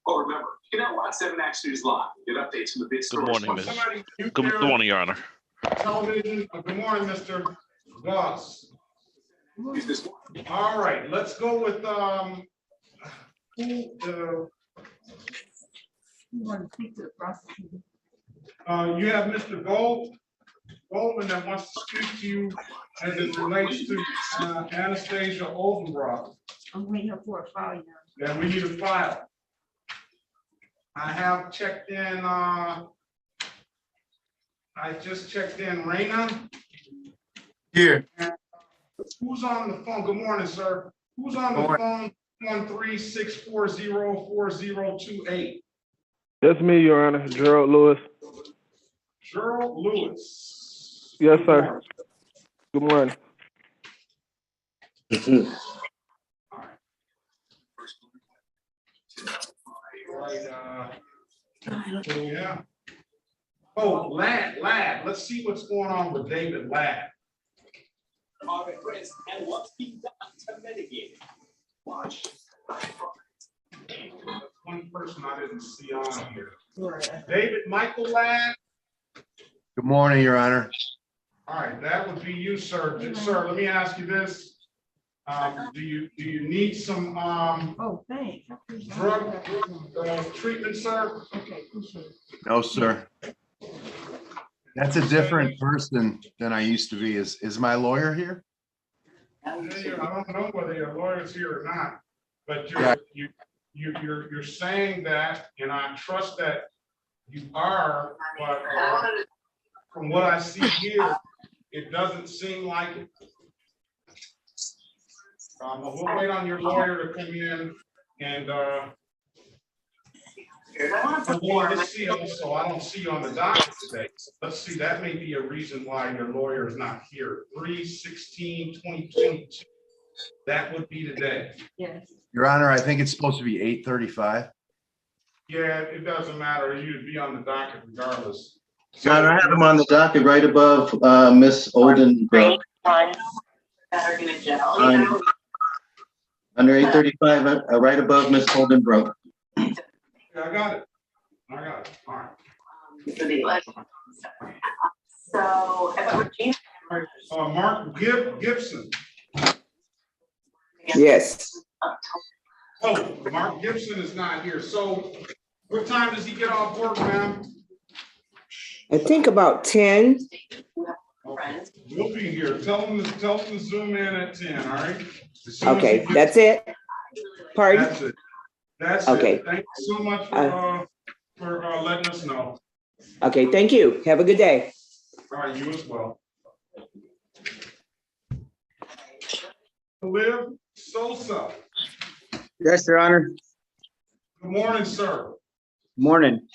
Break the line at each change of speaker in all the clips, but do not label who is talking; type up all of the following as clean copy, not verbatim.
Oh, remember, you can now watch 7 Action News Live. Get updates from the big
Good
stories.
morning, Miss. Good morning, Your Honor.
Television. Good morning, Mr. Goss.
Use this one.
All right, let's go with you have Mr. Goldman that wants to speak to you as it relates to Anastasia Oldenbrock.
I'm waiting for a file now.
Then we need a file. I have checked in, I just checked in Raina.
Here.
Who's on the phone? Good morning, sir. Who's on the phone? 136404028.
That's me, Your Honor. Gerald Lewis.
Gerald Lewis.
Yes, sir. Good morning.
Yeah. Oh, Ladd. Let's see what's going on with David Ladd.
And what's being done to mitigate it. Watch.
One person I didn't see on here. David Michael Ladd.
Good morning, Your Honor.
All right, that would be you, sir. Sir, let me ask you this. Do you need some
Oh, thanks.
drug treatment, sir?
Okay, appreciate it.
No, sir. That's a different person than I used to be. Is my lawyer here?
I don't know whether your lawyer's here or not, but you're saying that, and I trust that you are, but from what I see here, it doesn't seem like it. We'll wait on your lawyer to come in and let's see also, I don't see you on the docket today. Let's see, that may be a reason why your lawyer is not here. 3/16/2022. That would be today.
Yes.
Your Honor, I think it's supposed to be 8:35.
Yeah, it doesn't matter. You'd be on the docket regardless.
Your Honor, I have him on the docket right above Miss Oldenbrook. Under 835, right above Miss Oldenbrook.
Yeah, I got it. All right.
So,
Mark Gibson.
Yes.
Oh, Mark Gibson is not here. So what time does he get off work, ma'am?
I think about 10.
We'll be here. Tell him to zoom in at 10, all right?
Okay, that's it. Pardon?
That's it. That's
okay.
It. Thank you so much for letting us know.
Okay, thank you. Have a good day.
All right, you as well. Liv Sosa.
Yes, Your Honor.
Good morning, sir.
Morning.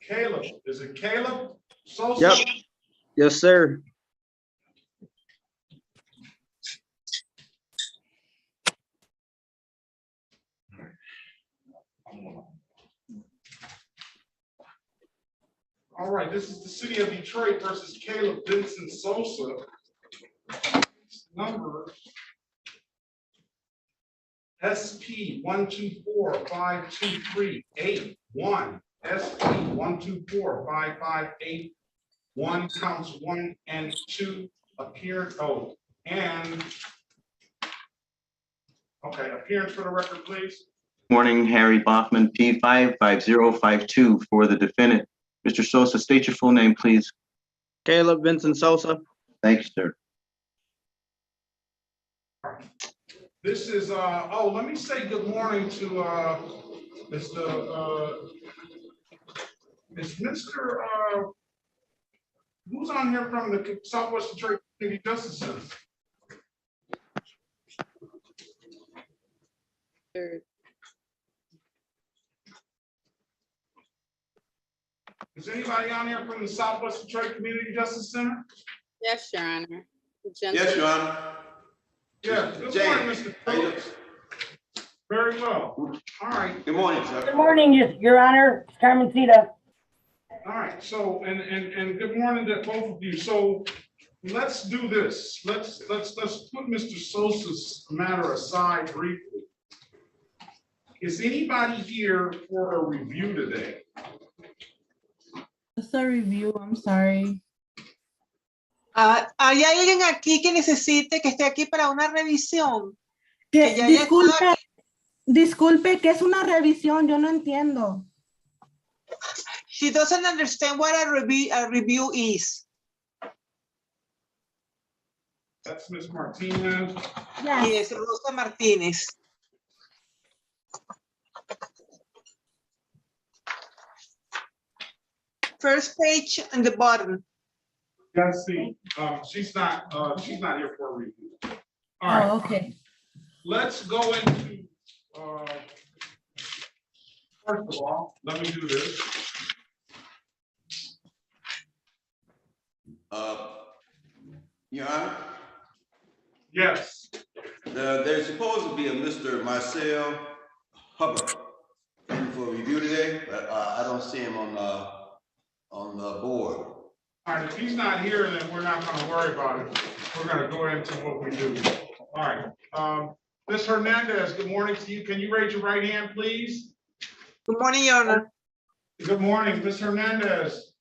Caleb. Is it Caleb Sosa?
Yep. Yes, sir.
All right, this is the city of Detroit versus Caleb Vincent Sosa. Number SP 1245238 SP 1245581 counts 1 and 2 appearance. Oh, and okay, appearance for the record, please.
Morning, Harry Bachman, P55052 for the defendant. Mr. Sosa, state your full name, please.
Caleb Vincent Sosa.
Thank you, sir.
This is let me say good morning to Mr. Who's on here from the Southwest Detroit Community Justice Center? Is anybody on here from the Southwest Detroit Community Justice Center?
yes, Your Honor.
Yes, Your Honor.
Yeah, good morning, Mr. Phillips. Very well. All right.
Good morning, sir.
Good morning, Your Honor. Carmen Cita.
All right. So, and good morning to both of you. So let's do this. Let's put Mr. Sosa's matter aside briefly. Is anybody here for a review today?
It's a review, I'm sorry.
¿Hay alguien aquí que necesite que esté aquí para una revisión?
Que,
Que ya haya estado
disculpe,
aquí.
disculpe, ¿qué es una revisión? Yo no entiendo.
She doesn't understand what a review is.
That's Ms. Martinez.
Yes, Rosa Martínez. First page on the bottom.
Let's see, she's not here for a review. All right.
Oh, okay.
Let's go into, first of all, let me do this.
Your Honor,
Yes,
there's supposed to be a Mr. Marcel Hubbard in for review today, but I don't see him on the board.
all right, if he's not here, then we're not gonna worry about it. We're gonna go into what we do. All right, Ms. Hernandez, good morning to you. Can you raise your right hand, please?
Good morning, Your Honor.
Good morning, Ms. Hernandez.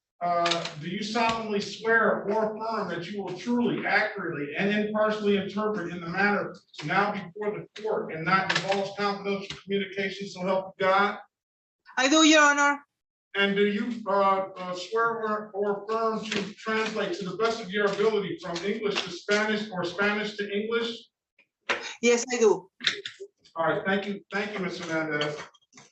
Do you solemnly swear or affirm that you will truly, accurately, and impartially interpret in the manner now before the court and not divulge confidential communications, so help you God?
I do, Your Honor.
And do you swear or affirm to translate to the best of your ability from English to Spanish or Spanish to English?
Yes, I do.
All right, thank you, Ms. Hernandez.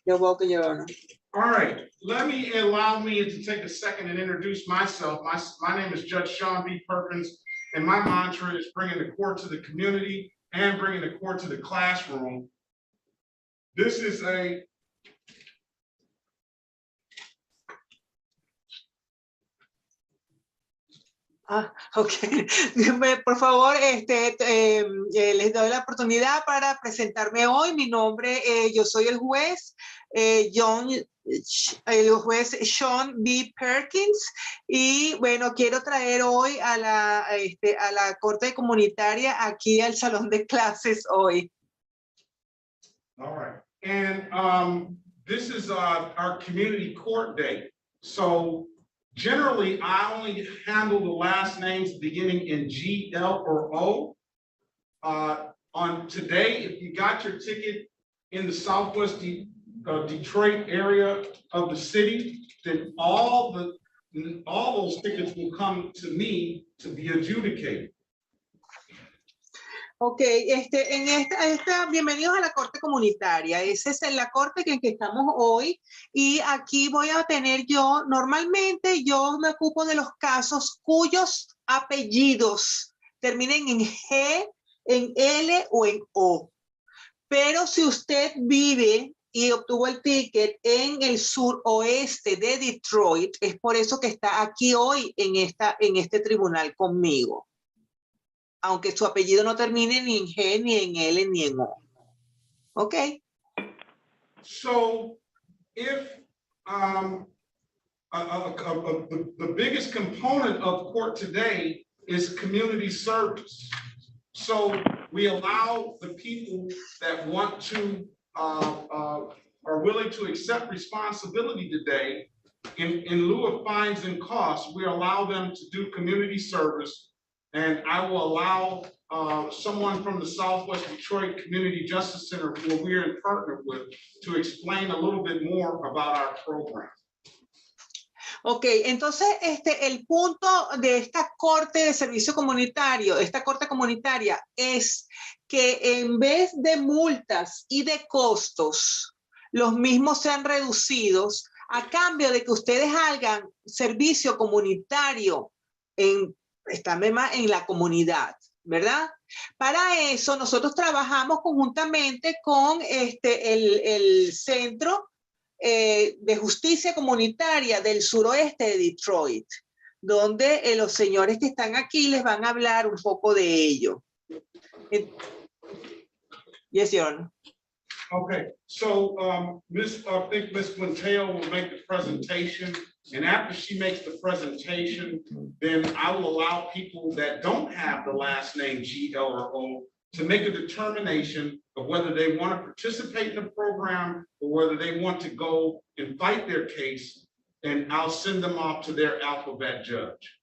You're welcome, Your Honor.
All right, allow me to take a second and introduce myself. My name is Judge Sean B. Perkins, and my mantra is bringing the court to the community and bringing the court to the classroom. This is a
Ok, por favor, les doy la oportunidad para presentarme hoy. Mi nombre, yo soy el juez Sean B. Perkins, y bueno, quiero traer hoy a la Corte Comunitaria aquí al salón de clases hoy.
all right, and this is our community court day. So generally, I only handle the last names beginning in G, L, or O. On today, if you got your ticket in the Southwest Detroit area of the city, then all those tickets will come to me to be adjudicated.
Ok, bienvenidos a la Corte Comunitaria. Esa es la corte en que estamos hoy, y aquí voy a tener normalmente yo me ocupo de los casos cuyos apellidos terminen en G, en L o en O. Pero si usted vive y obtuvo el ticket en el suroeste de Detroit, es por eso que está aquí hoy en este tribunal conmigo, aunque su apellido no termine ni en G, ni en L, ni en O. Okay.
So if the biggest component of court today is community service. So we allow the people that want to, are willing to accept responsibility today in lieu of fines and costs, we allow them to do community service. And I will allow someone from the Southwest Detroit Community Justice Center, who we're in partner with, to explain a little bit more about our program.
Ok, entonces el punto de esta corte de servicio comunitario, esta corte comunitaria, es que en vez de multas y de costos, los mismos sean reducidos a cambio de que ustedes hagan servicio comunitario en la comunidad, ¿verdad? Para eso nosotros trabajamos conjuntamente con el Centro de Justicia Comunitaria del suroeste de Detroit, donde los señores que están aquí les van a hablar un poco de ello. Yes, Your Honor.
Okay, so I think Ms. Quintero will make the presentation, and after she makes the presentation, then I will allow people that don't have the last name G, L, or O to make a determination of whether they want to participate in the program or whether they want to go and fight their case, and I'll send them off to their alphabet judge.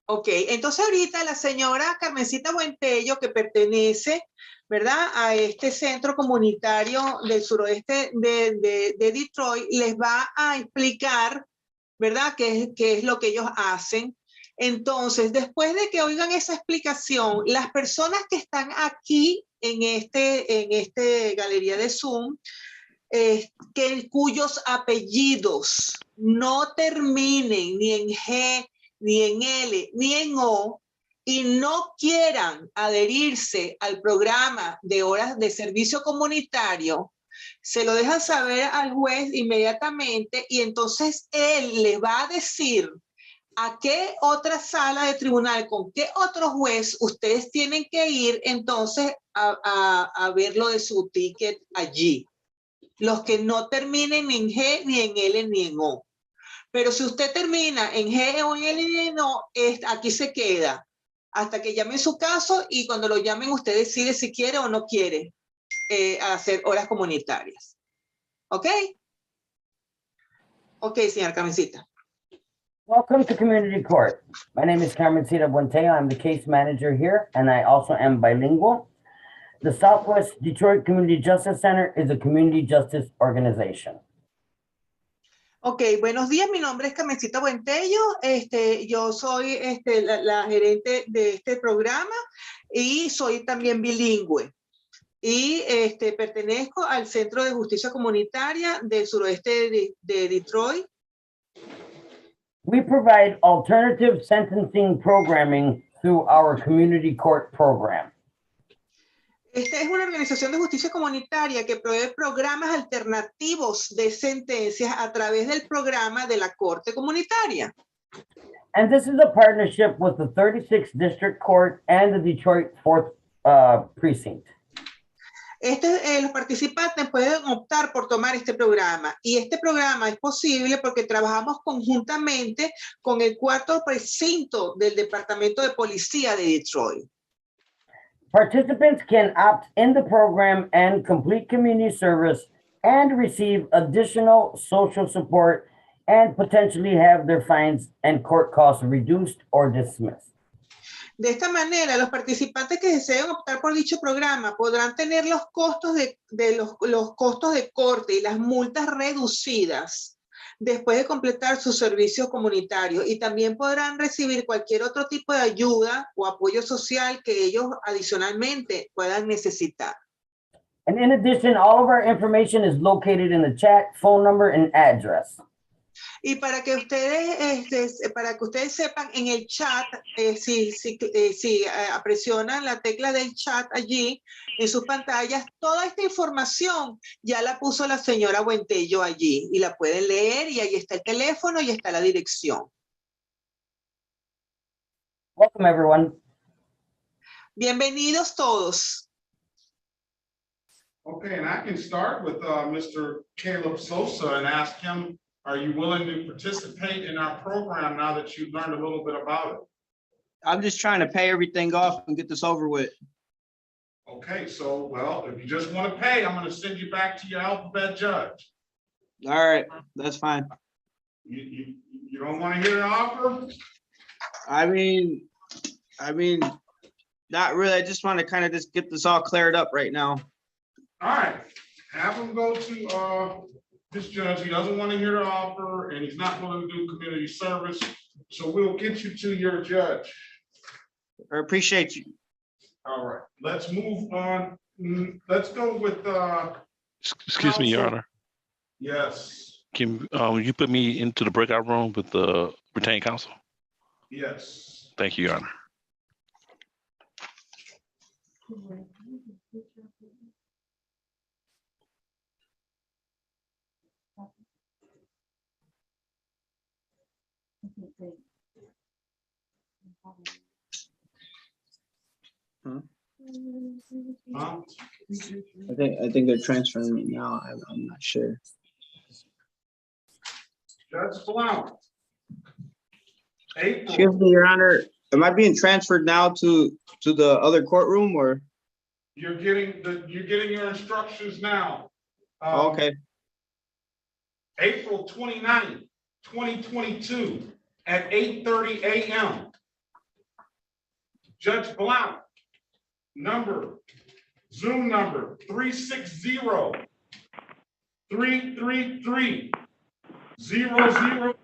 Ok, entonces ahorita la señora Carmencita Buentello, que pertenece, ¿verdad?, a este centro comunitario del suroeste de Detroit, les va a explicar, ¿verdad?, qué es lo que ellos hacen. Entonces, después de que oigan esa explicación, las personas que están aquí en este galería de Zoom, cuyos apellidos no terminen ni en G, ni en L, ni en O, y no quieran adherirse al programa de horas de servicio comunitario, se lo dejan saber al juez inmediatamente y entonces él les va a decir a qué otra sala de tribunal, con qué otro juez ustedes tienen que ir entonces a ver lo de su ticket allí. Los que no terminen ni en G, ni en L, ni en O. Pero si usted termina en G o en L y en O, aquí se queda hasta que llamen su caso y cuando lo llamen usted decide si quiere o no quiere hacer horas comunitarias. ¿Ok? Ok, señora Carmencita.
Welcome to Community Court. My name is Carmencita Buentello. I'm the case manager here, and I also am bilingual. The Southwest Detroit Community Justice Center is a community justice organization.
Ok, buenos días, mi nombre es Carmencita Buentello, yo soy la gerente de este programa y soy también bilingüe y pertenezco al Centro de Justicia Comunitaria del suroeste de Detroit.
We provide alternative sentencing programming through our community court program.
Esta es una organización de justicia comunitaria que provee programas alternativos de sentencias a través del programa de la Corte Comunitaria.
And this is a partnership with the 36th District Court and the Detroit 4th Precinct.
Los participantes pueden optar por tomar este programa y este programa es posible porque trabajamos conjuntamente con el 4º precinto del Departamento de Policía de Detroit.
Participants can opt in the program and complete community service and receive additional social support and potentially have their fines and court costs reduced or dismissed.
De esta manera, los participantes que deseen optar por dicho programa podrán tener los costos los costos de corte y las multas reducidas después de completar su servicio comunitario y también podrán recibir cualquier otro tipo de ayuda o apoyo social que ellos adicionalmente puedan necesitar.
And in addition, all of our information is located in the chat, phone number, and address.
Y para que ustedes sepan, en el chat, si presionan la tecla del chat allí, en sus pantallas, toda esta información ya la puso la señora Buentello allí y la pueden leer y ahí está el teléfono y está la dirección.
Welcome, everyone.
Bienvenidos todos.
Okay, and I can start with Mr. Caleb Sosa and ask him, are you willing to participate in our program now that you've learned a little bit about it?
I'm just trying to pay everything off and get this over with.
Okay, so, well, if you just want to pay, I'm going to send you back to your alphabet judge.
All right, that's fine.
You don't want to hear the offer?
I mean, not really. I just want to kind of just get this all cleared up right now.
All right, have him go to this judge. He doesn't want to hear the offer and he's not willing to do community service. So we'll get you to your judge.
I appreciate you.
All right, let's move on. Let's go with
Excuse me, Your Honor.
Yes.
Can you put me into the breakout room with the retained counsel?
Yes.
Thank you, Your Honor.
Huh?
I think they're transferring me now. I'm not sure.
Judge Blount.
Excuse me, Your Honor. Am I being transferred now to the other courtroom or?
You're getting your instructions now.
Okay.
April 29th, 2022 at 8:30 a.m. Judge Blount, Zoom number 360-333-0000.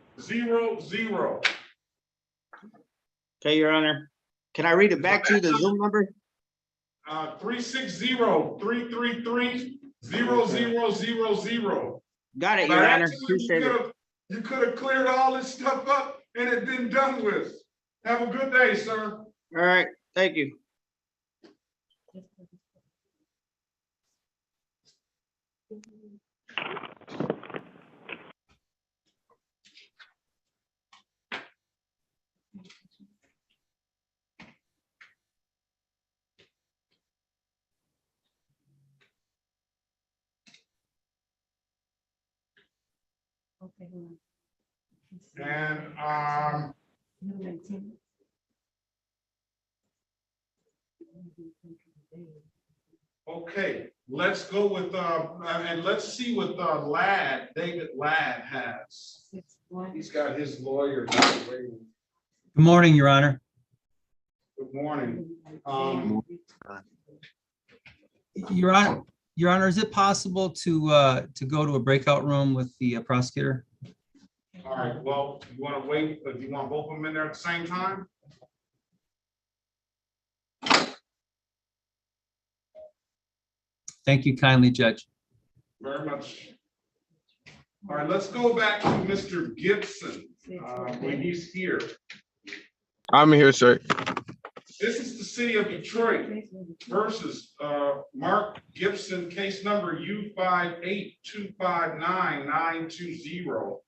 Okay, Your Honor. Can I read it back to you, the Zoom number?
360-333-0000.
Got it,
By
Your
that
Honor.
time,
Appreciate it.
you could have cleared all this stuff up and it been done with. Have a good day, sir.
All right, thank you.
And okay, let's go with and let's see what David Ladd has. He's got his lawyer.
Good morning, Your Honor.
Good morning.
Your Honor, is it possible to go to a breakout room with the prosecutor?
All right, well, you want to wait, but you want both of them in there at the same time?
Thank you kindly, Judge.
Very much. All right, let's go back to Mr. Gibson when he's here.
I'm here, sir.
This is the city of Detroit versus Mark Gibson, case number U58259-920.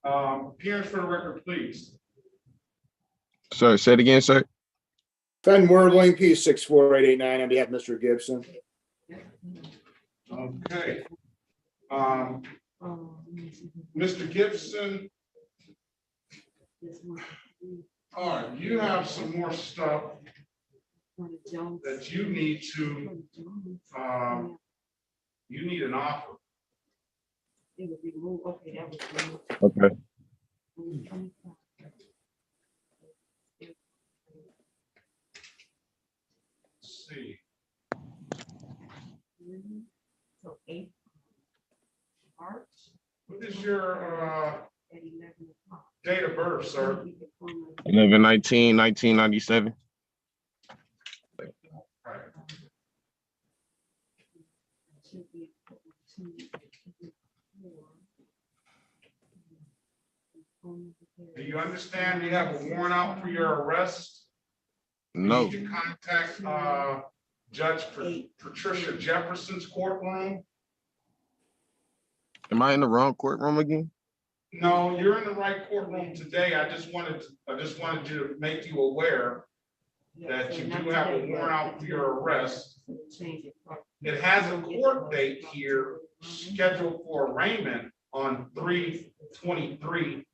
Appearance for the record, please.
Sir, say it again, sir.
Fen Wordling, P64889 on behalf of Mr. Gibson.
Okay. Mr. Gibson. All right, you have some more stuff that you need to, you need an offer.
Okay.
Let's see. What is your date of birth, sir?
11/19/1997.
Right. Do you understand you have a warrant out for your arrest?
No.
You need to contact Judge Patricia Jefferson's courtroom.
Am I in the wrong courtroom again?
No, you're in the right courtroom today. I just wanted you to make you aware that you do have a warrant out for your arrest. It has a court date here scheduled for arraignment on 3/23/2022,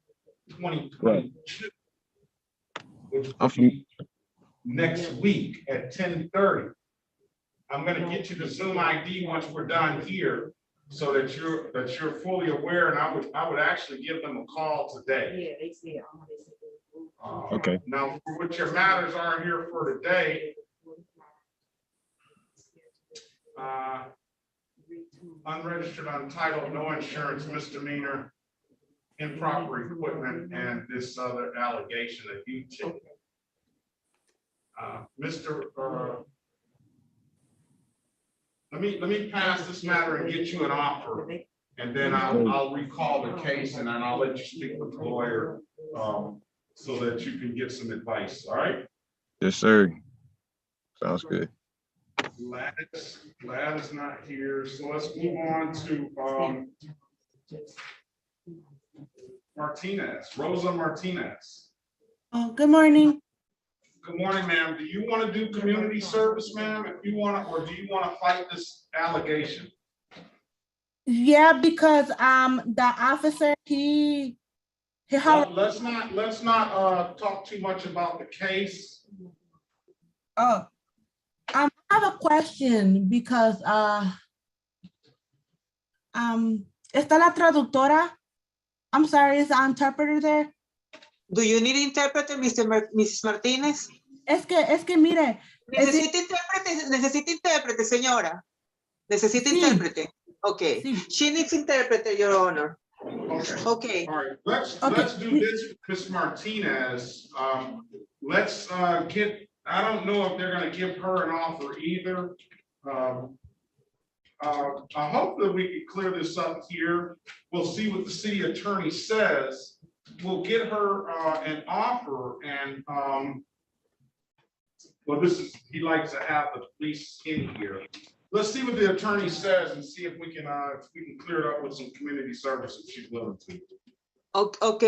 which will be next week at 10:30. I'm going to get you the Zoom ID once we're done here, so that you're fully aware. And I would actually give them a call today.
Okay.
Now, for what your matters are here for today, unregistered, untitled, no insurance, misdemeanor, improper equipment, and this other allegation that you take. Let me pass this matter and get you an offer, and then I'll recall the case, and then I'll let you speak with the lawyer, so that you can get some advice. All right?
Yes, sir. Sounds good.
Ladd is not here, so let's move on to Martinez, Rosa Martinez.
Oh, good morning.
Good morning, ma'am. Do you want to do community service, ma'am? If you want to, or do you want to fight this allegation?
Yeah, because the officer, he
Let's not talk too much about the case.
Oh, I have a question because está la traductora. I'm sorry, is the interpreter there?
Do you need interpreter, Mrs. Martínez?
Es que mire.
Necesita intérprete, señora. Necesita
Sí.
intérprete. Okay.
Sí.
She needs interpreter, Your Honor. Okay.
All right, let's do this, Ms. Martinez. Let's get, I don't know if they're gonna give her an offer either. I hope that we can clear this up here. We'll see what the city attorney says. We'll get her an offer and well, he likes to have the police in here. Let's see what the attorney says and see if we can clear it up with some community service if she's willing to.
Ok,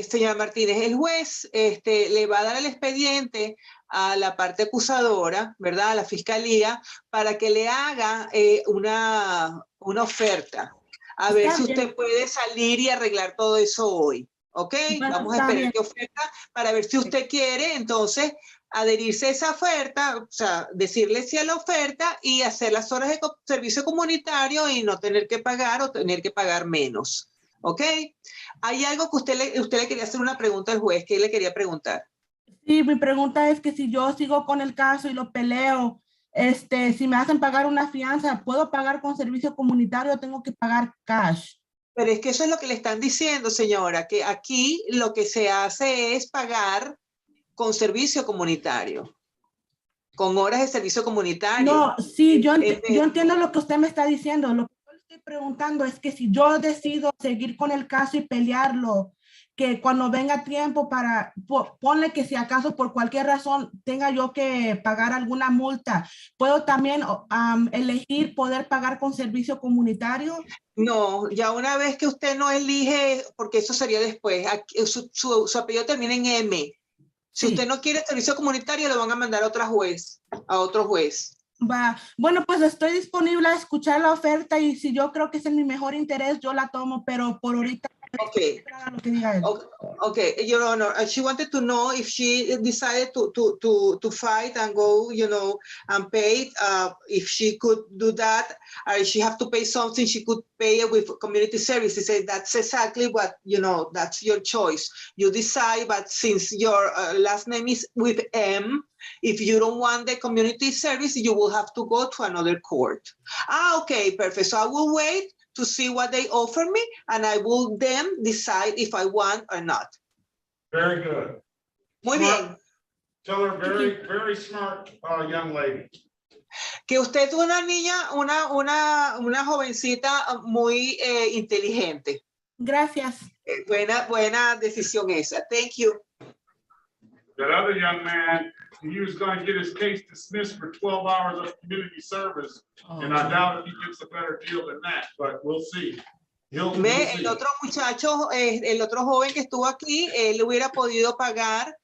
señora Martínez, el juez le va a dar el expediente a la parte acusadora, ¿verdad? A la fiscalía, para que le haga una oferta. A ver si usted puede salir y arreglar todo eso hoy. ¿Ok? Vamos a esperar qué oferta para ver si usted quiere, entonces, adherirse a esa oferta, o sea, decirle sí a la oferta y hacer las horas de servicio comunitario y no tener que pagar o tener que pagar menos. ¿Ok? Hay algo que usted le quería hacer una pregunta al juez. ¿Qué le quería preguntar?
Sí, mi pregunta es que si yo sigo con el caso y lo peleo, si me hacen pagar una fianza, ¿puedo pagar con servicio comunitario o tengo que pagar cash?
Pero es que eso es lo que le están diciendo, señora, que aquí lo que se hace es pagar con servicio comunitario, con horas de servicio comunitario.
No, sí, yo entiendo lo que usted me está diciendo. Lo que yo le estoy preguntando es que si yo decido seguir con el caso y pelearlo, que cuando venga tiempo para, ponle que si acaso por cualquier razón tenga yo que pagar alguna multa, ¿puedo también elegir poder pagar con servicio comunitario?
No, ya una vez que usted no elige, porque eso sería después, su apellido termina en M. Si usted no quiere servicio comunitario, lo van a mandar a otro juez.
Va, bueno, pues estoy disponible a escuchar la oferta y si yo creo que es en mi mejor interés, yo la tomo, pero por ahorita
Okay.
lo que diga él.
Okay, Your Honor, she wanted to know if she decided to fight and go, you know, and pay, if she could do that, or if she have to pay something, she could pay it with community services. That's exactly what, you know, that's your choice. You decide, but since your last name is with M, if you don't want the community service, you will have to go to another court. Okay, perfect. So I will wait to see what they offer me, and I will then decide if I want or not.
Very good.
Muy bien.
Tell her very smart young lady.
Que usted es una niña, una jovencita muy inteligente.
Gracias.
Buena decisión esa. Thank you.
That other young man, he was going to get his case dismissed for 12 hours of community service, and I doubt if he gets a better deal than that, but we'll see. We'll see.
El otro muchacho, el otro joven que estuvo aquí, él hubiera podido pagar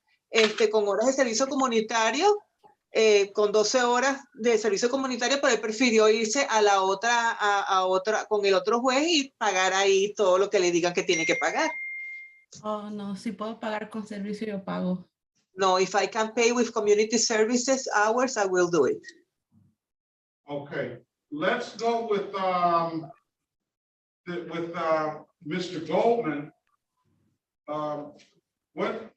con horas de servicio comunitario, con 12 horas de servicio comunitario, pero él prefirió irse a la otra, con el otro juez y pagar ahí todo lo que le digan que tiene que pagar.
Oh, no, si puedo pagar con servicio, yo pago.
No, if I can pay with community services hours, I will do it.
Okay, let's go with Mr. Goldman. What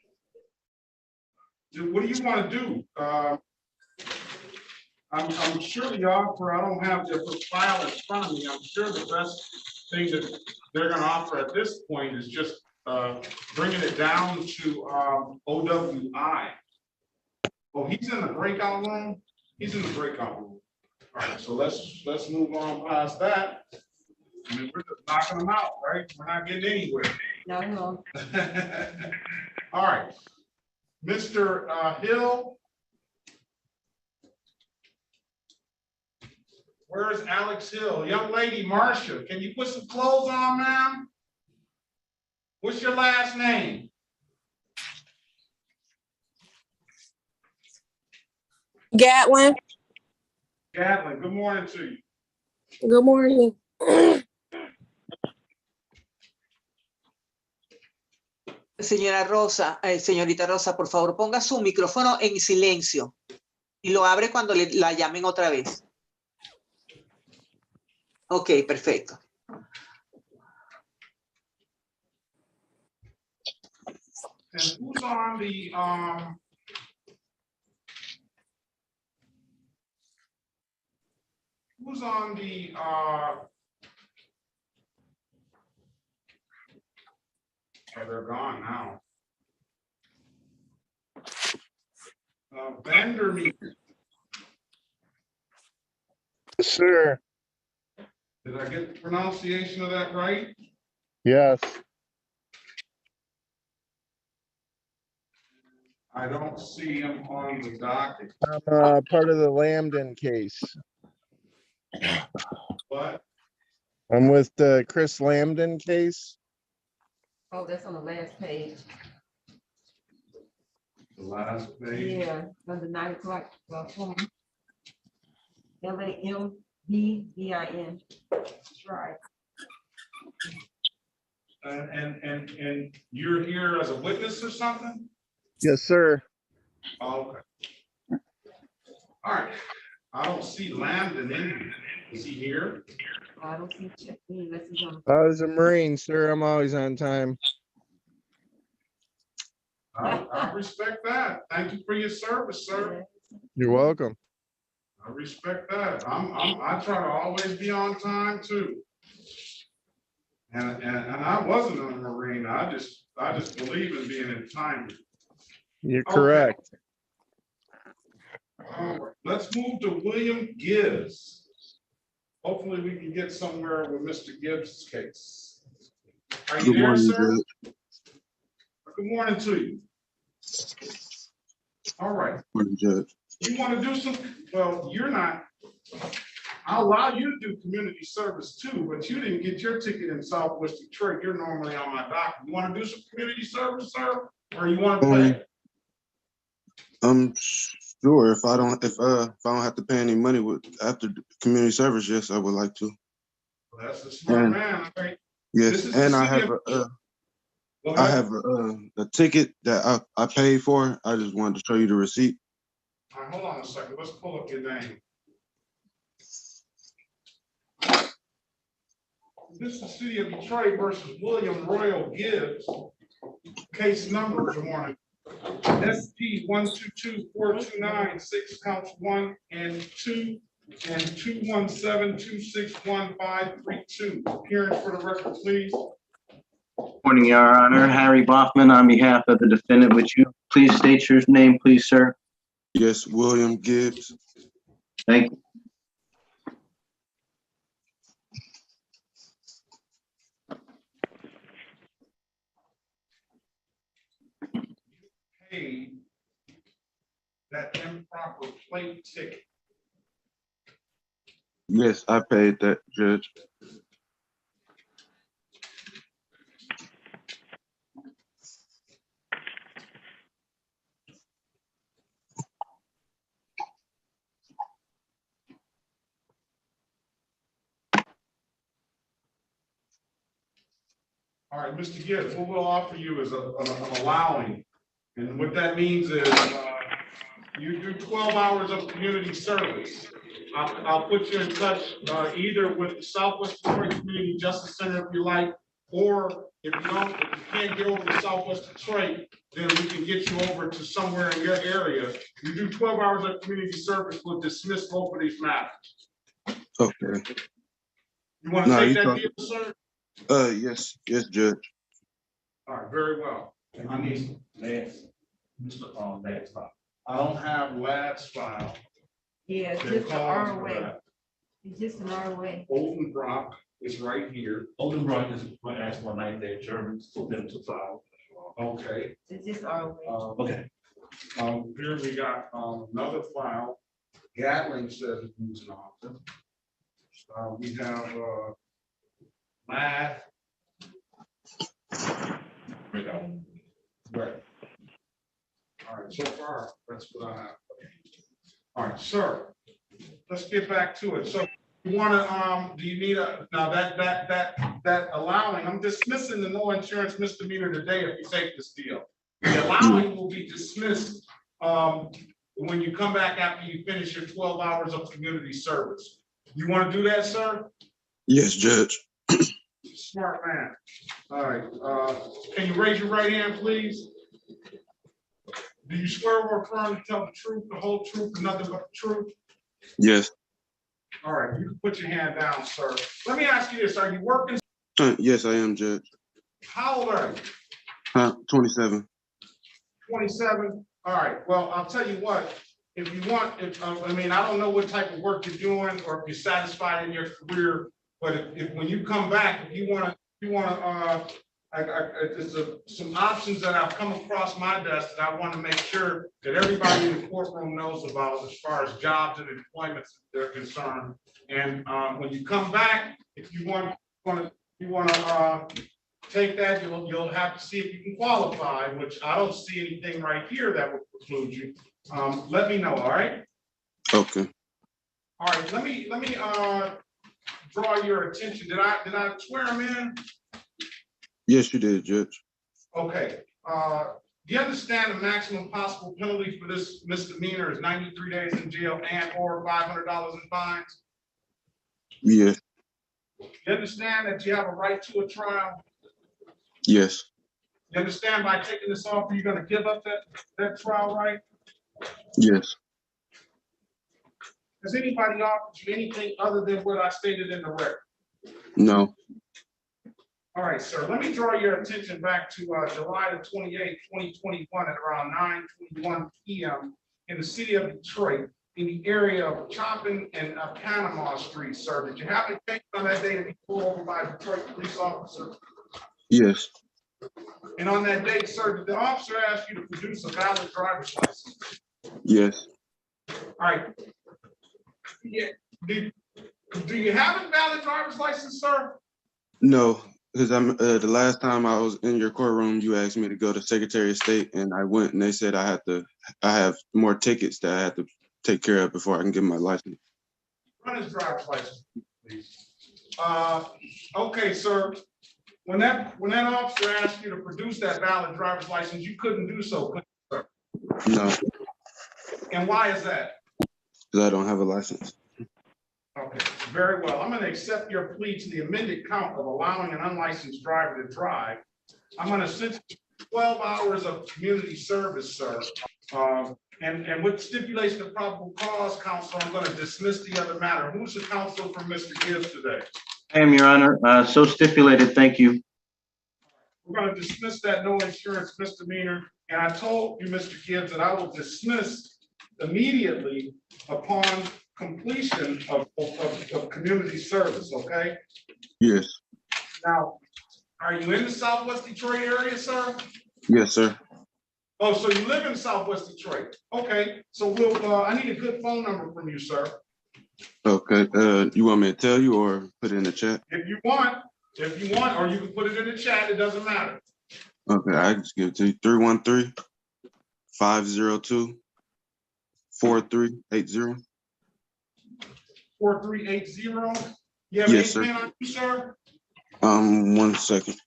do you want to do? I'm sure the offer, I don't have the file in front of me. I'm sure the best thing that they're going to offer at this point is just bringing it down to OWI. Oh, he's in the breakout room? He's in the breakout room. All right, so let's move on past that. I mean, we're just knocking them out, right? We're not getting anywhere.
No.
All right, Mr. Hill. Where's Alex Hill? Young lady, Marcia, can you put some clothes on, ma'am? What's your last name?
Gatlin.
Gatlin, good morning to you.
Good morning.
Señora Rosa, señorita Rosa, por favor, ponga su micrófono en silencio y lo abre cuando la llamen otra vez. Ok, perfecto.
And who's on the, who's on the, oh, they're gone now. Vandermeer,
Sir,
did I get the pronunciation of that right?
yes.
I don't see him on the docket.
I'm part of the Lambden case.
What?
I'm with the Chris Lambden case.
Oh, that's on the last page.
The last page?
Yeah, on the 9 o'clock form. LAMBDIN. That's right.
And you're here as a witness or something?
Yes, sir.
Oh, okay. All right. I don't see Lambden in here. Is he here?
I don't see check unless he's on.
I was a Marine, sir. I'm always on time.
I respect that. Thank you for your service, sir.
You're welcome.
I respect that. I try to always be on time too. And I wasn't a Marine. I just believe in being in time.
You're correct.
All right, let's move to William Gibbs. Hopefully we can get somewhere with Mr. Gibbs' case. Are you
Good
there,
morning,
sir?
Judge.
Good morning to you. All right.
Morning, Judge.
You want to do some, well, you're not, I'll allow you to do community service too, but you didn't get your ticket in Southwest Detroit. You're normally on my docket. You want to do some community service, sir? Or you want to pay?
Sure. If I don't have to pay any money after community service, yes, I would like to.
Well, that's a smart man. Right?
Yes, and I have a ticket that I paid for. I just wanted to show you the receipt.
All right, hold on a second. Let's pull up your name. This is the City of Detroit versus William Royal Gibbs. Case number, good morning. SP 122-429, 6 counts 1 and 2, and 217-261-532. Appearance for the record, please.
Morning, Your Honor. Harry Bachman on behalf of the defendant. Would you please state your name, please, sir?
Yes, William Gibbs.
Thank you.
Paid that improper plate ticket.
Yes, I paid that, Judge.
All right, Mr. Gibbs, what we'll offer you is an allowing. And what that means is you do 12 hours of community service. I'll put you in touch either with the Southwest Detroit Community Justice Center if you like, or if you can't get over to Southwest Detroit, then we can get you over to somewhere in your area. You do 12 hours of community service, we'll dismiss both of these matters.
Okay.
You want to take that deal, sir?
Yes, Judge.
All right, very well. I need Lance, Mr. Lance file. I don't have Lad's file.
Yeah, it's just an ROA. It's just an ROA.
Oldenbrock is right here.
Oldenbrock is my asked for 9-day German for them to file.
Okay.
It's just ROA.
Okay.
Here we got another file. Gatling says it needs an office. We have Lad. Right. All right, so far, that's what I have. All right, sir, let's get back to it. So You wanna, do you need now that allowing, I'm dismissing the no insurance misdemeanor today if you take this deal. The allowing will be dismissed, when you come back after you finish your 12 hours of community service. You wanna do that, sir?
Yes, Judge.
Smart man. All right, can you raise your right hand, please? Do you swear or affirm to tell the truth, the whole truth, and nothing but the truth?
Yes.
All right, you can put your hand down, sir. Let me ask you this, are you working?
Yes, I am, Judge.
How old are you?
27.
27? All right, well, I'll tell you what, if you want, I mean, I don't know what type of work you're doing or if you're satisfied in your career, but if when you come back, if you wanna, some options that I've come across my desk that I want to make sure that everybody in the courtroom knows about as far as jobs and employment they're concerned. And when you come back, if you want to take that, you'll have to see if you can qualify, which I don't see anything right here that would preclude you. Let me know. All right.
Okay.
All right. Let me draw your attention. Did I swear him in?
Yes, you did, Judge.
Okay, do you understand the maximum possible penalty for this misdemeanor is 93 days in jail and or $500 in fines?
Yes.
You understand that you have a right to a trial?
Yes.
You understand by taking this offer, you're gonna give up that trial right?
Yes.
Has anybody offered you anything other than what I stated in the record?
No.
All right, sir, let me draw your attention back to July the 28th, 2021 at around 9:21 p.m. in the city of Detroit in the area of Chopin and Panama Street, sir. Did you have a case on that day to be pulled over by a Detroit police officer?
Yes.
And on that date, sir, did the officer ask you to produce a valid driver's license?
Yes.
All right. Yeah. Do you have a valid driver's license, sir?
No, because I'm the last time I was in your courtroom, you asked me to go to Secretary of State, and I went, and they said I have more tickets that I had to take care of before I can get my license.
Run his driver's license, please. Okay, sir. When that officer asked you to produce that valid driver's license, you couldn't do so, could you, sir?
No.
And why is that?
Because I don't have a license.
Okay, very well. I'm going to accept your plea to the amended count of allowing an unlicensed driver to drive. I'm going to sentence you to 12 hours of community service, sir. And with stipulation of probable cause, counsel, I'm going to dismiss the other matter. Who's the counsel for Mr. Gibbs today?
I am, Your Honor. So stipulated. Thank you.
We're going to dismiss that no insurance misdemeanor. And I told you, Mr. Gibbs, that I will dismiss immediately upon completion of community service, okay?
Yes.
Now, are you in the Southwest Detroit area, sir?
Yes, sir.
Oh, so you live in Southwest Detroit. Okay, so I need a good phone number from you, sir.
Okay. You want me to tell you or put it in the chat?
If you want, or you can put it in the chat, it doesn't matter.
Okay, I can just give it to you. 313-502-4380.
4380. You have
Yes,
anything
sir.
on you, sir?
1 second.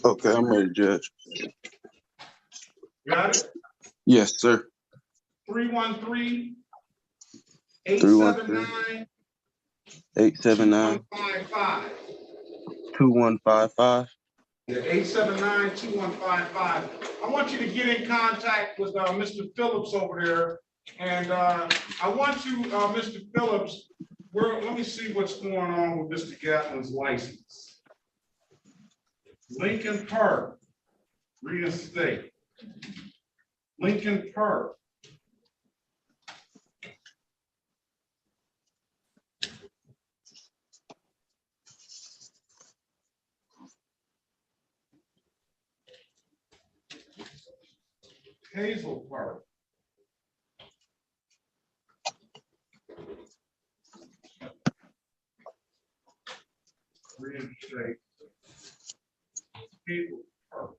Okay, I'm ready, Judge.
Got it?
Yes, sir.
313-879-2155.
879-2155.
Yeah, 879-2155. I want you to get in contact with Mr. Phillips over there. And I want you, Mr. Phillips, let me see what's going on with Mr. Gatlin's license. Lincoln Park, reinstate. Lincoln Park. Hazel Park. reinstate Hazel Park.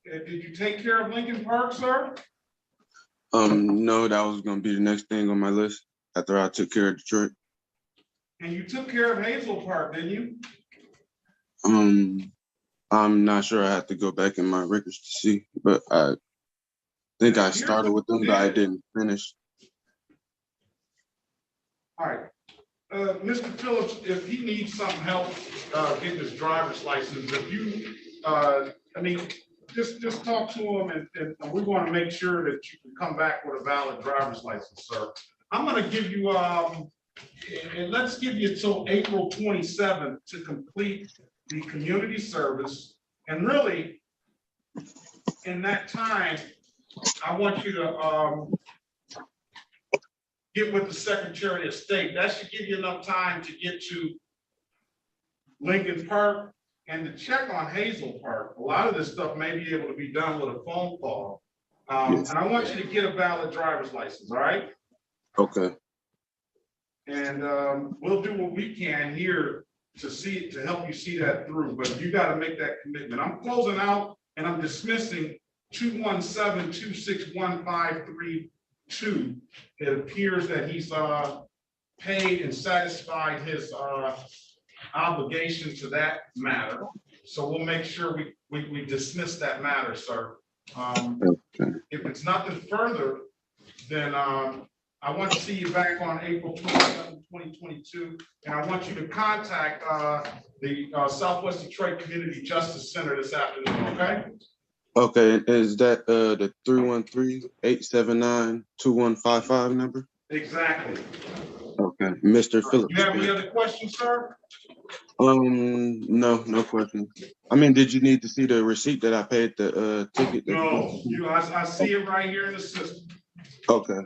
Did you take care of Lincoln Park, sir?
No, that was gonna be the next thing on my list after I took care of Detroit.
And you took care of Hazel Park, didn't you?
I'm not sure. I have to go back in my records to see, but I think I started with them, but I didn't finish.
All right. Mr. Phillips, if he needs some help getting his driver's license, if you, I mean, just talk to him and we want to make sure that you can come back with a valid driver's license, sir. I'm going to give you, and let's give you till April 27th to complete the community service. And really, in that time, I want you to get with the Secretary of State. That should give you enough time to get to Lincoln Park and to check on Hazel Park. A lot of this stuff may be able to be done with a phone call. And I want you to get a valid driver's license, all right?
Okay.
And we'll do what we can here to help you see that through, but you got to make that commitment. I'm closing out and I'm dismissing 217-261-532. It appears that he's paid and satisfied his obligation to that matter. So we'll make sure we dismiss that matter, sir. If it's nothing further, then I want to see you back on April 27, 2022, and I want you to contact the Southwest Detroit Community Justice Center this afternoon, okay?
Okay, is that the 313-879-2155 number?
Exactly.
Okay, Mr. Phillips.
You have any other questions, sir?
No questions. I mean, did you need to see the receipt that I paid the ticket?
No, I see it right here in the system.
Okay.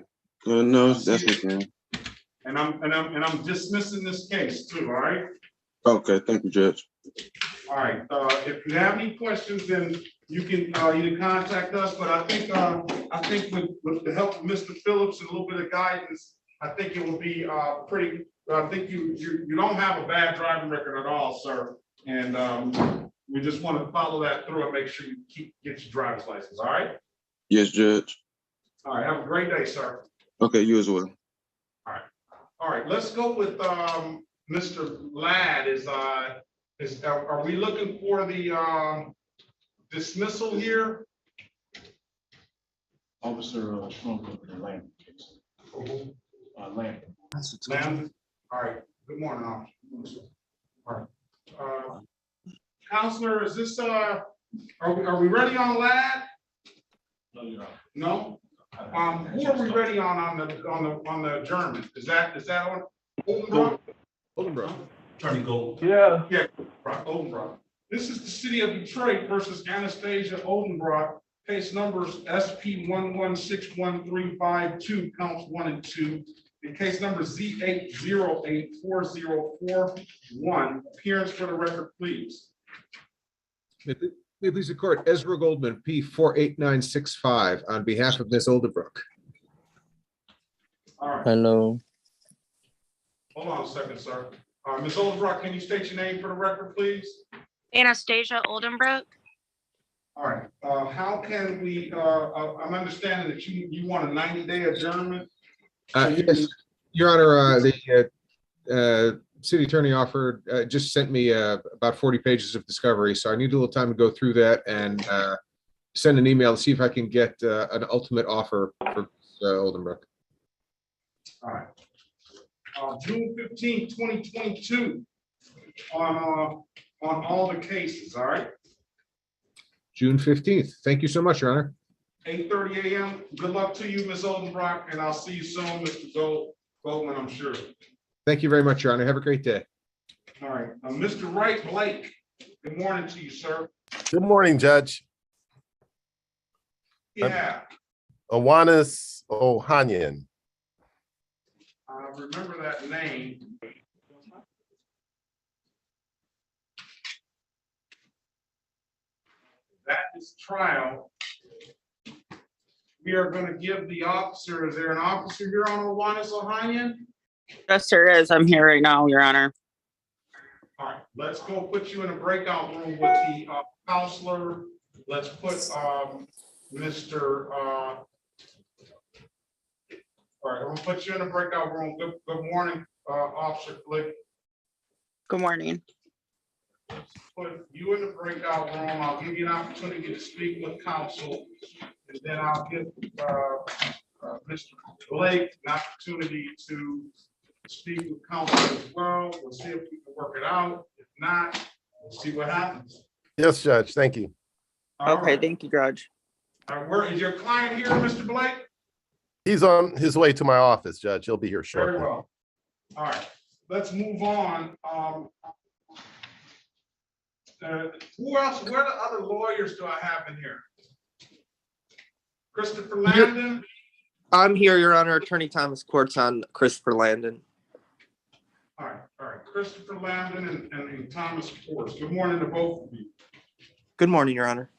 No, that's okay.
And I'm dismissing this case too, all right?
Okay, thank you, Judge.
All right, if you have any questions, then you can either contact us, but I think with the help of Mr. Phillips and a little bit of guidance, I think it will be pretty, I think you don't have a bad driving record at all, sir. And we just want to follow that through and make sure you get your driver's license, all right?
Yes, Judge.
All right, have a great day, sir.
Okay, you as well.
All right, let's go with Mr. Ladd. Are we looking for the dismissal here?
Officer Schmunkel, Lamb case. Lamb.
Lamb? All right, good morning, officer. All right. Counselor, is this, are we ready on Ladd?
No, you're not.
No? Who are we ready on the adjournment? Is that on Oldenbrock?
Oldenbrock. Attorney Gold.
Yeah. Yeah, Oldenbrock. This is the city of Detroit versus Anastasia Oldenbrock. Case numbers SP 1161352, counts 1 and 2. And case number Z80840441. Appearance for the record, please.
May it please the court, Ezra Goldman, P 48965, on behalf of Ms. Oldenbrook.
All right.
Hello.
Hold on a second, sir. Ms. Oldenbrock, can you state your name for the record, please?
Anastasia Oldenbrook.
All right. How can we, I'm understanding that you want a 90-day adjournment?
Yes, Your Honor, the city attorney offered, just sent me about 40 pages of discovery, so I need a little time to go through that and send an email to see if I can get an ultimate offer for Oldenbrook.
All right. June 15, 2022 on all the cases, all right?
June 15th. Thank you so much, Your Honor.
8:30 a.m. Good luck to you, Ms. Oldenbrock, and I'll see you soon, Mr. Goldman, I'm sure.
Thank you very much, Your Honor. Have a great day.
All right. Mr. Wright Blake, good morning to you, sir.
Good morning, Judge.
Yeah.
Awanis Ohanian.
I remember that name. That is trial. We are going to give the officer, is there an officer here on Awanis Ohanian?
Yes, there is. I'm here right now, Your Honor.
All right, let's go put you in a breakout room with the counselor. Let's put Mr. All right, I'm gonna put you in a breakout room. Good morning, Officer Blake.
Good morning.
Put you in the breakout room. I'll give you an opportunity to speak with counsel, and then I'll give Mr. Blake an opportunity to speak with counsel as well. We'll see if we can work it out. If not, we'll see what happens.
Yes, Judge. Thank you.
All
Okay,
right.
thank you, Judge.
Where is your client here, Mr. Blake?
He's on his way to my office, Judge. He'll be here
Very
shortly.
well. All right, let's move on. Who else? Where the other lawyers do I have in here? Christopher Landon?
I'm here, Your Honor. Attorney Thomas Court's on Christopher Landon.
All right. Christopher Landon and Thomas Force. Good morning to both of you.
Good morning, Your Honor.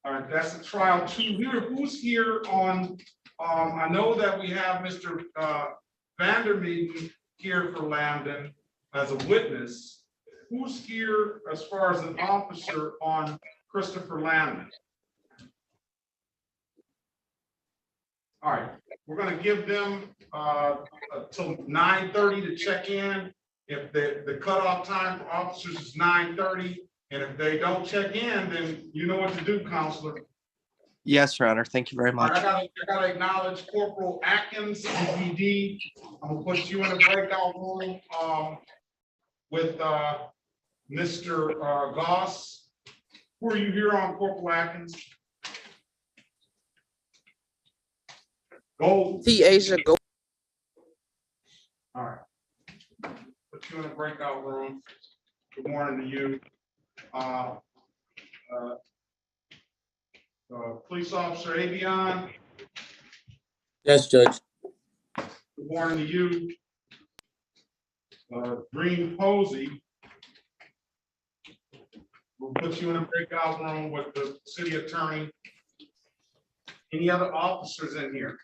All right, that's the trial two. Who's here on, I know that we have Mr. Vandermeeden here for Landon as a witness. Who's here as far as an officer on Christopher Landon? All right, we're gonna give them till 9:30 to check in. If the cutoff time for officers is 9:30, and if they don't check in, then you know what to do, Counselor.
Yes, Your Honor. Thank you very much.
I gotta acknowledge Corporal Atkins, CPD. I'm gonna put you in a breakout room with Mr. Goss. Who are you here on, Corporal Atkins? Gold.
The Asia Gold.
All right. Put you in a breakout room. Good morning to you. Police Officer Avion.
Yes, Judge.
Good morning to you. Green Posey. We'll put you in a breakout room with the city attorney. Any other officers in here?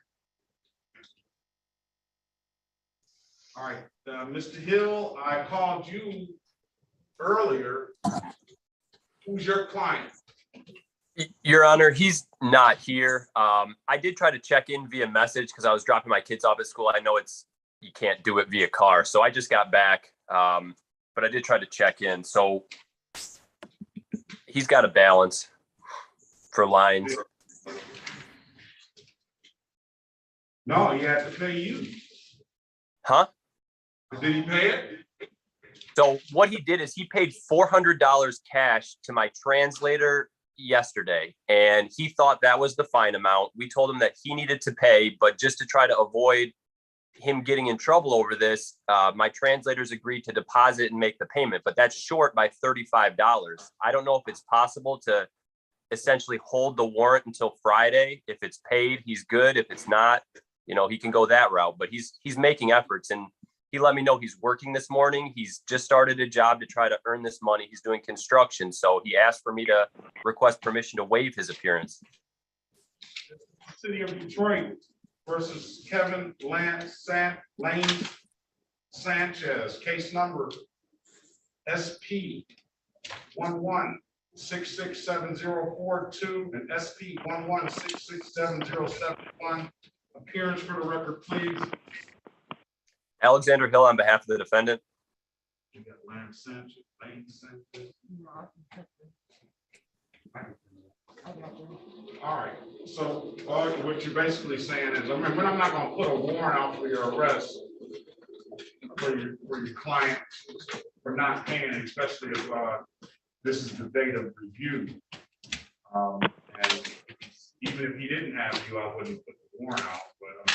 All right, Mr. Hill, I called you earlier. Who's your client?
Your Honor, he's not here. I did try to check in via message because I was dropping my kids off at school. I know you can't do it via car, so I just got back. But I did try to check in. So he's got a balance for lines.
No, he had to pay you.
Huh?
Did he pay it?
So what he did is he paid $400 cash to my translator yesterday, and he thought that was the fine amount. We told him that he needed to pay, but just to try to avoid him getting in trouble over this, my translators agreed to deposit and make the payment, but that's short by $35. I don't know if it's possible to essentially hold the warrant until Friday. If it's paid, he's good. If it's not, he can go that route, but he's making efforts, and he let me know he's working this morning. He's just started a job to try to earn this money. He's doing construction. So he asked for me to request permission to waive his appearance.
City of Detroit versus Kevin Lane Sanchez, case number SP 11667042 and SP 11667071. Appearance for the record, please.
Alexander Hill on behalf of the defendant.
You got Lane Sanchez. All right. So what you're basically saying is, I'm not going to put a warrant out for your arrest for your client for not paying, especially if this is the date of review. And even if he didn't have you, I wouldn't put the warrant out. But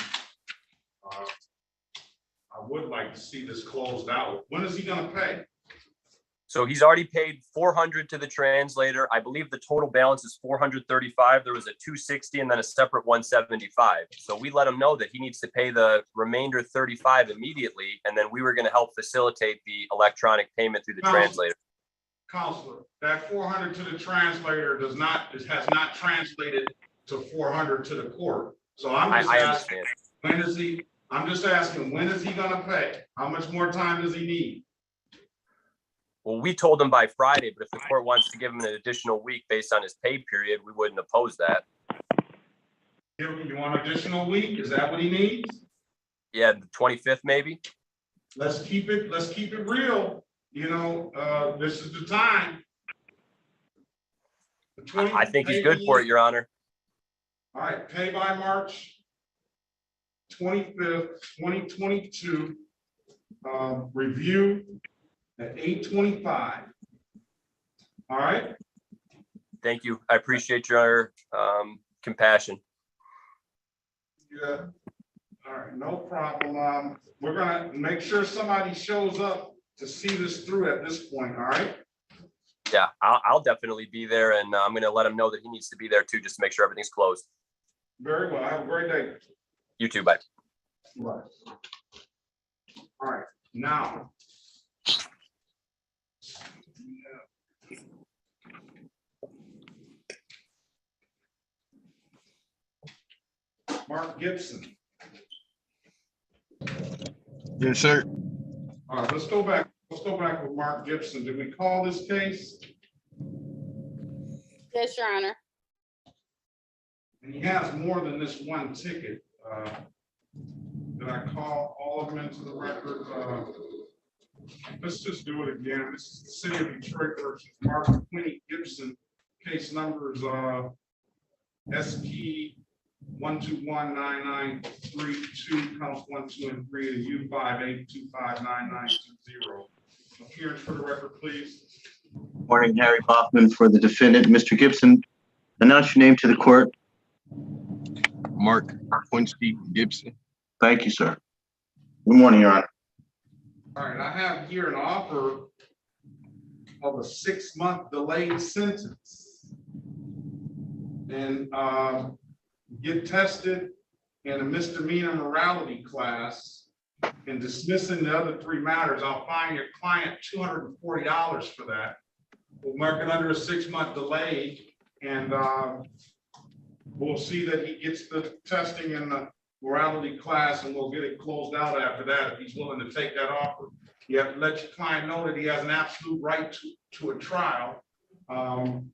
I would like to see this closed out. When is he going to pay?
So he's already paid $400 to the translator. I believe the total balance is $435. There was a $260 and then a separate $175. So we let him know that he needs to pay the remainder $35 immediately, and then we were going to help facilitate the electronic payment through the translator.
Counselor, that $400 to the translator has not translated to $400 to the court. So I'm just asking, I'm just asking, when is he gonna pay? How much more time does he need?
Well, we told him by Friday, but if the court wants to give him an additional week based on his pay period, we wouldn't oppose that.
You want additional week? Is that what he needs?
Yeah, the 25th maybe.
Let's keep it real. You know, this is the time.
I think he's good for it, Your Honor.
All right, pay by March 25th, 2022. Review at 8:25. All right.
Thank you. I appreciate your compassion.
Yeah. All right, no problem. We're gonna make sure somebody shows up to see this through at this point. All right.
Yeah, I'll definitely be there, and I'm going to let him know that he needs to be there too, just to make sure everything's closed.
Very well. Have a great day.
You too. Bye.
Right. All right. Now. Mark Gibson.
Yes, sir.
All right, let's go back. Let's go back with Mark Gibson. Did we call this case?
Yes, Your Honor.
And he has more than this one ticket. Did I call all of them into the record? Let's just do it again. This is the City of Detroit versus Mark Quinny Gibson. Case numbers SP 1219932, counts 1, 2, and 3, and U58259920. Appearance for the record, please.
Morning, Harry Hoffman for the defendant, Mr. Gibson. Announce your name to the court.
Mark Quincy Gibson.
Thank you, sir. Good morning, Your Honor.
All right, I have here an offer of a 6-month delayed sentence. And get tested in a misdemeanor morality class and dismissing the other 3 matters. I'll fine your client $240 for that. We'll mark it under a 6-month delay, and we'll see that he gets the testing in the morality class, and we'll get it closed out after that if he's willing to take that offer. You have to let your client know that he has an absolute right to a trial, and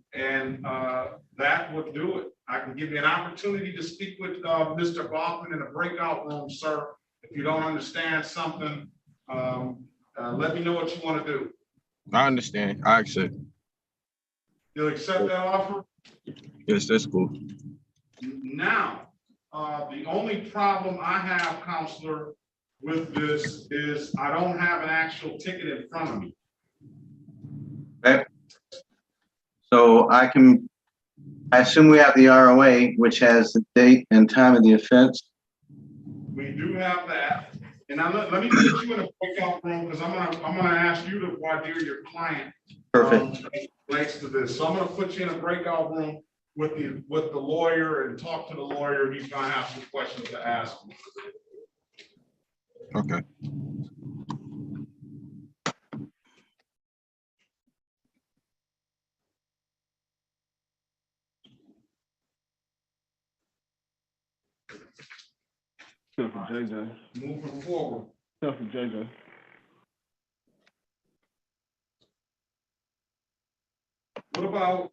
that would do it. I can give you an opportunity to speak with Mr. Hoffman in a breakout room, sir. If you don't understand something, let me know what you want to do.
I understand. I accept.
You'll accept that offer?
Yes, that's cool.
Now, the only problem I have, counselor, with this is I don't have an actual ticket in front of me.
Okay. So I assume we have the ROA, which has the date and time of the offense.
We do have that. And now let me put you in a breakout room because I'm gonna ask you to voir dire your client.
Perfect.
Relates to this. So I'm gonna put you in a breakout room with the lawyer and talk to the lawyer. He's gonna have some questions to ask.
Okay.
JJ. Moving forward.
JJ.
What about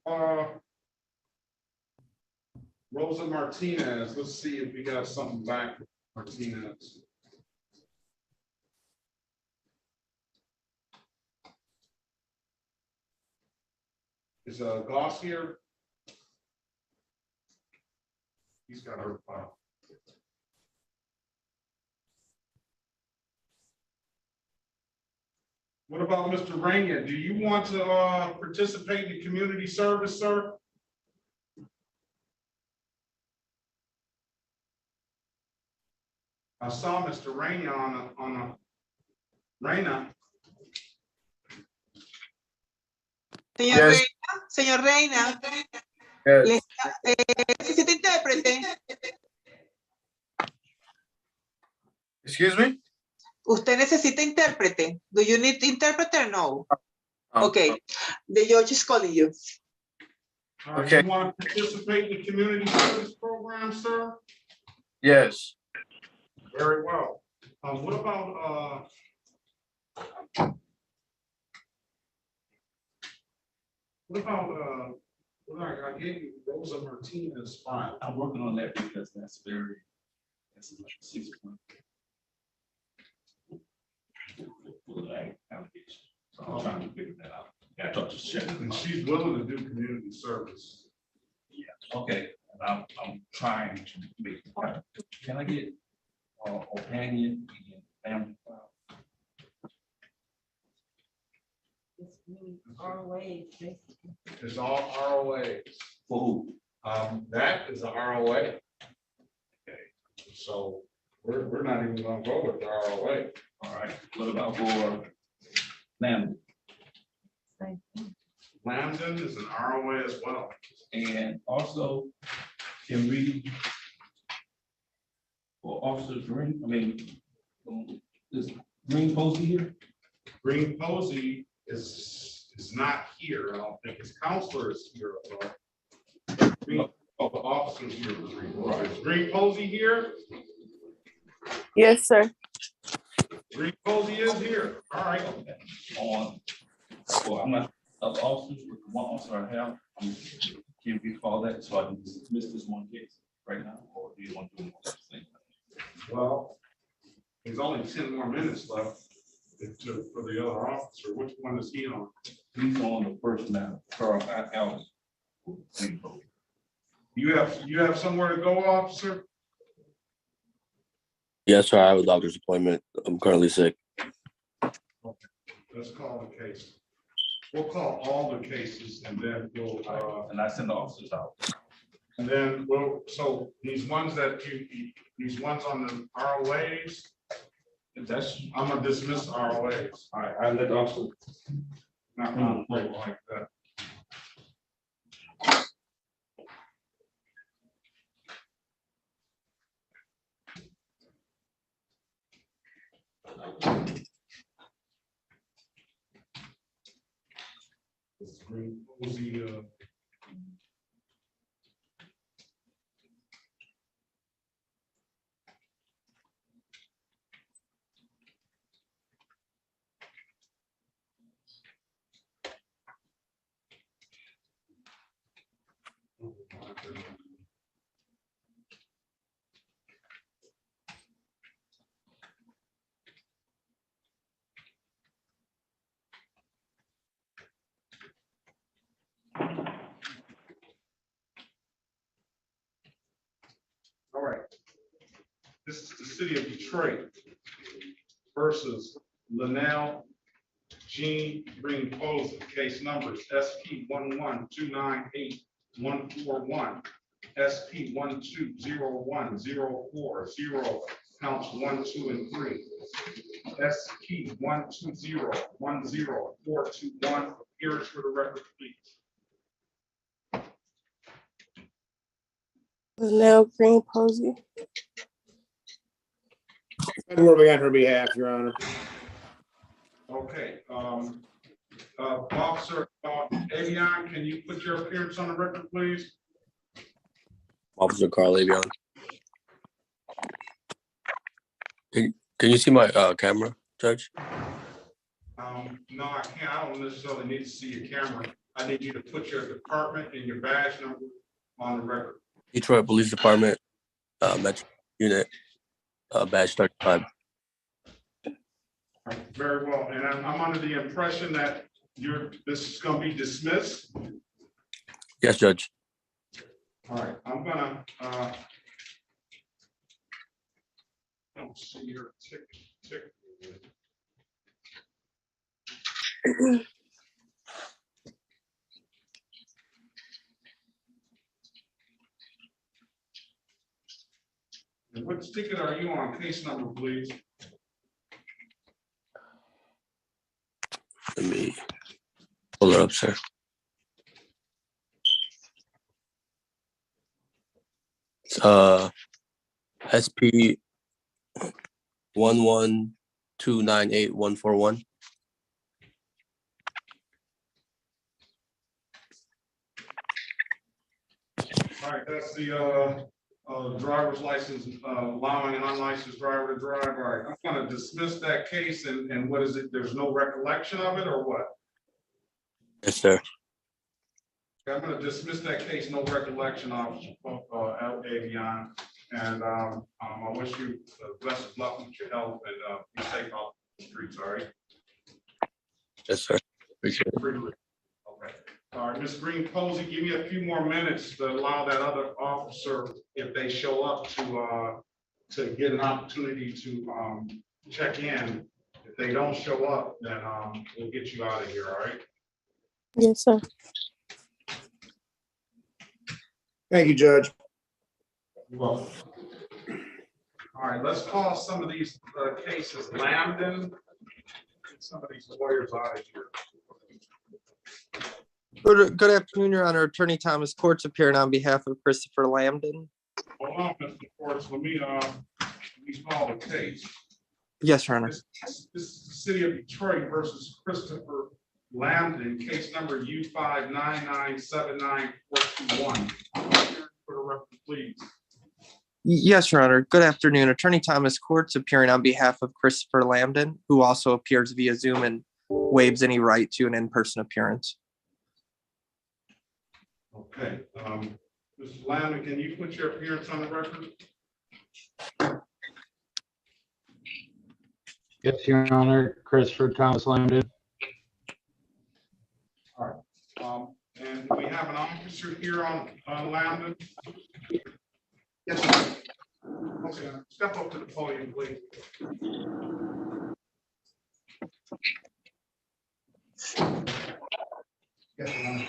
Rosa Martinez? Let's see if we got something back from Martinez. Is Goss here? He's got her file. What about Mr. Rainier? Do you want to participate in community service, sir? I saw Mr. Rainier on a Reina.
Señor Reina,
Yes.
necesita intérprete.
Excuse me?
Usted necesita intérprete. Do you need interpreter? No. Okay. The judge is calling you.
Okay. You want to participate in the community service program, sir?
Yes.
Very well. What about, well, I gave you Rosa Martinez file.
I'm working on that because that's like 6 months. Allegation. So I'm trying to figure that out. Yeah, I talked to Shannon.
And she's willing to do community service.
Yeah, okay. And I'm trying to make, can I get companion and family file?
It's all ROAs.
For who?
That is a ROA. Okay, so we're not even gonna go with the ROA.
All right, what about for Lambda?
Lambton is an ROA as well.
And also, can we, for Officer Green, is Green Posey here?
Green Posey is not here. I don't think his counselor is here. Green, the officers here. Is Green Posey here?
Yes, sir.
Green Posey is here. All right.
Well, I'm not, other officers, with the one officer I have, can we call that so I can dismiss this one case right now, or do you want to do more thing?
Well, there's only 10 more minutes left for the other officer. Which one is he on?
He's on the first now, Carl Allen.
You have somewhere to go, officer?
Yes, sir. I have a doctor's appointment. I'm currently sick.
Let's call the case. We'll call all the cases and then we'll,
and I send the officers out.
And then so these ones these ones on the ROAs, I'm gonna dismiss ROAs.
I let the officer.
Not like that. Green Posey, all right. This is the city of Detroit versus Linnell Jean Green Posey. Case numbers SP 11298-141, SP 1201040, counts 1, 2, and 3. SP 12010-421. Appearance for the record, please.
Linnell Green Posey.
I'm working on her behalf, Your Honor.
Okay, Officer Avion, can you put your appearance on the record, please?
Officer Carl Avion. Can you see my camera, Judge?
No, I can't. I don't necessarily need to see your camera. I need you to put your department and your badge number on the record.
Detroit Police Department, Metro Unit, badge 35.
Very well, and I'm under the impression that this is going to be dismissed.
Yes, Judge.
All right, I'm gonna. I don't see your ticket. And what ticket are you on? Case number, please.
Let me pull it up, sir. It's SP 11298-141.
All right, that's the driver's license, allowing an unlicensed driver to drive. All right, I'm gonna dismiss that case and what is it? There's no recollection of it or what?
Yes, sir.
I'm gonna dismiss that case, no recollection of Avion. And I wish you the best of luck with your health and be safe out the streets, all right?
Yes, sir. Appreciate it.
Okay. All right, Ms. Green Posey, give me a few more minutes to allow that other officer, if they show up, to get an opportunity to check in. If they don't show up, then we'll get you out of here, all right?
Yes, sir.
Thank you, Judge.
Well, all right, let's call some of these cases. Lambden, get some of these lawyers out of here.
Good afternoon, Your Honor. Attorney Thomas Courts appearing on behalf of Christopher Lambden.
Hold on, Mr. Courts, let me call the case.
Yes, Your Honor.
This is the City of Detroit versus Christopher Lambden, case number U5997941. For the record, please.
Yes, Your Honor. Good afternoon. Attorney Thomas Courts appearing on behalf of Christopher Lambden, who also appears via Zoom and waives any right to an in-person appearance.
Okay, Mr. Lambden, can you put your appearance on the record?
Yes, Your Honor. Christopher Thomas Lambden.
All right, and we have an officer here on Lambden. Yes, sir. Okay, step up to the podium, please. Yes, Your Honor.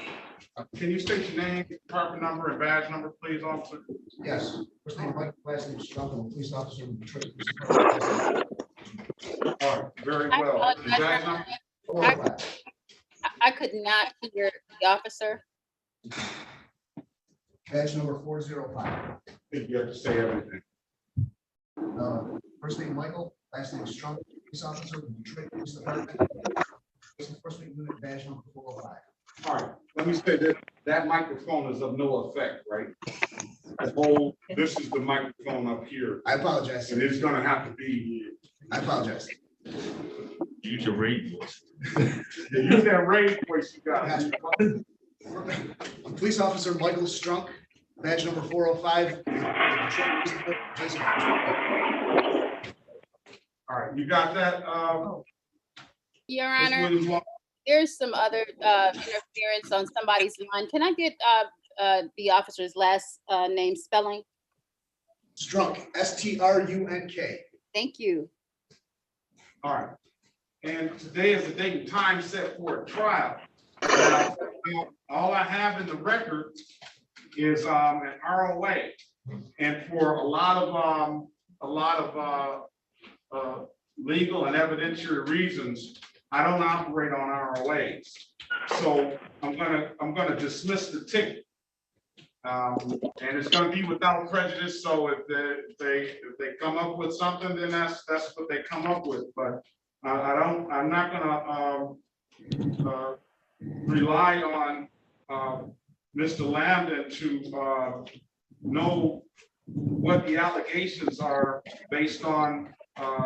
Can you state your name, department number, and badge number, please, officer?
Yes, first name Mike, last name Struggle, police officer in Detroit.
All right, very well. The badge number?
I could not hear the officer.
Badge number 405.
You have to say everything.
First name Michael, last name Struggle, police officer in Detroit Police Department. First name unit, badge number 405.
All right, let me say that that microphone is of no effect, right? This is the microphone up here.
I apologize.
And it's gonna have to be.
I apologize.
Use your radio voice.
Use that radio voice you got.
Police officer Michael Strunk, badge number 405.
All right, you got that?
Your Honor, there's some other interference on somebody's line. Can I get the officer's last name spelling?
Strunk, S-T-R-U-N-K.
Thank you.
All right. And today is the date and time set for a trial. Now, all I have in the record is an ROA. And for a lot of legal and evidentiary reasons, I don't operate on ROAs. So I'm gonna dismiss the ticket. And it's gonna be without prejudice. So if they come up with something, then that's what they come up with. But I'm not gonna rely on Mr. Lambden to know what the allegations are based on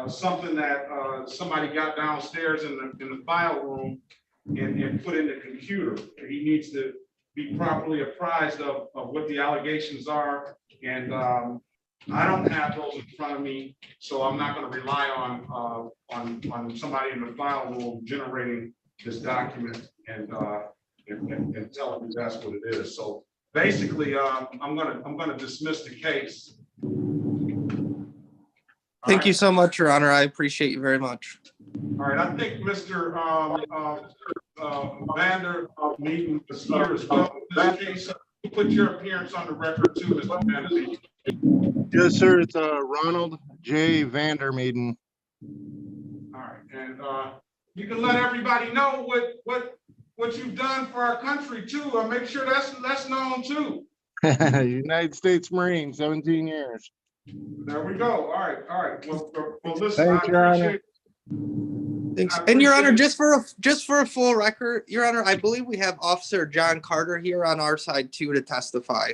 something that somebody got downstairs in the file room and put in the computer. He needs to be properly apprised of what the allegations are. And I don't have those in front of me, so I'm not going to rely on somebody in the file room generating this document and telling me that's what it is. So basically, I'm gonna dismiss the case.
Thank you so much, Your Honor. I appreciate you very much.
All right, I think Mr. Vander Meeten is here as well. In this case, put your appearance on the record too, Mr. Vander.
Yes, sir. It's Ronald J. Vandermeeden.
All right, and you can let everybody know what you've done for our country too. Make sure that's known too.
United States Marine, 17 years.
There we go. All right. Well listen,
Thanks, Your Honor.
Thanks. And Your Honor, just for a full record, Your Honor, I believe we have Officer John Carter here on our side too to testify.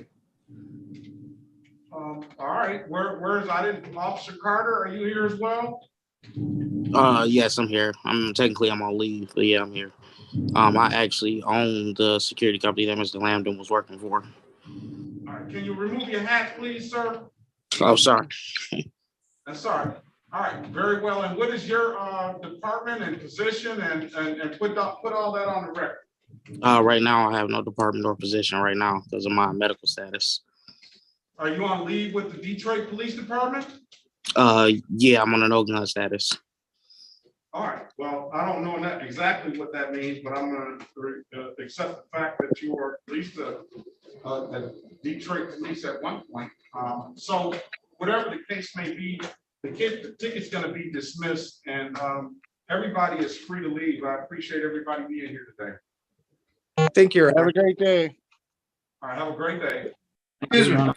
All right, where's, Officer Carter, are you here as well?
Yes, I'm here. I'm on leave, but yeah, I'm here. I actually own the security company that Mr. Lambden was working for.
All right, can you remove your hat, please, sir?
Oh, sorry.
That's all right. All right, very well. And what is your department and position, and put all that on the record?
Right now, I have no department or position right now because of my medical status.
Are you on leave with the Detroit Police Department?
Yeah, I'm on an no-gun status.
All right, well, I don't know exactly what that means, but I'm gonna accept the fact that you are at least a Detroit Police at one point. So whatever the case may be, the ticket's gonna be dismissed, and everybody is free to leave. I appreciate everybody being here today.
Thank you.
Have a great day.
All right, have a great day.
Excuse me.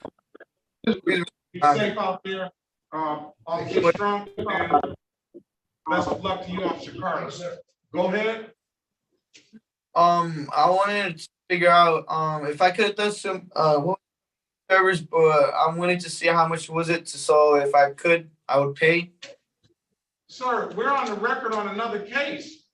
Be safe out there. Officer Strong, and best of luck to you, Officer Carter. Go ahead.
I wanted to figure out if I could have done some service, but I wanted to see how much was it. So if I could, I would pay.
Sir, we're on the record on another case.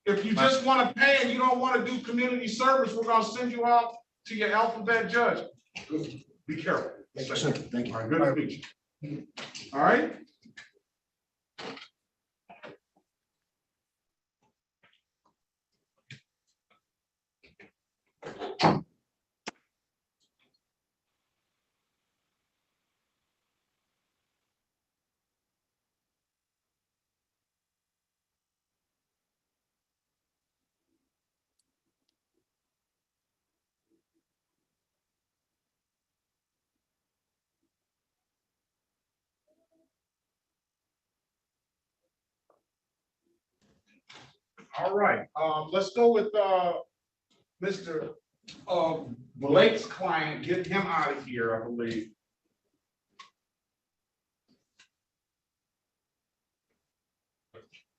If you just want to pay and you don't want to do community service, we're going to send you out to your alphabet judge. Be careful.
Thank you.
All right, good to meet you. All right. All right, let's go with Mr. Blake's client, get him out of here, I believe.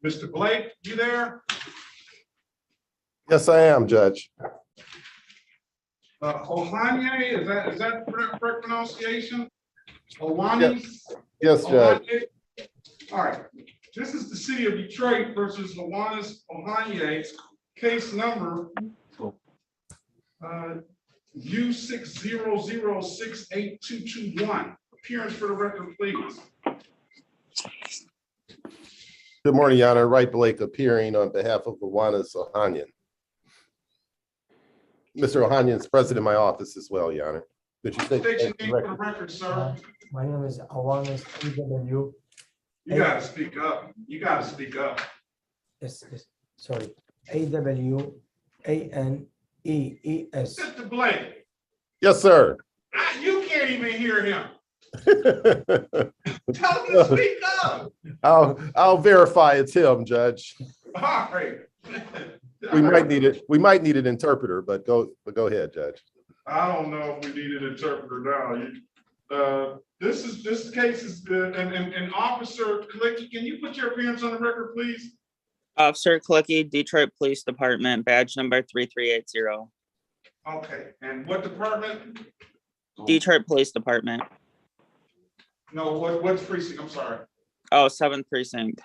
Mr. Blake, you there?
Yes, I am, Judge.
Ohanye, is that correct pronunciation? Owani?
Yes, Judge.
All right, this is the city of Detroit versus Ohanye, case number U600682221. Appearance for the record, please.
Good morning, Your Honor. Wright Blake appearing on behalf of Awanas Ohanian. Mr. Ohanian's present in my office as well, Your Honor. Could you
State your name for the
record?
record, sir.
My name is Awanas EW.
You gotta speak up. You gotta speak up.
Yes, sorry. AWANEES.
Mr. Blake.
Yes, sir.
You can't even hear him. Tell him to speak up.
I'll verify it's him, Judge.
All right.
We might need an interpreter, but go ahead, Judge.
I don't know if we need an interpreter now. This case is good. And Officer Kalicki, can you put your appearance on the record, please?
Officer Kalicki, Detroit Police Department, badge number 3380.
Okay, and what department?
Detroit Police Department.
No, what's precinct? I'm sorry.
Oh, 7th precinct.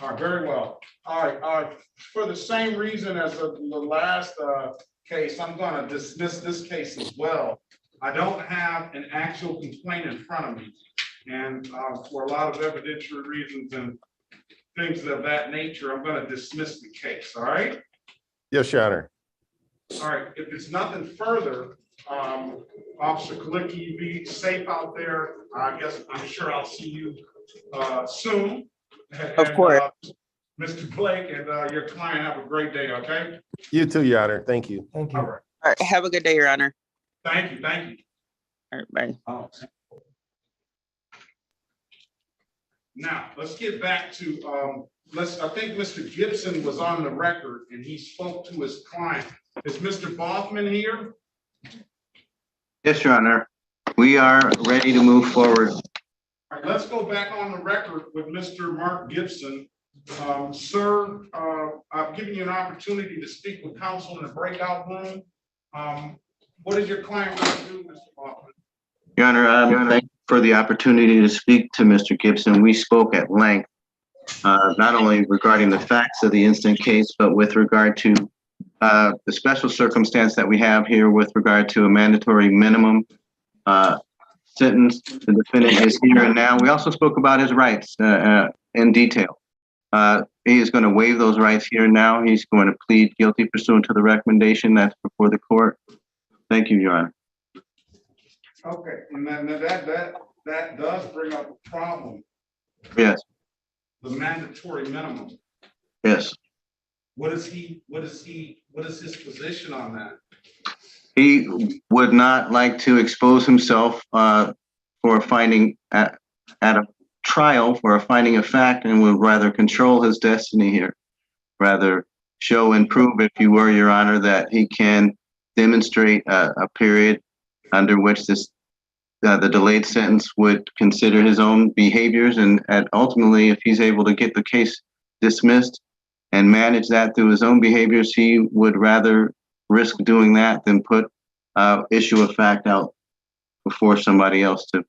All right, very well. All right, for the same reason as the last case, I'm gonna dismiss this case as well. I don't have an actual complaint in front of me. And for a lot of evidentiary reasons and things of that nature, I'm gonna dismiss the case, all right?
Yes, Your Honor.
All right, if it's nothing further, Officer Kalicki, you be safe out there. I guess I'm sure I'll see you soon.
Of course.
Mr. Blake and your client have a great day, okay?
You too, Your Honor. Thank you.
Thank you.
All right.
All right, have a good day, Your Honor.
Thank you, thank you.
All right, bye.
Now, let's get back to, I think Mr. Gibson was on the record and he spoke to his client. Is Mr. Boffman here?
Yes, Your Honor. We are ready to move forward.
All right, let's go back on the record with Mr. Mark Gibson. Sir, I've given you an opportunity to speak with counsel in a breakout room. What is your client going to do, Mr. Boffman?
Your Honor, thank you for the opportunity to speak to Mr. Gibson. We spoke at length, not only regarding the facts of the instant case, but with regard to the special circumstance that we have here with regard to a mandatory minimum sentence. The defendant is here and now. We also spoke about his rights in detail. He is going to waive those rights here and now. He's going to plead guilty pursuant to the recommendation that's before the court. Thank you, Your Honor.
Okay, and then that does bring up a problem.
Yes.
The mandatory minimum.
Yes.
What is his position on that?
He would not like to expose himself for a finding at a trial for a finding of fact, and would rather control his destiny here. Rather show and prove, if you were, Your Honor, that he can demonstrate a period under which the delayed sentence would consider his own behaviors, and ultimately, if he's able to get the case dismissed and manage that through his own behaviors, he would rather risk doing that than put issue of fact out before somebody else to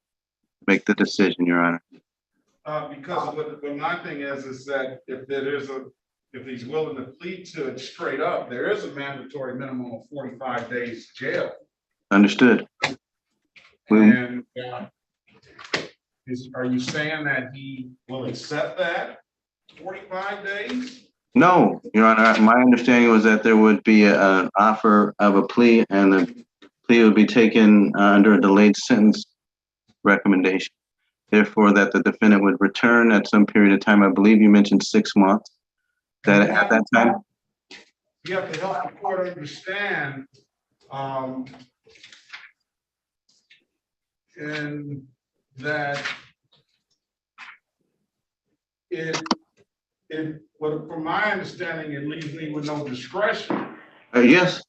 make the decision, Your Honor.
Because what my thing is that if he's willing to plead to it straight up, there is a mandatory minimum of 45 days jail.
Understood.
And are you saying that he will accept that 45 days?
No, Your Honor. My understanding was that there would be an offer of a plea, and the plea would be taken under a delayed sentence recommendation. Therefore, that the defendant would return at some period of time. I believe you mentioned 6 months. That at that time,
You have to help the court understand, and that well, from my understanding, it leaves me with no discretion.
yes,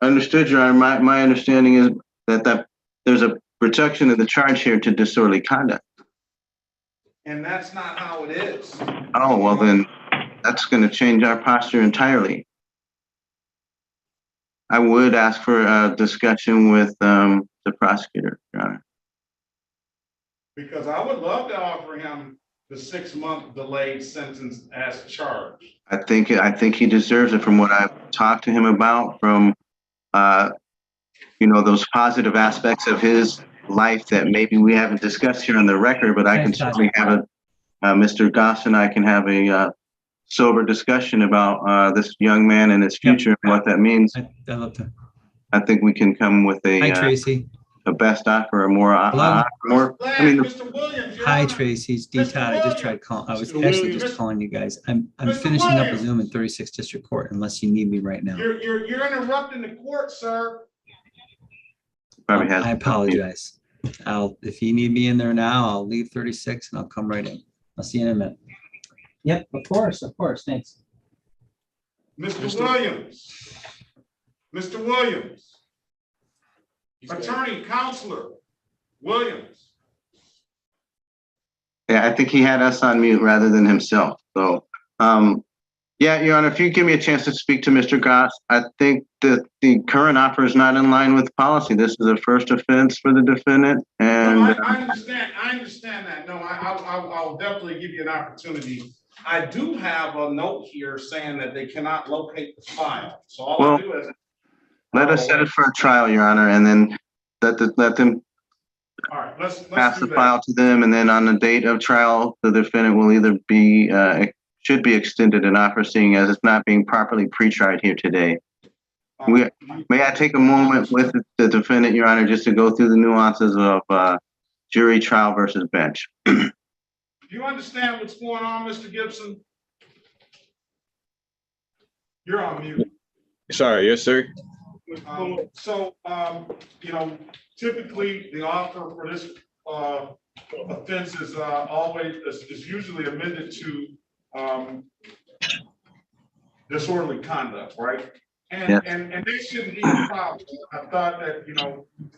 understood, Your Honor. My understanding is that there's a protection of the charge here to disorderly conduct.
And that's not how it is.
Oh, well then, that's going to change our posture entirely. I would ask for a discussion with the prosecutor, Your Honor.
Because I would love to offer him the 6-month delayed sentence as charged.
I think he deserves it from what I've talked to him about, from those positive aspects of his life that maybe we haven't discussed here on the record, but I can certainly have Mr. Goss and I can have a sober discussion about this young man and his future and what that means.
I'd love to.
I think we can come with
Hi, Tracy.
a best offer, a more.
Mr. Williams,
Hi, Tracy. It's D. Todd. I just tried calling. I was actually just calling you guys. I'm finishing up a Zoom in 36th District Court, unless you need me right now.
You're interrupting the court, sir.
Probably has.
I apologize. If you need me in there now, I'll leave 36 and I'll come right in. I'll see you in a minute. Yep, of course, thanks.
Mr. Williams. Mr. Williams. Attorney, Counselor Williams.
Yeah, I think he had us on mute rather than himself. So, yeah, Your Honor, if you give me a chance to speak to Mr. Goss, I think that the current offer is not in line with policy. This is a first offense for the defendant, and
no, I understand that. No, I'll definitely give you an opportunity. I do have a note here saying that they cannot locate the file. So all I do is
let us set it for a trial, Your Honor, and then let them
all right, let's
pass the file to them, and then on the date of trial, the defendant will either be should be extended an offer, seeing as it's not being properly pre-tried here today. May I take a moment with the defendant, Your Honor, just to go through the nuances of jury trial versus bench?
Do you understand what's going on, Mr. Gibson? You're on mute.
Sorry, yes, sir.
Typically the offer for this offense is usually amended to disorderly conduct, right? And they shouldn't be a problem. I thought that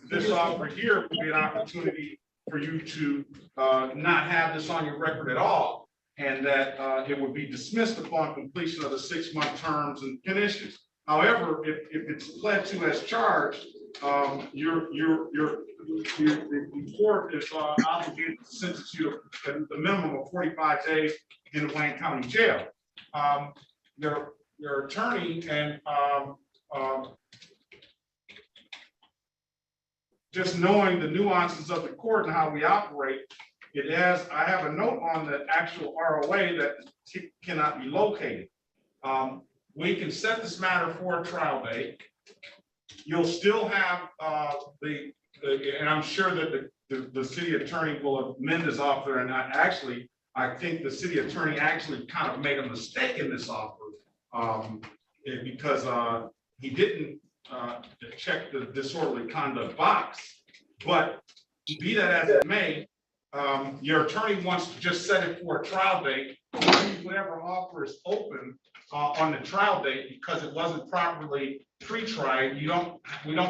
this offer here would be an opportunity for you to not have this on your record at all, and that it would be dismissed upon completion of the 6-month terms and conditions. However, if it's pled to as charged, the court is obligated to sentence you to the minimum of 45 days in the Wayne County Jail. Your attorney and just knowing the nuances of the court and how we operate, I have a note on the actual ROA that cannot be located. We can set this matter for a trial date. You'll still have and I'm sure that the city attorney will amend his offer. And I think the city attorney actually kind of made a mistake in this offer because he didn't check the disorderly conduct box. But be that as it may, your attorney wants to just set it for a trial date. Whatever offer is open on the trial date because it wasn't properly pre-tried. We don't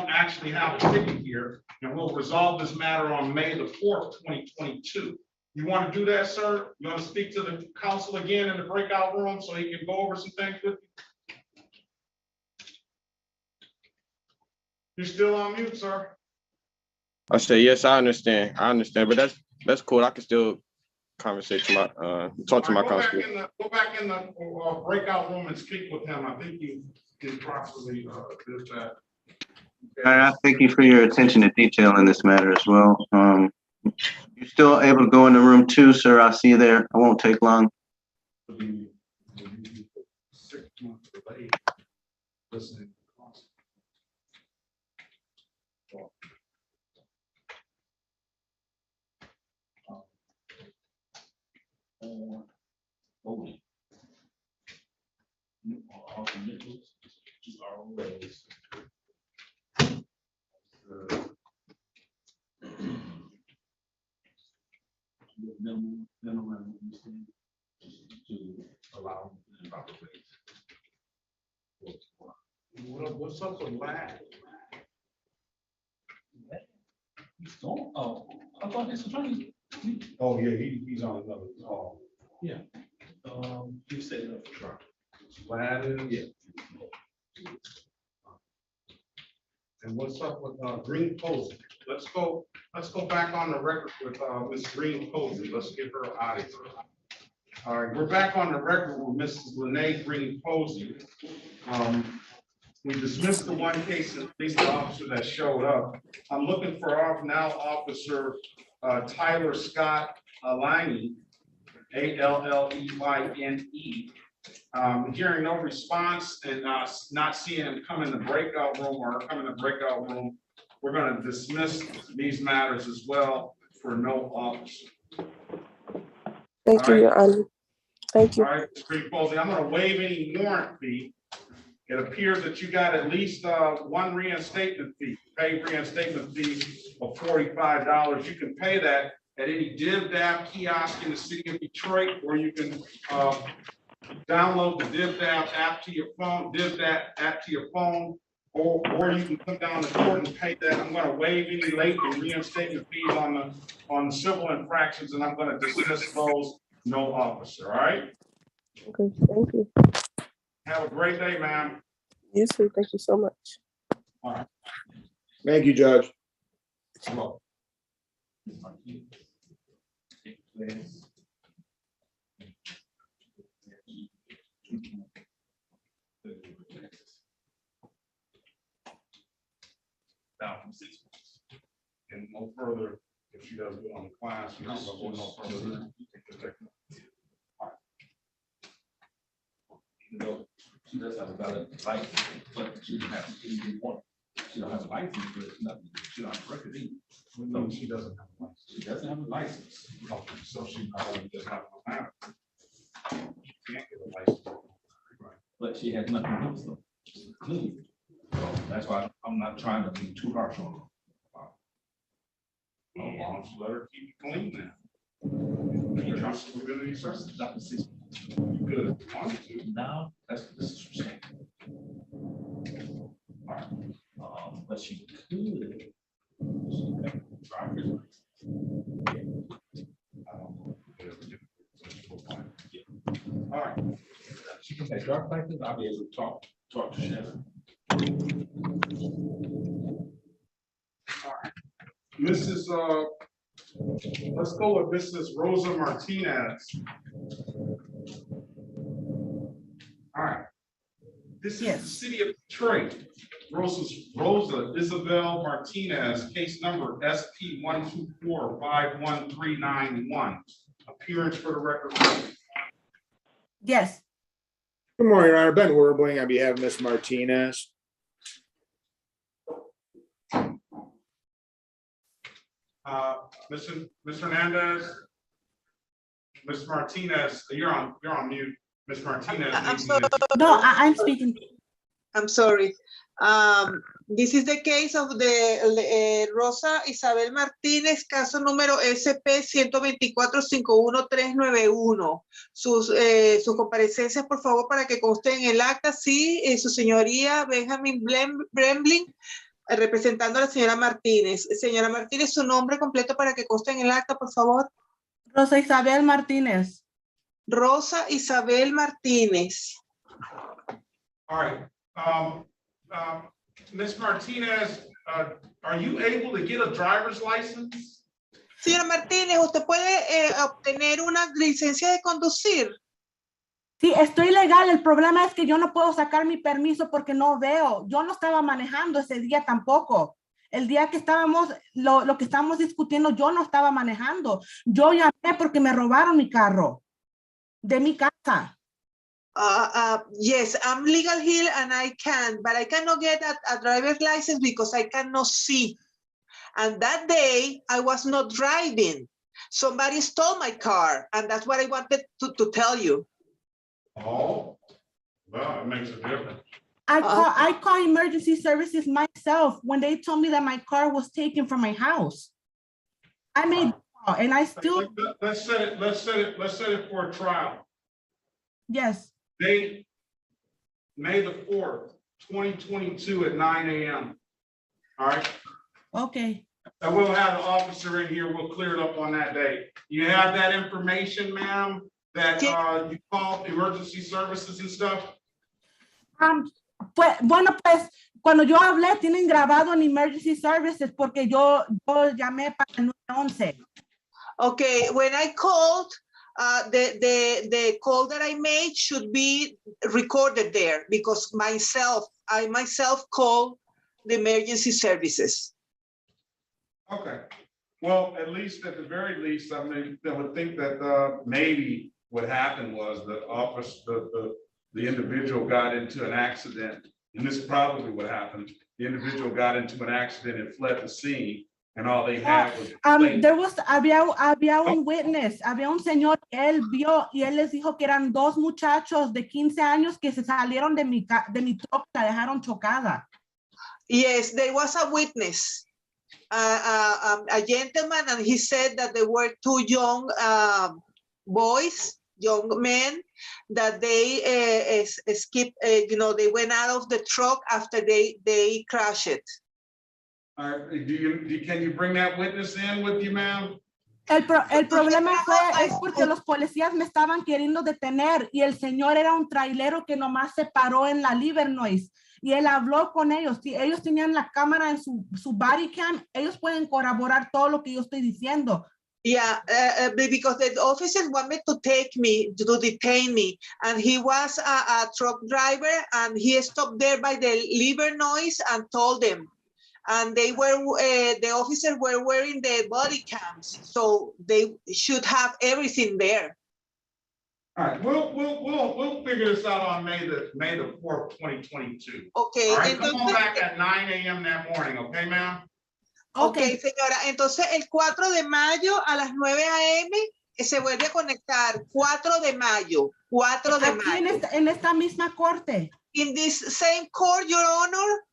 actually have a ticket here, and we'll resolve this matter on May the 4th, 2022. You want to do that, sir? You want to speak to the council again in the breakout room so he can go over some things with you? You're still on mute, sir.
I say, yes, I understand, but that's cool. I can still conversate to my, talk to my counsel.
Go back in the breakout room and speak with him. I think you did properly did that.
I thank you for your attention to detail in this matter as well. You're still able to go into room 2, sir. I'll see you there. I won't take long.
6 months delay. Listening.
Voting. All the nickels, just our ways. Minimum to allow the proper ways.
What's up with that?
Oh, I thought his attorney.
Oh, yeah, he's on another call.
Yeah. You set it up for trial.
Ladder.
Yeah.
And what's up with Green Posey? Let's go back on the record with Ms. Green Posey. Let's get her out of here. All right, we're back on the record with Mrs. Lene Green Posey. We dismissed the one case of police officer that showed up. I'm looking for Officer Tyler Scott Allayne, Alleyne. Hearing no response and not seeing him come in the breakout room we're going to dismiss these matters as well for no officer.
Thank you, Your Honor. Thank you.
All right, Ms. Green Posey, I'm going to waive any warrant fee. It appears that you got at least one reinstatement fee, paid reinstatement fee of $45. You can pay that at any DivDab kiosk in the city of Detroit, or you can download the DivDab app to your phone, or you can come down to court and pay that. I'm going to waive any late and reinstatement fees on the civil infractions, and I'm going to dismiss those no officer. All right.
Okay, thank you.
Have a great day, ma'am.
You too. Thank you so much.
All right.
Thank you, Judge.
Well, down from 6 months.
And no further, if she does go on the class, you're not going to go no further.
Even though she does have a valid license, but she doesn't have any one. She don't have a license, but it's nothing. She don't have a record either.
No, she doesn't have a license.
She doesn't have a license.
Okay, so she probably does not have a She can't get a license.
But she has nothing to do with them. She's clean. So that's why I'm not trying to be too harsh on her.
Oh, why don't you let her keep it clean now? You're not community service.
Not the system.
You could have wanted to.
Now, that's this is saying. All right. But she could. She got a driver's license.
All right.
She can take driver's license. I'll be able to talk to Shannon.
All right. Mrs. Let's go with Mrs. Rosa Martinez. All right. This is the city of Detroit. Rosa Isabel Martinez, case number SP 124-51391. Appearance for the record.
Yes. Good morning, Your Honor. Ben Werbling on behalf of Ms. Martinez.
Ms. Hernandez, Ms. Martinez, you're on mute. Ms. Martinez.
I'm sorry.
No, I'm speaking.
I'm sorry. This is the case of the Rosa Isabel Martínez, caso número SP 124-51391. Sus comparecencias, por favor, para que conste en el acta. Sí, su señoría Benjamin Brembling, representando a la señora Martínez. Señora Martínez, su nombre completo para que conste en el acta, por favor.
Rosa Isabel Martínez.
Rosa Isabel Martínez.
All right. Ms. Martinez, are you able to get a driver's license?
Señora Martínez, ¿usted puede obtener una licencia de conducir?
Sí, estoy legal. El problema es que yo no puedo sacar mi permiso porque no veo. Yo no estaba manejando ese día tampoco. El día que estábamos, lo que estábamos discutiendo, yo no estaba manejando. Yo llamé porque me robaron mi carro de mi casa.
Yes, I'm legal here and I can, but I cannot get a driver's license because I cannot see. And that day, I was not driving. Somebody stole my car, and that's what I wanted to tell you.
Oh, well, it makes a difference.
I call emergency services myself when they told me that my car was taken from my house. I made and I still
let's set it for a trial.
Yes.
May the 4th, 2022 at 9 a.m. All right.
Okay.
And we'll have the officer in here. We'll clear it up on that day. You have that information, ma'am, that you called emergency services and stuff?
Bueno, pues cuando yo hablé, tienen grabado en emergency services porque yo llamé para el 911.
Okay, when I called, the call that I made should be recorded there because I myself called the emergency services.
Okay. Well, at the very least, I mean, I would think that maybe what happened was the individual got into an accident, and this is probably what happened. The individual got into an accident and fled the scene, and all they had was.
Había un witness, había un señor, él vio y él les dijo que eran dos muchachos de 15 años que se salieron de mi troca, la dejaron chocada.
Yes, there was a witness, a gentleman, and he said that there were two young young men, that they escaped, they went out of the truck after they crashed it.
Can you bring that witness in with you, ma'am?
El problema es porque los policías me estaban queriendo detener y el señor era un trailero que nomás se paró en la Livernois y él habló con ellos. Si ellos tenían la cámara en su body cam, ellos pueden corroborar todo lo que yo estoy diciendo.
Yeah, because the officers wanted to detain me, and he was a truck driver, and he stopped there by the Livernois and told them, and they were the officers were wearing the body cams, so they should have everything there.
All right, we'll figure this out on May the 4th, 2022.
Okay.
All right, come on back at 9 a.m. that morning, okay, ma'am?
Okay, señora. Entonces, el 4 de mayo a las 9 a.m. se vuelve a conectar. 4 de mayo. 4 de mayo.
En esta misma corte.
In this same court, Your Honor.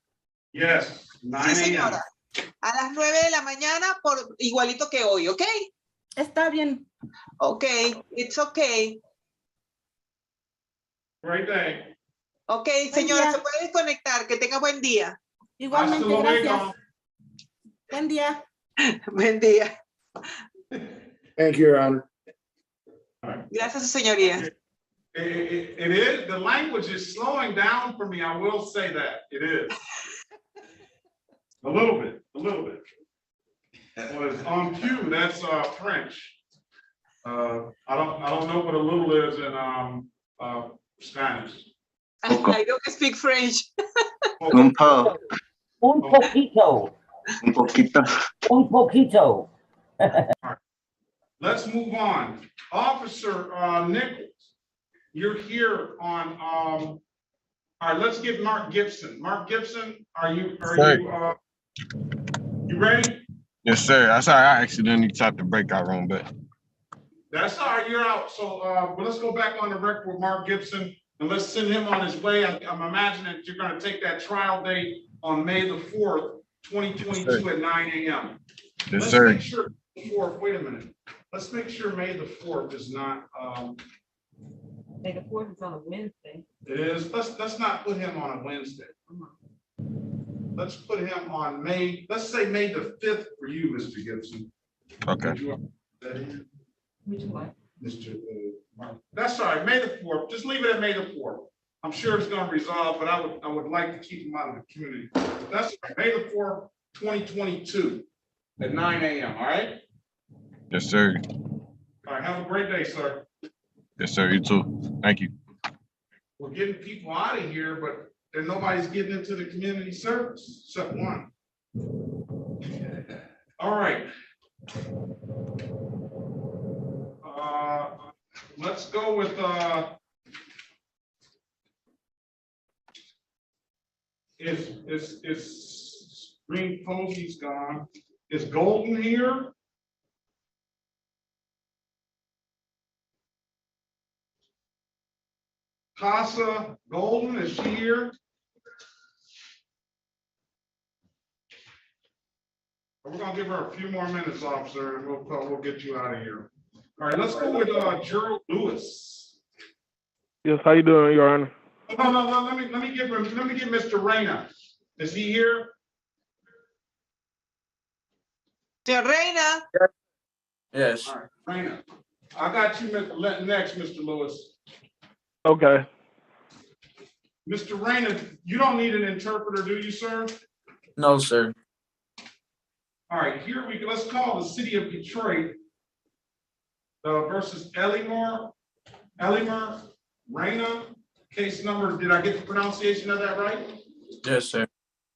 Yes, 9
sí, señora. A las 9 de la mañana, igualito que hoy, ¿ok?
Está bien.
Ok, it's okay.
Great day.
Ok, señora, se puede desconectar. Que tenga buen día.
Igualmente, gracias. Buen día.
Buen día.
Thank you, Your Honor.
Gracias, señoría.
It is, the language is slowing down for me. I will say that it is. A little bit. Was on cue, that's French. I don't know what a little is in Spanish.
I don't speak French.
Un po,
Un poquito.
un poquito.
Un poquito.
Let's move on. Officer Nichols, you're here on, all right, let's get Mark Gibson. Mark Gibson, you ready?
Yes, sir. I'm sorry, I accidentally tapped the breakout room, but
That's all right, you're out. So, but let's go back on the record with Mark Gibson and let's send him on his way. I'm imagining that you're gonna take that trial date on May the 4th, 2022 at 9 a.m.
yes, sir.
Make sure, wait a minute. Let's make sure May the 4th is not,
May the 4th is on a Wednesday.
it is, let's not put him on a Wednesday. Let's put him on let's say May the 5th for you, Mr. Gibson.
Okay.
Which one?
Mr. Mark. That's all right, May the 4th, just leave it at May the 4th. I'm sure it's gonna resolve, but I would like to keep him out of the community. That's right, May the 4th, 2022 at 9 a.m., all right?
Yes, sir.
All right, have a great day, sir.
Yes, sir. You too. Thank you.
We're getting people out of here, but then nobody's getting into the community service, except one. All right. Let's go with, is Green Posey's gone. Is Golden here? Casa Golden, is she here? We're gonna give her a few more minutes, officer, and we'll get you out of here. All right, let's go with Gerald Lewis.
Yes, how you doing, Your Honor?
No, let me get Mr. Reyna. Is he here?
Reina.
Yes.
All right, Reyna. I got you next, Mr. Lewis.
Okay.
Mr. Reyna, you don't need an interpreter, do you, sir?
No, sir.
All right, here we go. Let's call the city of Detroit versus Ellimore Reyna. Case number, did I get the pronunciation of that right?
Yes, sir.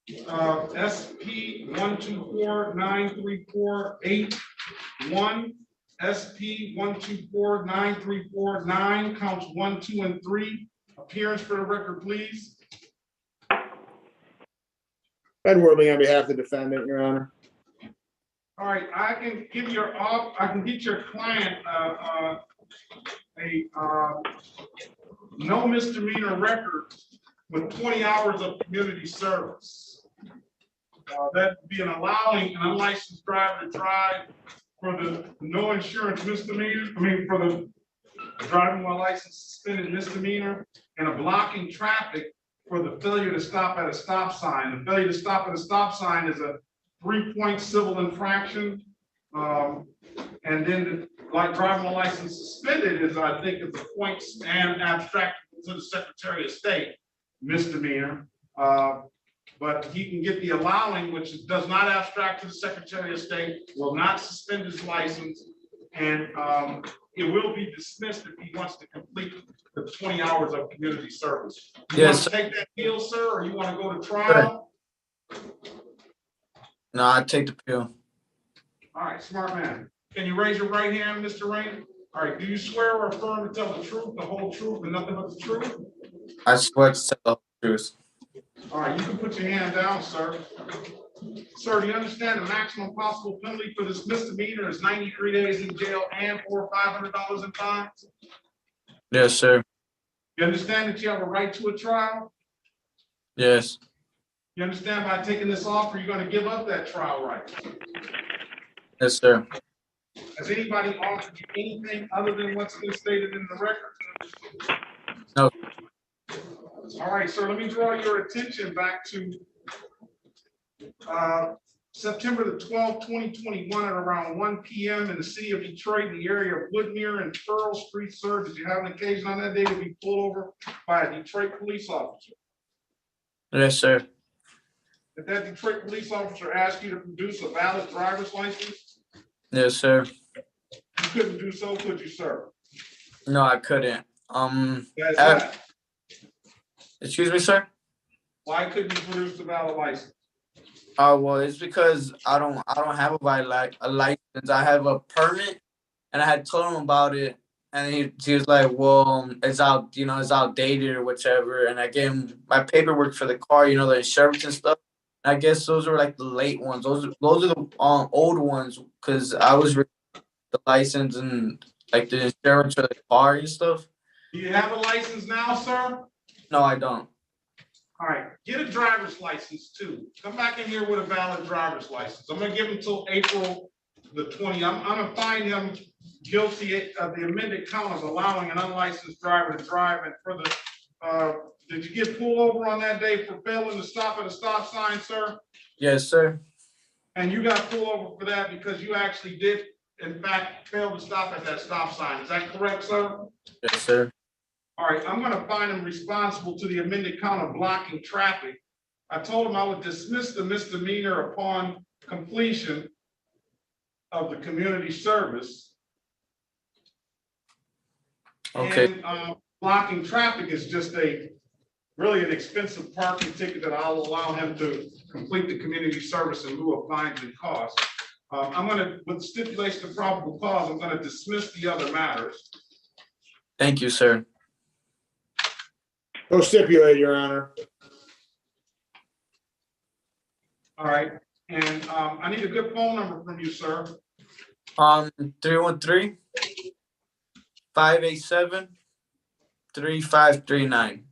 SP 1249348 SP 1249349 counts 1, 2, and 3. Appearance for the record, please.
Ed Worley on behalf of the defendant, Your Honor.
All right, I can get your client a no misdemeanor record with 20 hours of community service. That would be allowing an unlicensed driver to drive for the no insurance misdemeanor, for the driving while license suspended misdemeanor, and a blocking traffic for the failure to stop at a stop sign. The failure to stop at a stop sign is a 3-point civil infraction. And then like driving while license suspended is, I think, it's a points and abstract to the Secretary of State misdemeanor. But he can get the allowing, which does not abstract to the Secretary of State, will not suspend his license, and it will be dismissed if he wants to complete the 20 hours of community service. You want to take that deal, sir, or you want to go to trial?
No, I take the pill.
All right, smart man. Can you raise your right hand, Mr. Rain? All right, do you swear or affirm to tell the truth, the whole truth, and nothing but the truth?
I swear to tell the truth.
All right, you can put your hand down, sir. Sir, do you understand the maximum possible penalty for this misdemeanor is 93 days in jail and or $500 in fines?
Yes, sir.
You understand that you have a right to a trial?
Yes.
You understand by taking this offer, you're going to give up that trial right?
Yes, sir.
Has anybody offered you anything other than what's been stated in the record?
No.
All right, sir, let me draw your attention back to September the 12th, 2021 at around 1 p.m. in the city of Detroit in the area of Woodmere and Pearl Street, sir. Did you have an occasion on that day to be pulled over by a Detroit police officer?
Yes, sir.
Did that Detroit police officer ask you to produce a valid driver's license?
Yes, sir.
You couldn't do so, could you, sir?
No, I couldn't.
That's
Uh,
that.
excuse me, sir.
Why couldn't you produce a valid license?
Well, it's because I don't have a license. I have a permit, and I had told him about it, and he was like, "Well, it's out, it's outdated or whichever." And I gave him my paperwork for the car, the insurance and stuff. And I guess those were like the late ones. Those are the old ones because I was the license and like the insurance for the car and stuff.
Do you have a license now, sir?
No, I don't.
All right, get a driver's license too. Come back in here with a valid driver's license. I'm gonna give him till April the 20th. I'm gonna find him guilty of the amended count of allowing an unlicensed driver to drive. And for the, did you get pulled over on that day for failing to stop at a stop sign, sir?
Yes, sir.
And you got pulled over for that because you actually did, in fact, fail to stop at that stop sign. Is that correct, sir?
Yes, sir.
All right, I'm gonna find him responsible to the amended count of blocking traffic. I told him I would dismiss the misdemeanor upon completion of the community service.
Okay.
And blocking traffic is just really an expensive parking ticket that I'll allow him to complete the community service in lieu of fines and costs. I'm gonna, with stipulation of probable cause, I'm gonna dismiss the other matters.
Thank you, sir.
No stipulate, Your Honor.
All right, and I need a good phone number from you, sir.
313-587-3539.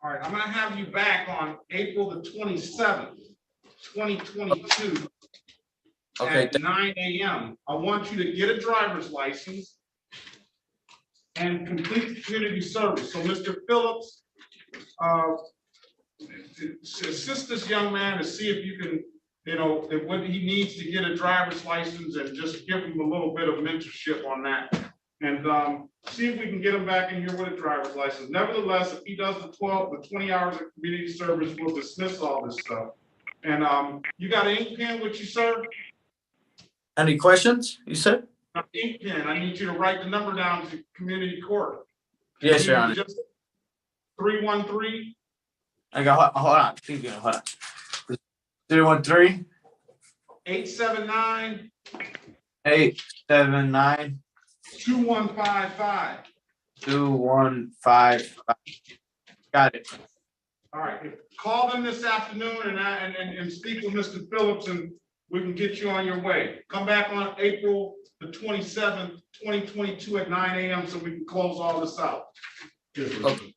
All right, I'm gonna have you back on April the 27th, 2022.
Okay.
At 9 a.m. I want you to get a driver's license and complete the community service. So Mr. Phillips, assist this young man to see if you can, if what he needs to get a driver's license and just give him a little bit of mentorship on that. And see if we can get him back in here with a driver's license. Nevertheless, if he does the 20 hours of community service, we'll dismiss all this stuff. And you got an ink pen with you, sir?
Any questions, you said?
An ink pen. I need you to write the number down to community court.
Yes, Your Honor.
313.
I got, hold on. 313.
879.
879.
2155.
2155. Got it.
All right. Call them this afternoon and speak with Mr. Phillips, and we can get you on your way. Come back on April the 27th, 2022 at 9 a.m. so we can close all this out.
Okay.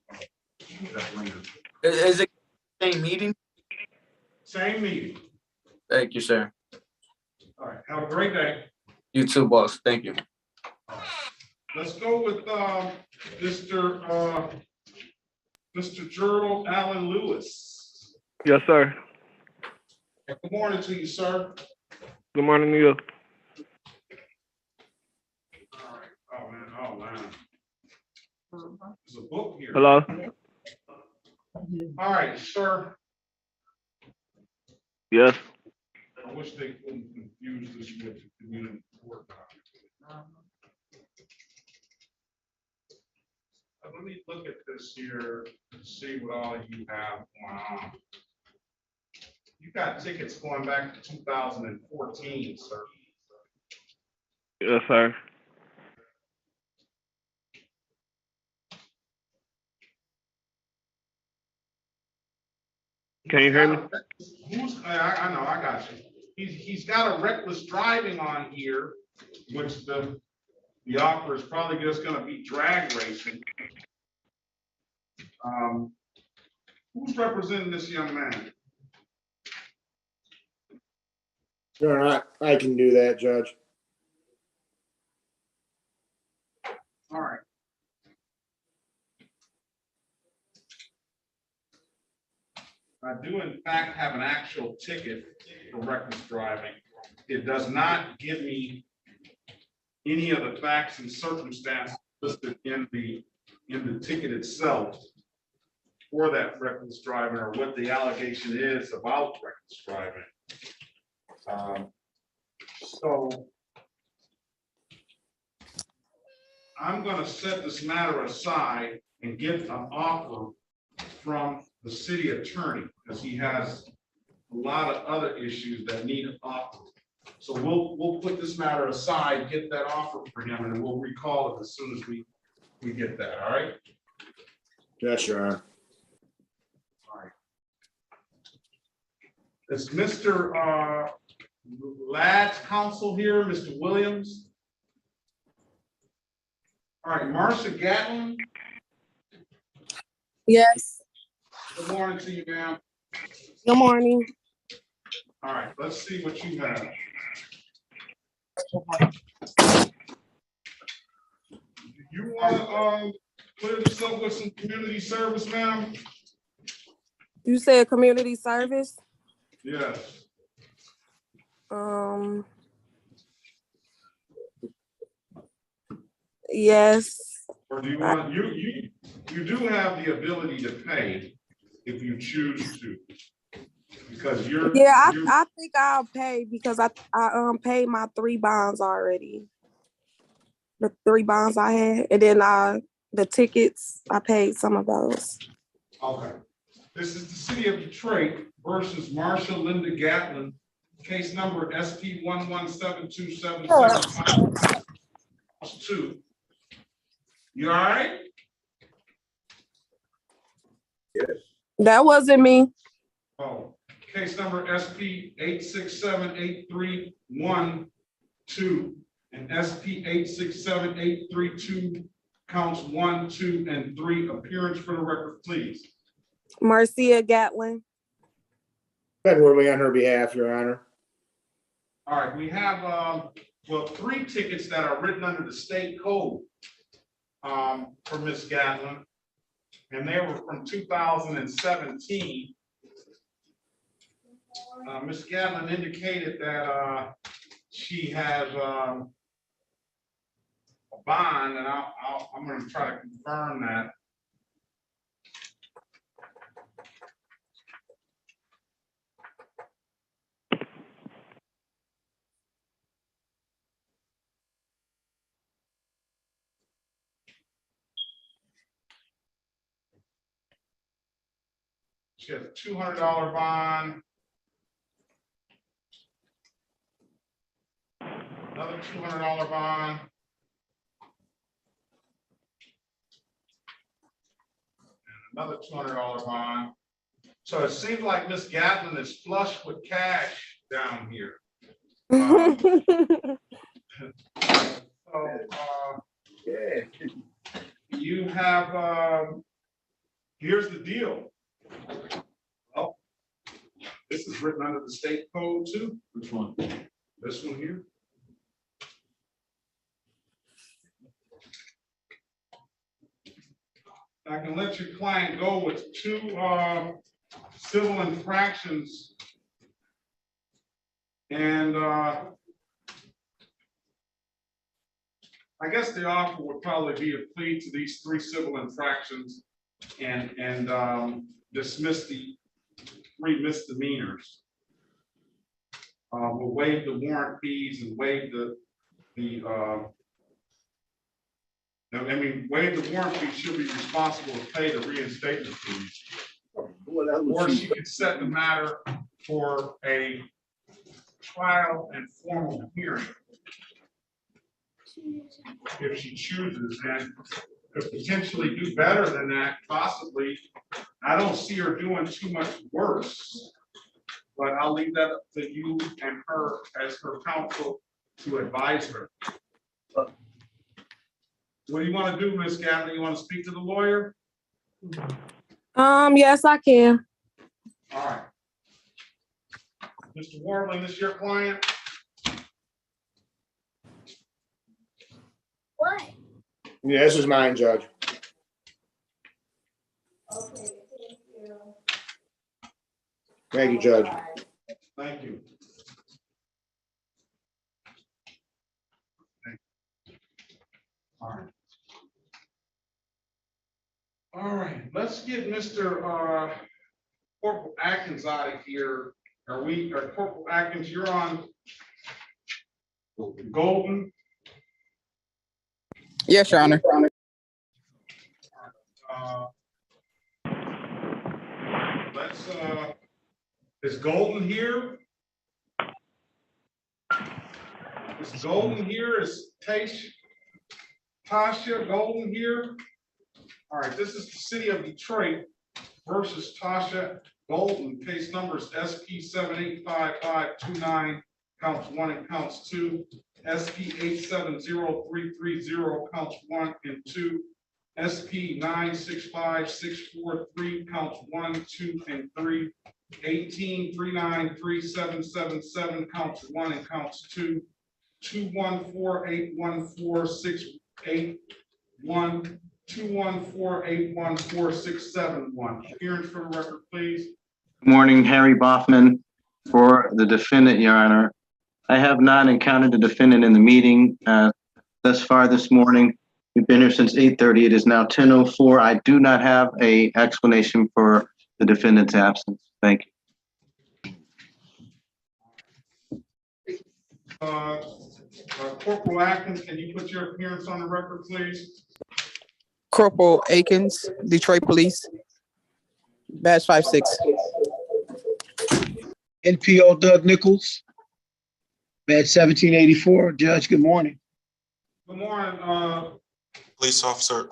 Is it same meeting?
Same meeting.
Thank you, sir.
All right. Have a great day.
You too, boss. Thank you.
Let's go with Mr. Gerald Allen Lewis.
Yes, sir.
Good morning to you, sir.
Good morning to you.
All right. Oh man. There's a book here.
Hello.
All right, sir.
Yes.
I wish they couldn't confuse this with the community court document. Let me look at this here and see what all you have going on. You got tickets going back to 2014, sir.
Yes, sir. Can you hear me?
I know, I got you. He's got a reckless driving on here, which the offer is probably just gonna be drag racing. Who's representing this young man?
Sure, I can do that, Judge.
All right. I do in fact have an actual ticket for reckless driving. It does not give me any of the facts and circumstances listed in the ticket itself for that reckless driving, or what the allegation is about reckless driving. So I'm gonna set this matter aside and get an offer from the city attorney, because he has a lot of other issues that need an offer. So we'll put this matter aside, get that offer for him, and we'll recall it as soon as we get that, all right?
Yes, Your Honor.
All right. Is Mr. Ladd's counsel here, Mr. Williams? All right, Marcia Gatlin,
Yes.
good morning to you, ma'am.
Good morning.
All right, let's see what you have. You want to clear this up with some community service, ma'am?
You said community service?
Yes.
Yes.
Or do you want, you do have the ability to pay if you choose to. Because you're.
Yeah, I think I'll pay because I paid my 3 bonds already. The 3 bonds I had, and then the tickets, I paid some of those.
Okay. This is the city of Detroit versus Marcia Linda Gatlin, case number SP 1172772. You all right?
Yes.
That wasn't me.
Oh, case number SP 8678312 and SP 8678332 counts 1, 2, and 3. Appearance for the record, please.
Marcia Gatlin.
Ben Worley on her behalf, Your Honor.
All right, we have, well, 3 tickets that are written under the state code for Ms. Gatlin, and they were from 2017. Ms. Gatlin indicated that she has a bond, and I'm going to try to confirm that. She has a $200 bond. Another $200 bond. And another $200 bond. So it seems like Miss Gatlin is flush with cash down here. You have, here's the deal. Oh, this is written under the state code too. Which one? This one here. I can let your client go with 2 civil infractions. And I guess the offer would probably be a plea to these 3 civil infractions and dismiss the 3 misdemeanors. We'll waive the warrant fees and waive waive the warrant fee. She'll be responsible to pay the reinstatement fees. Or she could set the matter for a trial and formal hearing if she chooses, and could potentially do better than that, possibly. I don't see her doing too much worse, but I'll leave that up to you and her as her counsel to advise her. What do you want to do, Ms. Gatlin? You want to speak to the lawyer?
Yes, I can.
All right. Mr. Warman, this your client?
What?
Yeah, this is mine, Judge.
Okay, thank you.
Thank you, Judge.
Thank you. All right. let's get Mr. Corporal Atkins out of here. Or Corporal Atkins, you're on Golden.
Yes, Your Honor.
Is Golden here? Is Golden here? Is Tasha Golden here? All right, this is the city of Detroit versus Tasha Golden. Case numbers SP 785529, counts 1 and counts 2. SP 870330, counts 1 and 2. SP 965643, counts 1, 2, and 3. 18393777, counts 1 and counts 2. 214814681. 214814671. Appearance for the record, please.
Good morning, Harry Boffman for the defendant, Your Honor. I have not encountered the defendant in the meeting thus far this morning. We've been here since 8:30. It is now 10:04. I do not have an explanation for the defendant's absence. Thank
you. Corporal Atkins, can you put your appearance on the record, please?
Corporal Akins, Detroit Police, badge 56.
NPO Doug Nichols, badge 1784. Judge, good morning.
Good morning,
police officer.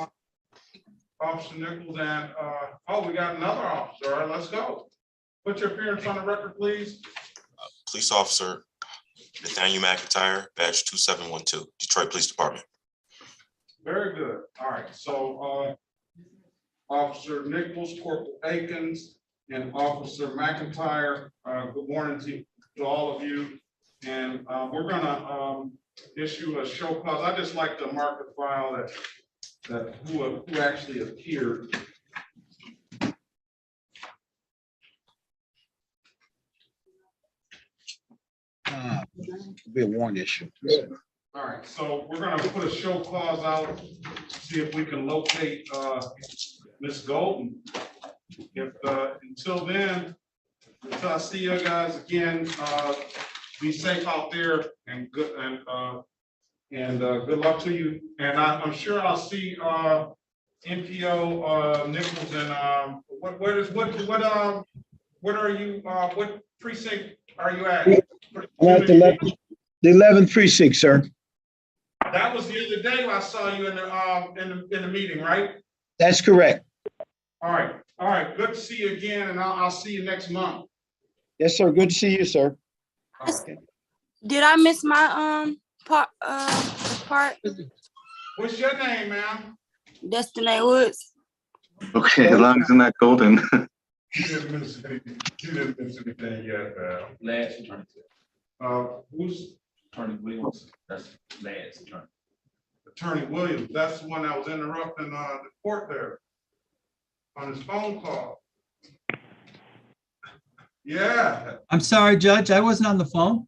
Officer Nichols, and we got another officer. All right, let's go. Put your appearance on the record, please.
Police officer Nathaniel McIntyre, badge 2712, Detroit Police Department.
Very good. All right, so Officer Nichols, Corporal Akins, and Officer McIntyre, good morning to all of you. And we're gonna issue a show cause. I just like to mark the file that who actually appeared.
Be a warrant issue.
All right, so we're gonna put a show clause out, see if we can locate Miss Golden. If until then, until I see you guys again, be safe out there and good luck to you. And I'm sure I'll see NPO Nichols and what are you what precinct are you at?
I'm at the 11th precinct, sir.
That was the other day I saw you in the meeting, right?
That's correct.
All right. Good to see you again, and I'll see you next month.
Yes, sir. Good to see you, sir.
Okay.
Did I miss my part?
What's your name, ma'am?
Destiny Woods.
Okay, as long as it's not Golden.
You didn't miss anything yet,
Last attorney.
Who's
Attorney Williams? That's last attorney.
Attorney Williams? That's the one that was interrupting the court there on his phone call. Yeah.
I'm sorry, Judge, I wasn't on the phone.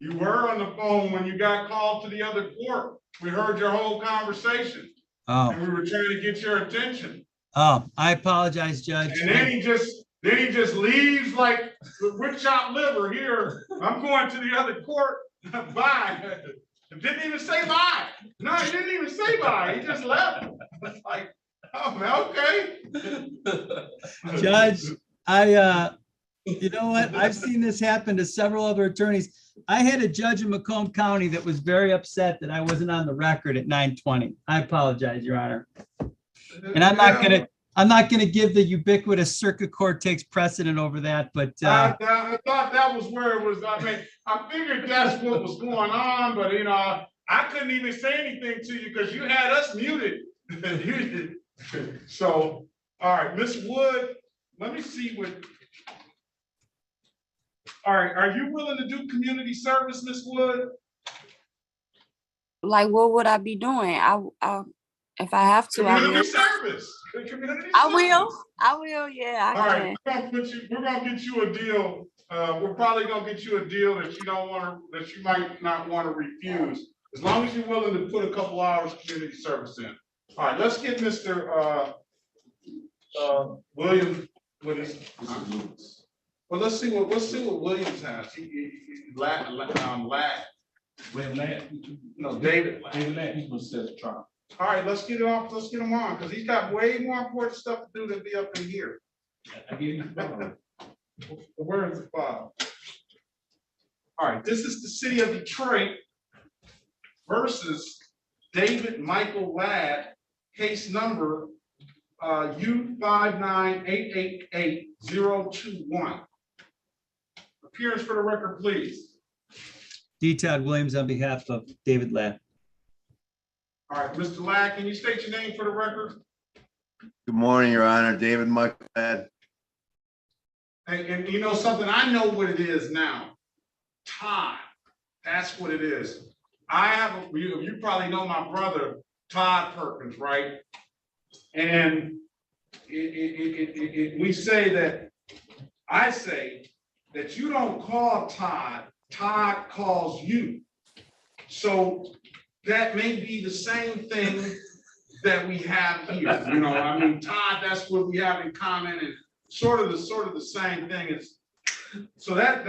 You were on the phone when you got called to the other court. We heard your whole conversation.
Oh.
And we were trying to get your attention.
Oh, I apologize, Judge.
And then he just leaves like with chopped liver here. I'm going to the other court. Bye. Didn't even say bye. No, he didn't even say bye. He just left. It's like, oh man, okay.
Judge, you know what? I've seen this happen to several other attorneys. I had a judge in Macomb County that was very upset that I wasn't on the record at 9:20. I apologize, Your Honor. And I'm not gonna give the ubiquitous circuit court takes precedent over that, but
I thought that was where it was. I mean, I figured that's what was going on, but you know, I couldn't even say anything to you because you had us muted. So, all right, Miss Wood, let me see what. All right, are you willing to do community service, Miss Wood?
Like, what would I be doing? If I have to,
community service.
I will. Yeah,
all right, we're gonna get you a deal. We're probably gonna get you a deal that you might not want to refuse, as long as you're willing to put a couple hours community service in. All right, let's get Mr. Williams, what is? Well, let's see what Williams has. Lad.
When Lad,
No, David.
David Lad, he was set to trial.
All right, let's get it off. Let's get him on because he's got way more important stuff to do than be up in here.
I gave you the file.
Where is the file? All right, this is the city of Detroit versus David Michael Ladd, case number U598888021. Appearance for the record, please.
D. Todd Williams on behalf of David Ladd.
All right, Mr. Ladd, can you state your name for the record?
Good morning, Your Honor. David Michael Ladd.
And you know something, I know what it is now. Todd, that's what it is. You probably know my brother, Todd Perkins, right? And we say that, I say that you don't call Todd, Todd calls you. So that may be the same thing that we have here, you know, I mean, Todd, that's what we have in common and sort of the same thing is, so that's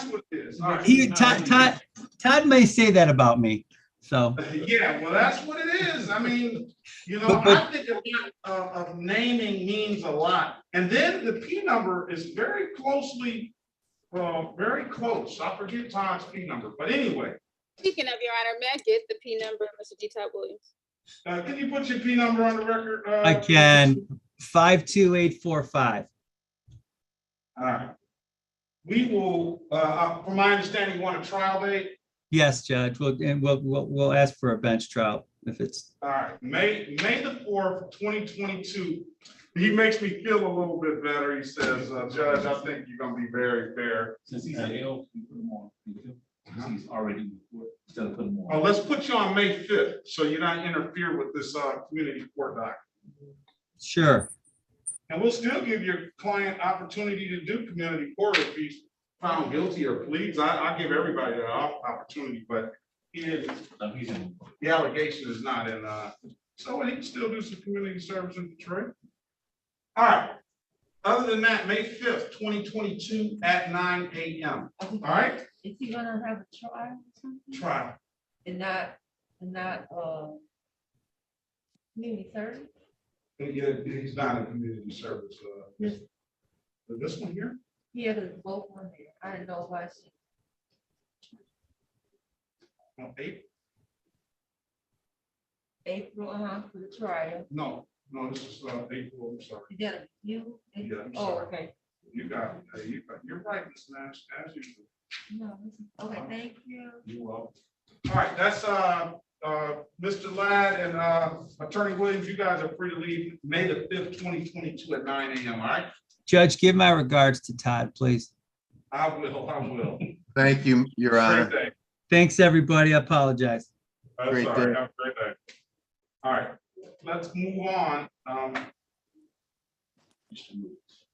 what it is. All right.
Todd may say that about me, so.
Yeah, well, that's what it is. I mean, you know, I think a lot of naming means a lot. And then the P number is very closely, very close. I forget Todd's P number, but anyway.
Speaking of, Your Honor, may I get the P number, Mr. D. Todd Williams?
Can you put your P number on the record?
I can, 52845.
All right. We will, from my understanding, you want a trial date?
Yes, Judge, we'll ask for a bench trial if it's.
All right, May the 4th, 2022. He makes me feel a little bit better. He says, Judge, I think you're gonna be very fair.
Since he's an L, we put him on. He's already in court, instead of putting him on.
Oh, let's put you on May 5th, so you're not interfere with this community court doc.
Sure.
And we'll still give your client opportunity to do community court if he's found guilty or pleads. I give everybody an opportunity, but the allegation is not in, so he can still do some community service in Detroit. All right. Other than that, May 5th, 2022 at 9 a.m. All right?
Is he gonna have a trial or something?
Trial.
And not community service?
Yeah, he's not in community service. This one here?
Yeah, there's both on there. I didn't know why. April, for the trial.
No, this is April, I'm sorry.
You got you?
Yeah, I'm
Oh,
sorry.
okay.
You're right, Ms. Nash, as usual.
No, okay, thank you.
You're welcome. All right, that's Mr. Ladd and Attorney Williams, you guys are free to leave May the 5th, 2022 at 9 a.m. All right?
Judge, give my regards to Todd, please.
I will.
Thank you, Your Honor.
Great day.
Thanks, everybody. I apologize.
Great
Great
day.
day.
Have a great day. All right, let's move on.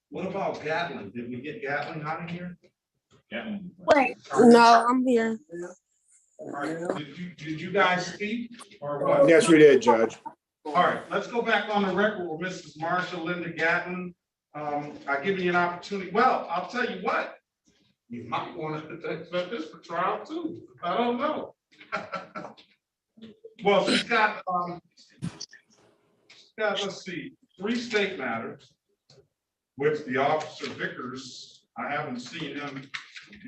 What about Gatlin? Did we get Gatlin out of here?
Gatlin.
Wait, no, I'm here.
All right, did you guys speak or what?
Yes, we did, Judge.
All right, let's go back on the record with Mrs. Marsha Linda Gatlin. I give you an opportunity. Well, I'll tell you what. You might want to accept this for trial too. I don't know. Well, she's got, let's see, 3 state matters, which the officer Vickers, I haven't seen him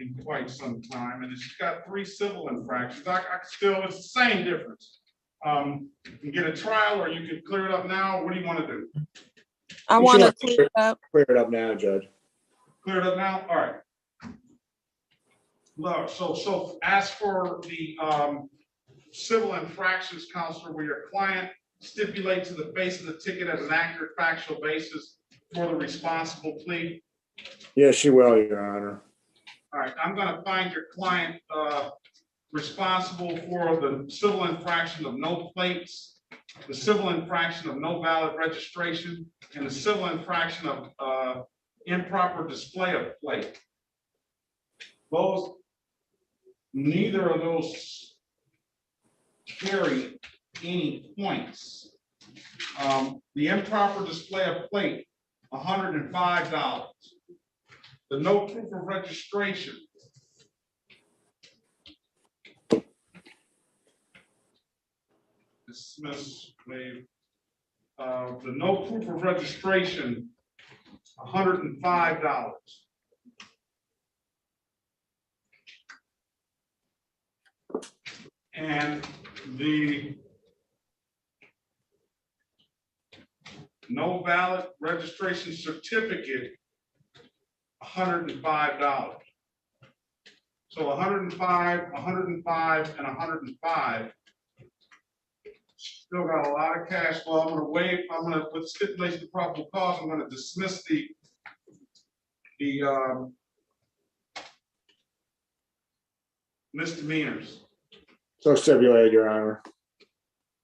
in quite some time, and she's got 3 civil infractions. I still, it's the same difference. You can get a trial or you can clear it up now. What do you want to do?
I want to clear it up.
Clear it up now, Judge.
Clear it up now? All right. Look, so as for the civil infractions, counselor, where your client stipulates in the face of the ticket as an accurate factual basis for the responsible plea.
Yes, she will, Your Honor.
All right, I'm going to find your client responsible for the civil infraction of no plates, the civil infraction of no valid registration, and the civil infraction of improper display of plate. Neither of those carry any points. The improper display of plate, $105. The no proof of registration. Dismiss, waive. The no proof of registration, $105. And the no valid registration certificate, $105. So 105, 105, and 105. Still got a lot of cash flow. I'm gonna waive, with stipulation of probable cause, I'm gonna dismiss the misdemeanors.
So stipulated, Your Honor.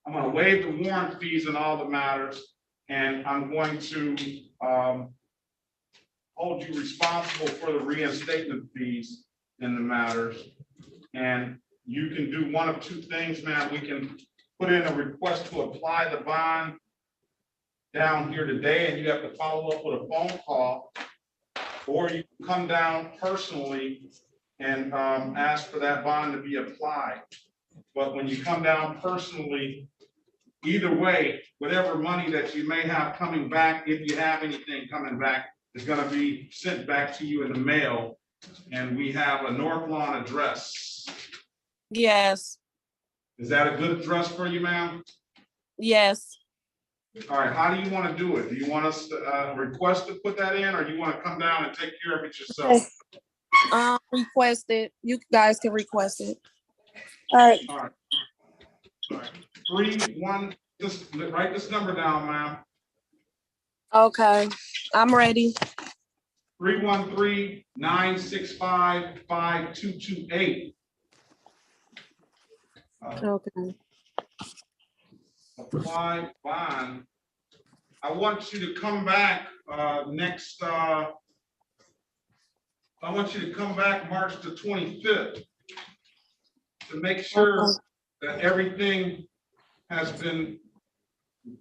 I'm gonna waive the warrant fees in all the matters, and I'm going to hold you responsible for the reinstatement fees in the matters. And you can do one of two things, man. We can put in a request to apply the bond down here today, and you have to follow up with a phone call, or you can come down personally and ask for that bond to be applied. But when you come down personally, either way, whatever money that you may have coming back, if you have anything coming back, is gonna be sent back to you in the mail. And we have a North Lawn address.
Yes,
Is that a good address for you, ma'am?
yes.
All right, how do you want to do it? Do you want us to request to put that in, or you want to come down and take care of it yourself?
Request it. You guys can request it. All right.
All right. All right. 31, just write this number down, ma'am.
Okay, I'm ready.
313-965-5228.
Okay.
Apply bond. I want you to come back next. I want you to come back March the 25th to make sure that everything has been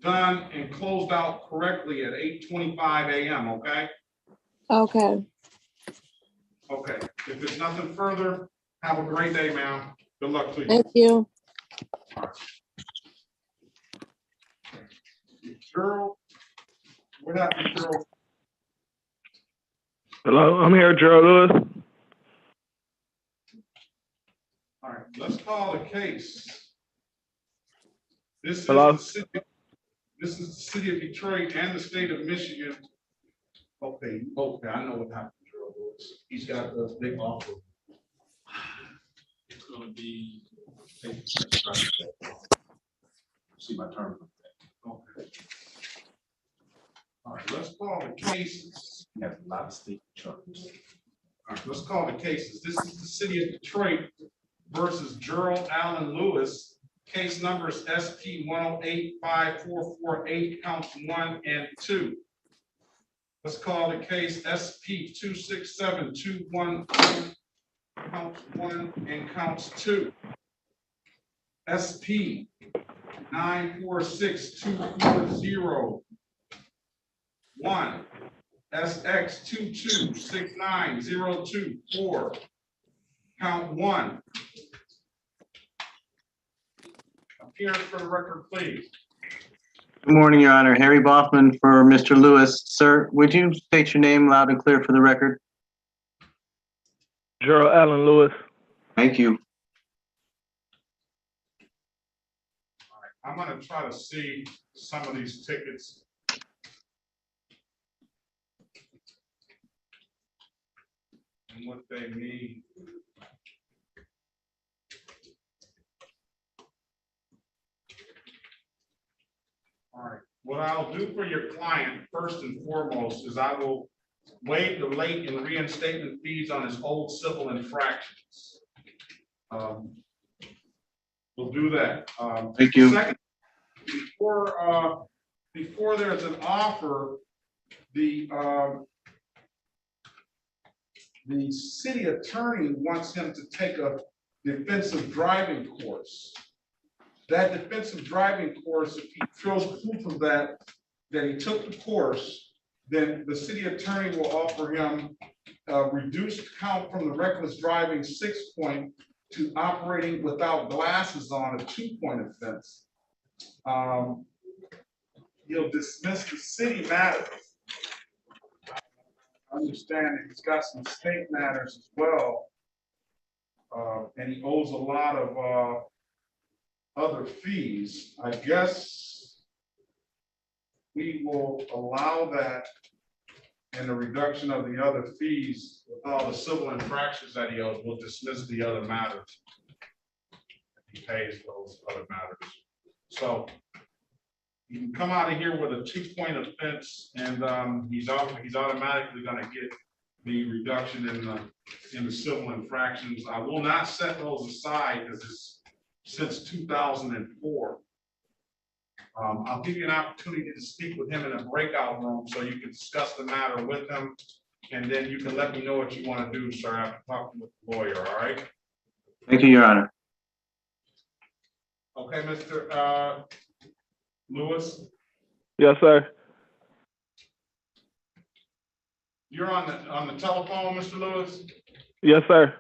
done and closed out correctly at 8:25 a.m. Okay.
Okay.
Okay. If there's nothing further, have a great day, ma'am. Good luck to you.
Thank you.
Gerald, what happened, Gerald?
Hello, I'm here, Gerald Lewis.
All right, let's call the case. This is
Hello?
the city of Detroit and the state of Michigan. Okay, I know what happened, Gerald Lewis. He's got a big offer.
It's gonna be. See my term.
Okay. All right, let's call the cases.
We have a lot of state charges.
All right, let's call the cases. This is the city of Detroit versus Gerald Allen Lewis. Case numbers SP 1085448, counts 1 and 2. Let's call the case SP 267211, counts 1 and counts 2. SP 9462401, SX 2269024, count 1. Appearance for the record, please.
Good morning, Your Honor. Harry Boffman for Mr. Lewis. Sir, would you state your name loud and clear for the record?
Gerald Allen Lewis.
Thank you.
I'm gonna try to see some of these tickets. And what they mean. All right, what I'll do for your client, first and foremost, is I will waive the late and reinstatement fees on his old civil infractions. We'll do that.
Thank you.
Second, before there's an offer, the city attorney wants him to take a defensive driving course. that defensive driving course, if he shows proof of that he took the course, then the city attorney will offer him a reduced count from the reckless driving 6-point to operating without glasses on a 2-point offense. He'll dismiss the city matters. I understand he's got some state matters as well. And he owes a lot of other fees. I guess we will allow that and the reduction of the other fees with all the civil infractions that he owes. We'll dismiss the other matters. He pays those other matters. So you can come out of here with a 2-point offense, and he's automatically going to get the reduction in the civil infractions. I will not set those aside because it's since 2004. I'll give you an opportunity to speak with him in a breakout room so you can discuss the matter with him, and then you can let me know what you want to do, sir, after talking with the lawyer. All right?
Thank you, Your Honor.
Okay, Mr. Lewis,
Yes, sir.
you're on the telephone, Mr. Lewis.
Yes, sir.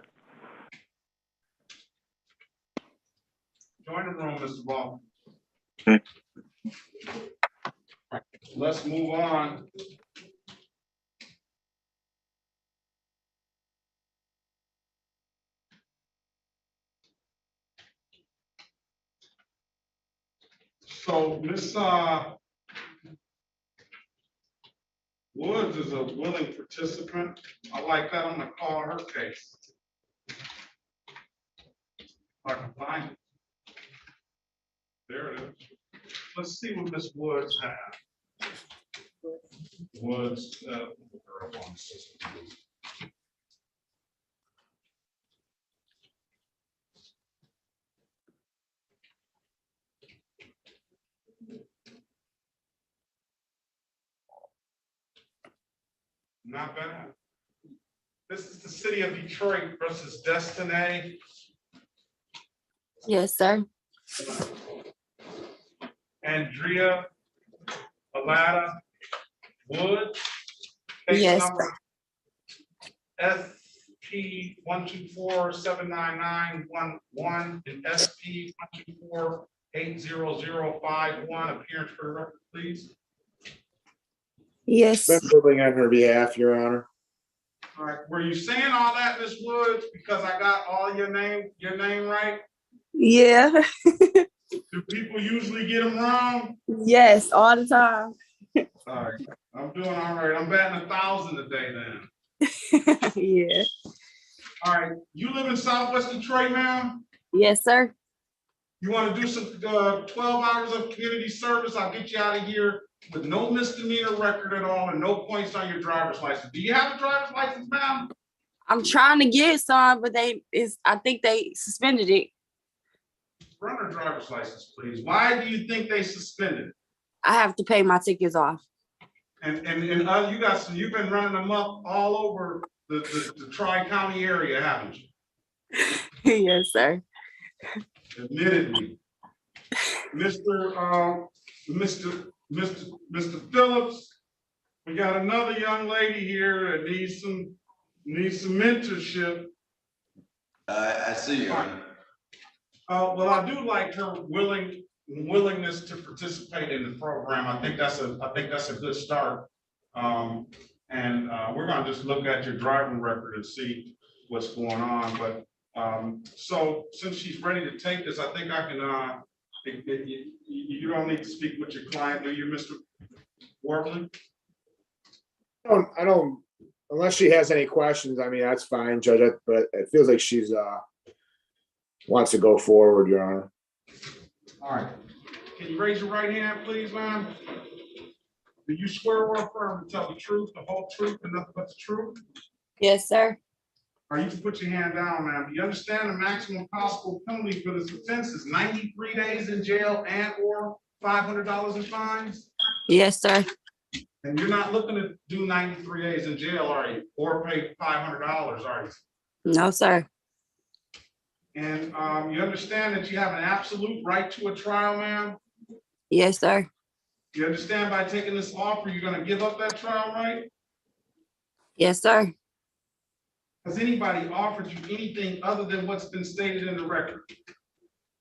Join the room, Mr. Ball.
Okay.
Let's move on. So Miss Woods is a willing participant. I like that. I'm gonna call her case. If I can find it. There it is. Let's see what Miss Woods has. Woods, her up on the system. Not bad. This is the city of Detroit versus Destiny.
Yes, sir.
Andrea Alada Wood. Case
Yes.
number SP 124-79911 and SP 124-80051. Appearance for the record, please.
Yes.
Been ruling on her behalf, Your Honor.
All right, were you saying all that, Ms. Woods, because I got all your name right?
Yeah.
Do people usually get them wrong?
Yes, all the time.
All right, I'm doing all right. I'm batting 1,000 today then.
Yeah.
All right, you live in Southwest Detroit now?
Yes, sir.
You want to do some 12 hours of community service? I'll get you out of here with no misdemeanor record at all and no points on your driver's license. Do you have a driver's license, ma'am?
I'm trying to get some, but I think they suspended it.
Run her driver's license, please. Why do you think they suspended it?
I have to pay my tickets off.
And you've been running them up all over the Tri-County area, haven't you?
Yes, sir.
Admittedly. Mr. Phillips, we got another young lady here that needs some mentorship.
I see you.
Well, I do like her willingness to participate in the program. I think that's a good start. We're gonna just look at your driving record and see what's going on. But so since she's ready to take this, I think I can. You don't need to speak with your client, do you, Mr. Warbley?
I don't, unless she has any questions, I mean, that's fine, Judge, but it feels like she's, wants to go forward, Your Honor.
All right. Can you raise your right hand, please, ma'am? Do you swear or affirm to tell the truth, the whole truth, and nothing but the truth?
Yes, sir.
All right, you can put your hand down, ma'am. Do you understand the maximum possible penalty for this offense is 93 days in jail and or $500 in fines?
Yes, sir.
And you're not looking to do 93 days in jail, are you? Or pay $500, are you?
No, sir.
And you understand that you have an absolute right to a trial, ma'am?
Yes, sir.
You understand by taking this offer, you're gonna give up that trial right?
Yes, sir.
Has anybody offered you anything other than what's been stated in the record?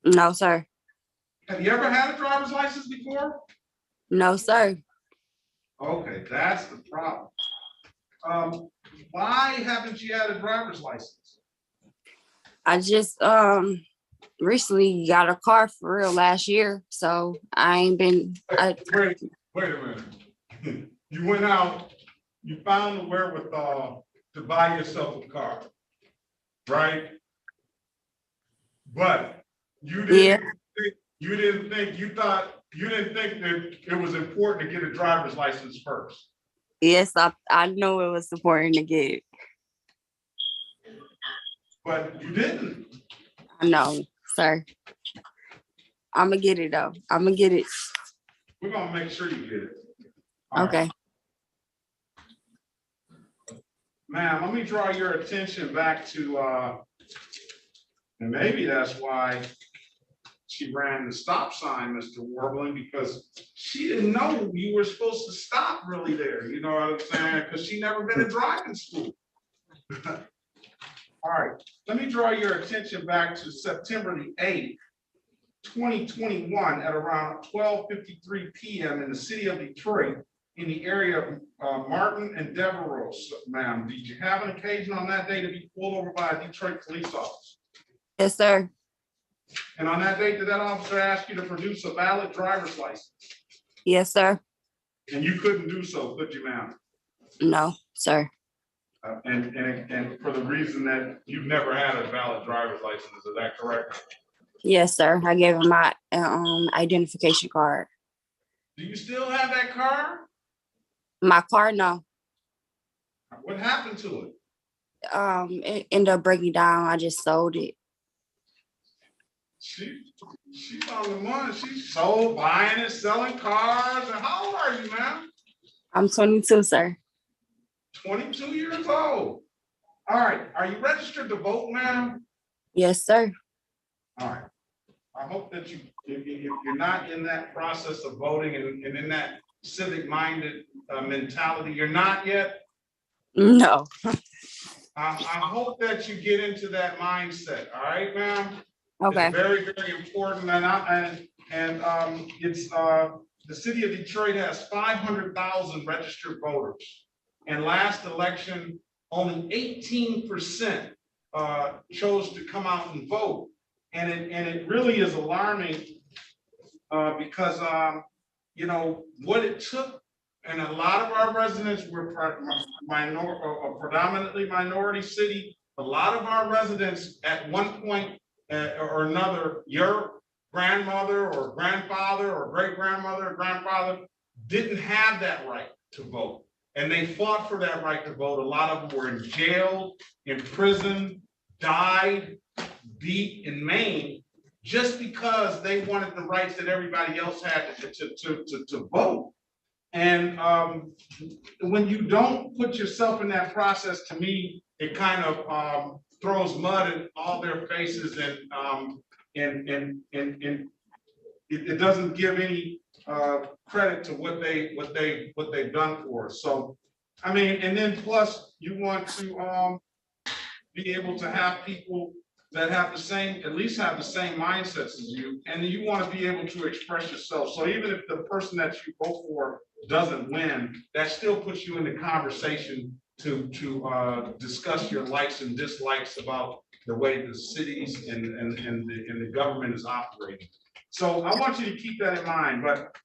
No, sir.
Have you ever had a driver's license before?
No, sir.
Okay, that's the problem. Why haven't you had a driver's license?
I just recently got a car for real last year, so I ain't been.
Wait a minute. You went out, you found the wherewithal to buy yourself a car, right? But you didn't, you didn't think that it was important to get a driver's license first.
Yes, I know it was important to get.
But you didn't.
I know, sir. I'm gonna get it though. I'm gonna get it.
We're gonna make sure you get it. All
Okay.
right. Ma'am, let me draw your attention back to, and maybe that's why she ran the stop sign, Mr. Warbling, because she didn't know you were supposed to stop really there. You know what I'm saying? Because she never been in driving school. All right, let me draw your attention back to September the 8th, 2021 at around 12:53 p.m. in the city of Detroit in the area of Martin and Devereaux. Ma'am, did you have an occasion on that day to be pulled over by a Detroit police officer?
Yes, sir.
And on that date, did that officer ask you to produce a valid driver's license?
Yes, sir.
And you couldn't do so, could you, ma'am?
No, sir.
And for the reason that you've never had a valid driver's license, is that correct?
Yes, sir. I gave him my identification card.
Do you still have that car?
My car, no.
What happened to it?
It ended up breaking down. I just sold it.
She's on the money. She's sold, buying and selling cars. And how old are you, ma'am?
I'm 22, sir.
22 years old. All right. Are you registered to vote, ma'am?
Yes, sir.
All right. I hope that if you're not in that process of voting and in that civic-minded mentality, you're not yet?
No.
I hope that you get into that mindset. All right, ma'am?
Okay.
It's very, very important. It's the city of Detroit has 500,000 registered voters. And last election, only 18% chose to come out and vote. And it really is alarming because you know what it took, and a lot of our residents were predominantly minority city. A lot of our residents at one point or another, your grandmother or grandfather or great grandmother or grandfather didn't have that right to vote. And they fought for that right to vote. A lot of them were in jail, in prison, died, beat, and maimed just because they wanted the rights that everybody else had to vote. And when you don't put yourself in that process, to me, it kind of throws mud in all their faces, and it doesn't give any credit to what they've done for us. So, I mean, and then plus you want to be able to have people that have the same, at least have the same mindsets as you, and you want to be able to express yourself. So even if the person that you vote for doesn't win, that still puts you in the conversation to discuss your likes and dislikes about the way the cities and the government is operating. So I want you to keep that in mind, but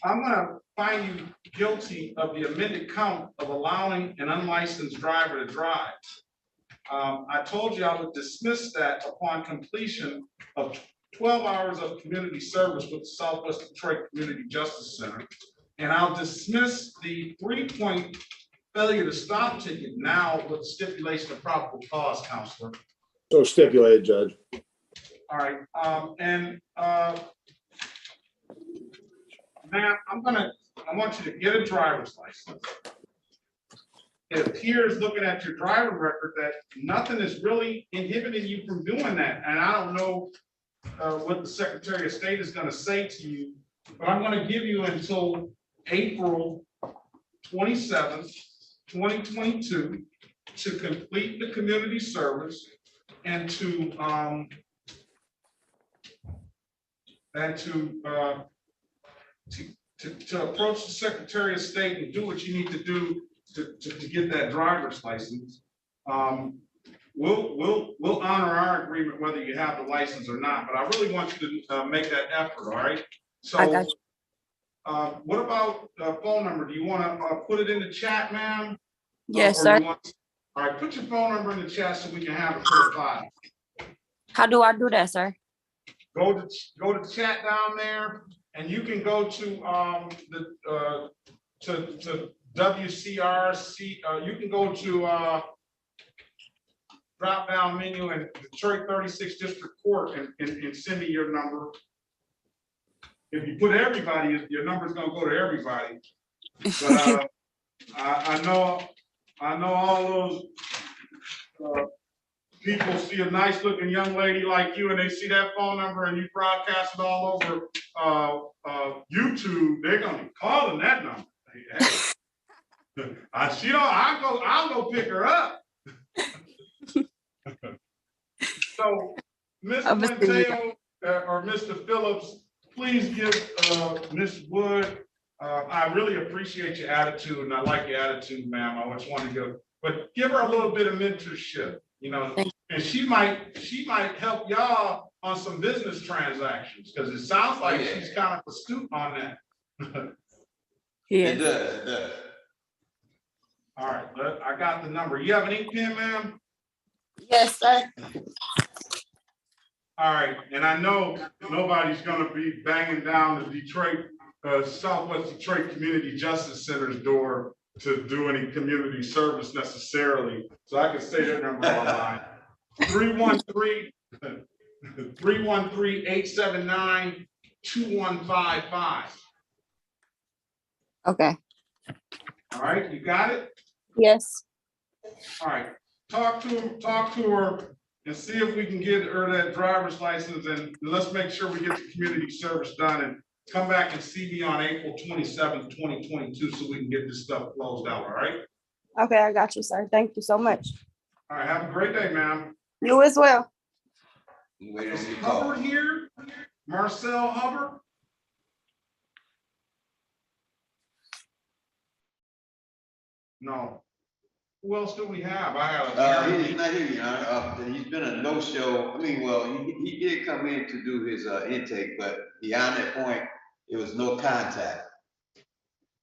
I'm gonna find you guilty of the amended count of allowing an unlicensed driver to drive. I told you I would dismiss that upon completion of 12 hours of community service with the Southwest Detroit Community Justice Center. And I'll dismiss the 3-point failure to stop ticket now with stipulation of probable cause, counselor.
So stipulated, Judge.
All right, ma'am, I want you to get a driver's license. it appears, looking at your driving record, that nothing is really inhibiting you from doing that. And I don't know what the Secretary of State is gonna say to you, but I'm gonna give you until April 27th, 2022 to complete the community service and to approach the Secretary of State and do what you need to do to get that driver's license. We'll honor our agreement whether you have the license or not, but I really want you to make that effort, all right? So, what about phone number? Do you want to put it in the chat, ma'am?
Yes,
Or
sir.
you want- All right, put your phone number in the chat so we can have it for the file.
How do I do that, sir?
Go to chat down there, and you can go to to WCRC. You can go to drop down menu and Detroit 36 District Court and send me your number. If you put everybody, your number's gonna go to everybody. But I know all those people see a nice looking young lady like you and they see that phone number and you broadcast it all over YouTube, they're gonna be calling that number. I'll go pick her up. So, Mr. Mateo or Mr. Phillips, please give Ms. Wood. I really appreciate your attitude, and I like your attitude, ma'am. I just want to go, but give her a little bit of mentorship, you know, and she might help y'all on some business transactions because it sounds like she's kind of astute on that.
Yeah.
It does, it does.
All right, I got the number. You have an ink pen, ma'am?
Yes, sir.
All right, and I know nobody's gonna be banging down the Detroit, Southwest Detroit Community Justice Center's door to do any community service necessarily, so I can say their number online. 313-879-2155.
Okay.
All right, you got it?
Yes.
All right, talk to her and see if we can get her that driver's license, and let's make sure we get the community service done and come back and see me on April 27th, 2022, so we can get this stuff closed out, all right?
Okay, I got you, sir. Thank you so much.
All right, have a great day, ma'am.
You as well.
Is Hubbard here? Marcel Hubbard? No. Who else do we have? I have.
He's not here, Your Honor. He's been a no-show. I mean, well, he did come in to do his intake, but beyond that point, it was no contact.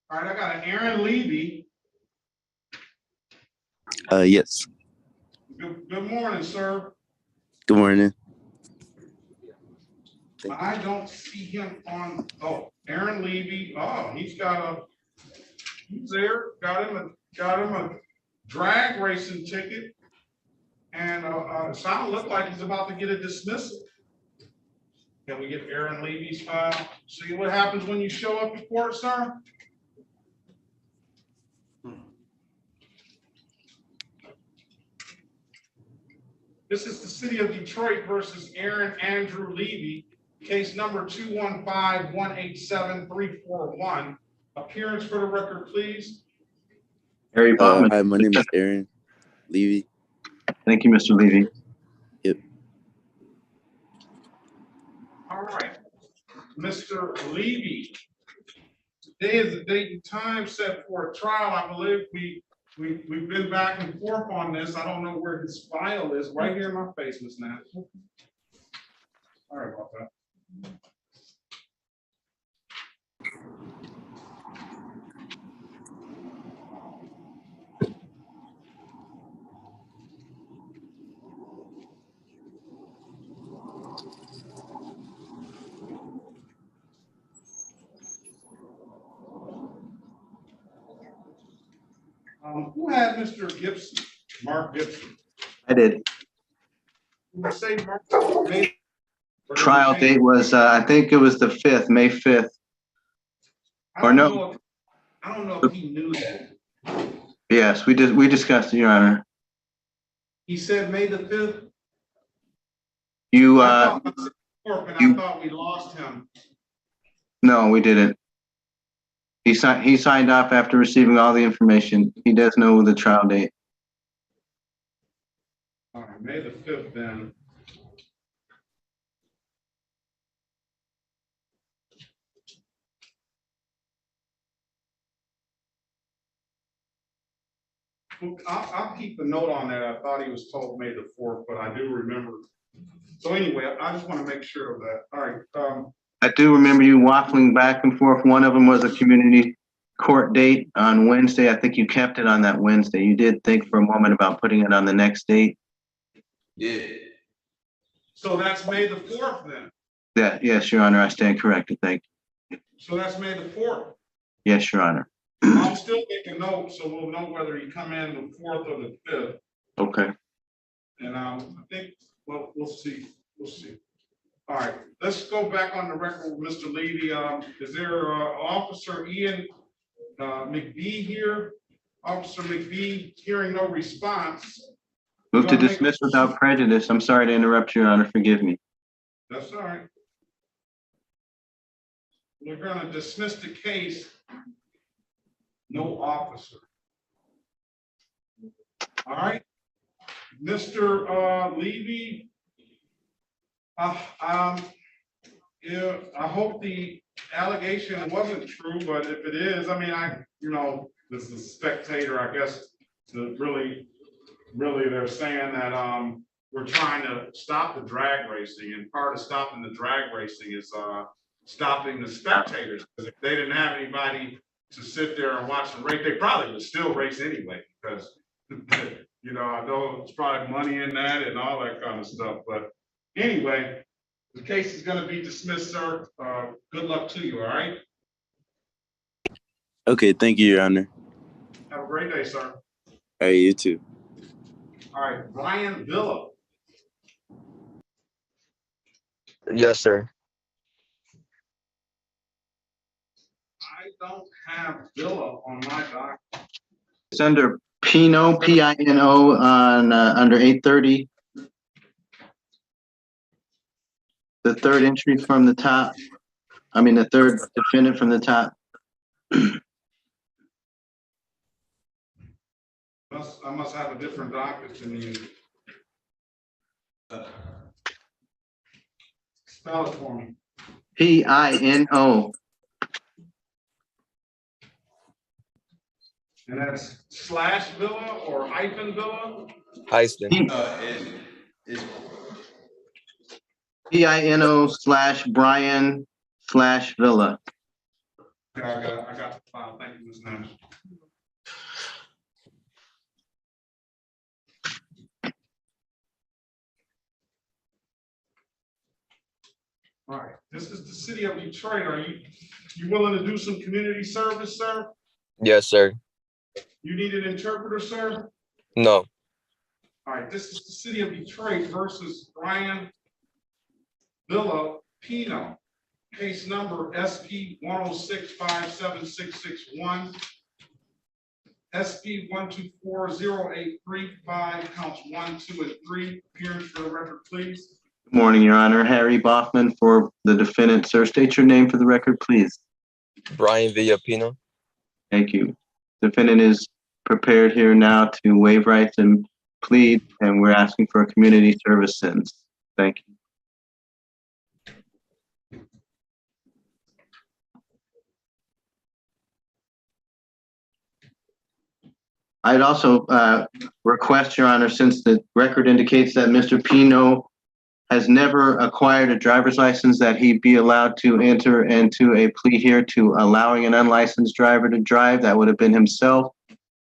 All right, I got an Aaron Levy.
Yes.
Good morning, sir.
Good morning.
I don't see him on, Aaron Levy. Oh, he's there, got him a drag racing ticket. And look like he's about to get a dismissal. Can we get Aaron Levy's file? See what happens when you show up in court, sir? This is the city of Detroit versus Aaron Andrew Levy, case number 215-187-341. Appearance for the record, please.
Harry Baughman.
Hi, my name is Aaron Levy.
Thank you, Mr. Levy.
Yep.
All right, Mr. Levy. Today is the date and time set for a trial. I believe we've been back and forth on this. I don't know where his file is. Right here in my face, Ms. Nat. Sorry about that. Who had Mr. Gibson? Mark Gibson.
I did.
Who say Mark May?
Trial date was, I think it was the 5th, May 5th. Or no,
I don't know if he knew that.
Yes, we discussed it, Your Honor.
He said May the 5th.
You,
I thought we lost him.
no, we didn't. He signed off after receiving all the information. He does know the trial date.
All right, May the 5th then. I'll keep a note on that. I thought he was told May the 4th, but I do remember. So anyway, I just want to make sure of that. All right.
I do remember you waffling back and forth. One of them was a community court date on Wednesday. I think you kept it on that Wednesday. You did think for a moment about putting it on the next date.
Yeah.
So that's May the 4th then.
Yeah, yes, Your Honor, I stand corrected. Thank you.
So that's May the 4th.
Yes, Your Honor.
I'll still make a note so we'll know whether he come in the 4th or the 5th.
Okay.
And I think, well, we'll see. We'll see. All right, let's go back on the record with Mr. Levy. Is there Officer Ian McBee here? Officer McBee, hearing no response.
Move to dismiss without prejudice. I'm sorry to interrupt, Your Honor. Forgive me.
That's all right. We're going to dismiss the case. No officer. All right. Mr. Levy, yeah, I hope the allegation wasn't true, but if it is, I mean, this is a spectator, I guess, really, they're saying that we're trying to stop the drag racing, and part of stopping the drag racing is stopping the spectators. Because if they didn't have anybody to sit there and watch the race, they probably would still race anyway, because I know it's probably money in that and all that kind of stuff. But anyway, the case is going to be dismissed, sir. Good luck to you, all right?
Okay, thank you, Your Honor.
Have a great day, sir.
All right, you too.
All right, Brian Villa.
Yes, sir.
I don't have Villa on my doc.
It's under Pino, P-I-N-O, on under 830. The third entry from the top. I mean, the third defendant from the top.
I must have a different docket than you. Spell it for me.
P-I-N-O.
And that's slash Villa or hyphen Villa?
Heiston.
P-I-N-O / Brian / Villa.
Okay, I got the file. Thank you, Ms. Nash. All right, this is the city of Detroit. Are you willing to do some community service, sir?
Yes, sir.
You need an interpreter, sir?
No.
All right, this is the city of Detroit versus Brian Villa Pino. Case number SP 106576661. SP 1240835, counts 1, 2, and 3. Appearance for the record, please.
Good morning, Your Honor. Harry Boffman for the defendant. Sir, state your name for the record, please.
Brian Villapino.
Thank you. Defendant is prepared here now to waive rights and plead, and we're asking for a community service sentence. Thank you. I'd also request, Your Honor, since the record indicates that Mr. Pino has never acquired a driver's license, that he be allowed to enter into a plea here to allowing an unlicensed driver to drive. That would have been himself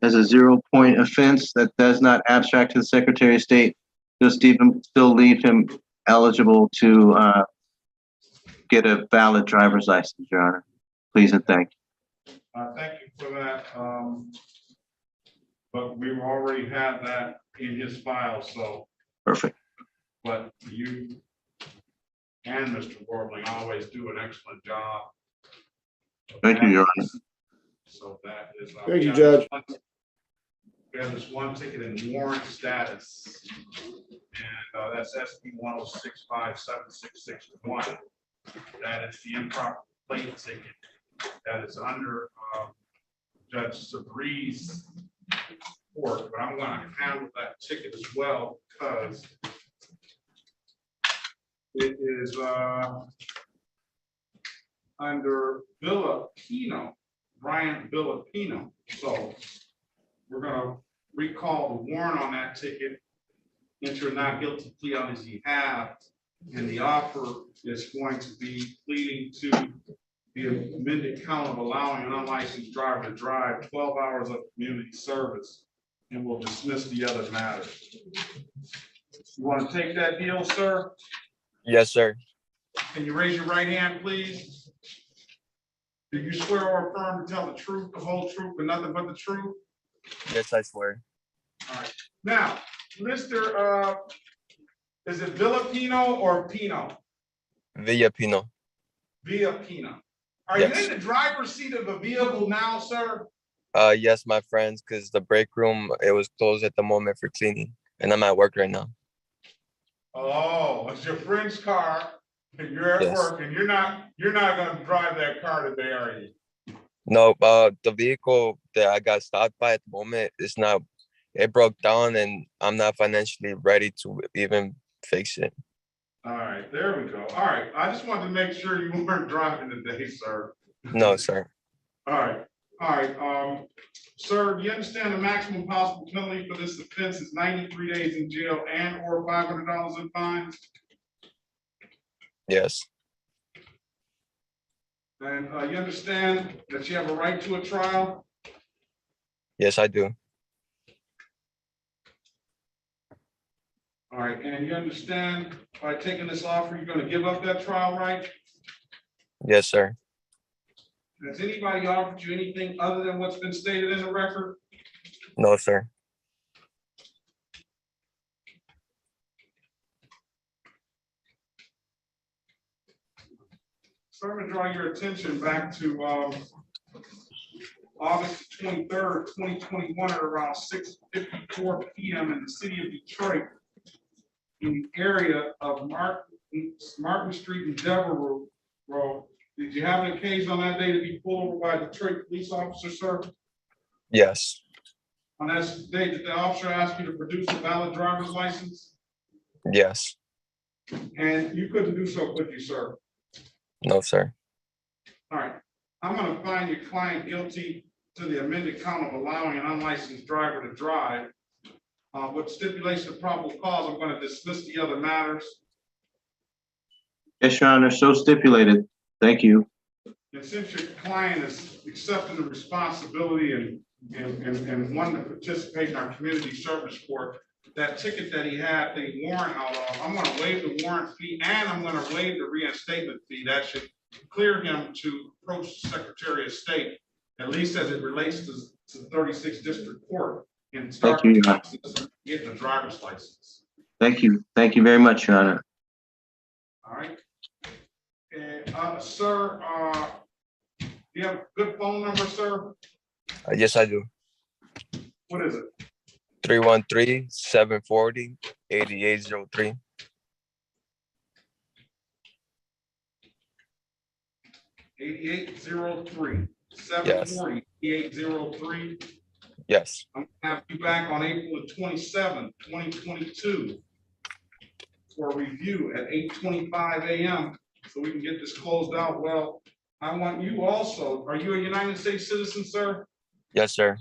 as a 0-point offense. That does not abstract to the Secretary of State, just still leave him eligible to get a valid driver's license, Your Honor. Please and thank you.
Thank you for that. But we've already had that in his file, so.
Perfect.
But you and Mr. Warbling always do an excellent job.
Thank you, Your Honor.
So that is.
Thank you, Judge.
We have this one ticket in warrant status. And that's SB 106576661. That is the improper plate ticket. That is under Judge Sabri's court, but I'm gonna handle that ticket as well because it is under Villapino, Brian Villapino. So we're gonna recall the warrant on that ticket, enter a not guilty plea on his behalf, and the offer is going to be pleading to the amended count of allowing an unlicensed driver to drive 12 hours of community service, and we'll dismiss the other matters. You want to take that deal, sir?
Yes, sir.
Can you raise your right hand, please? Do you swear or affirm to tell the truth, the whole truth, and nothing but the truth?
Yes, I swear.
All right. Now, Mr. Is it Villapino or Pino?
Villapino.
Villapino. Are
Yes.
you in the driver's seat of the vehicle now, sir?
Yes, my friends, because the break room, it was closed at the moment for cleaning, and I'm at work right now.
Oh, it's your friend's car, and you're at
Yes.
work, and you're not gonna drive that car today, are you?
No, the vehicle that I got stopped by at the moment is not, it broke down, and I'm not financially ready to even fix it.
All right, there we go. All right, I just wanted to make sure you weren't driving today, sir.
No, sir.
All right, sir, do you understand the maximum possible penalty for this offense is 93 days in jail and or $500 in fines?
Yes.
And you understand that you have a right to a trial?
Yes, I do.
All right, and you understand by taking this offer, you're gonna give up that trial right?
Yes, sir.
Has anybody offered you anything other than what's been stated in the record?
No, sir.
So I'm gonna draw your attention back to August 23rd, 2021 at around 6:54 p.m. in the city of Detroit, in the area of Martin Street and Devereux Road. Did you have an occasion on that day to be pulled over by a Detroit police officer, sir?
Yes.
On that day, did the officer ask you to produce a valid driver's license?
Yes.
And you couldn't do so, could you, sir?
No, sir.
All right, I'm gonna find your client guilty to the amended count of allowing an unlicensed driver to drive. With stipulation of probable cause, I'm gonna dismiss the other matters.
Yes, Your Honor, so stipulated. Thank you.
And since your client is accepting the responsibility and wanting to participate in our community service court, that ticket that he had the warrant out of, I'm gonna waive the warrant fee and I'm gonna waive the reinstatement fee. That should clear him to approach the Secretary of State, at least as it relates to 36th District Court, and start
Thank you, Your Honor.
the process of getting a driver's license.
Thank you. Thank you very much, Your Honor.
All right. And sir, do you have a good phone number, sir?
Yes, I do.
What is it?
313-740-8803.
8803. 740 8803.
Yes.
I'm gonna have you back on April the 27th, 2022 for a review at 8:25 a.m. so we can get this closed out. Well, I want you also, are you a United States citizen, sir?
Yes, sir.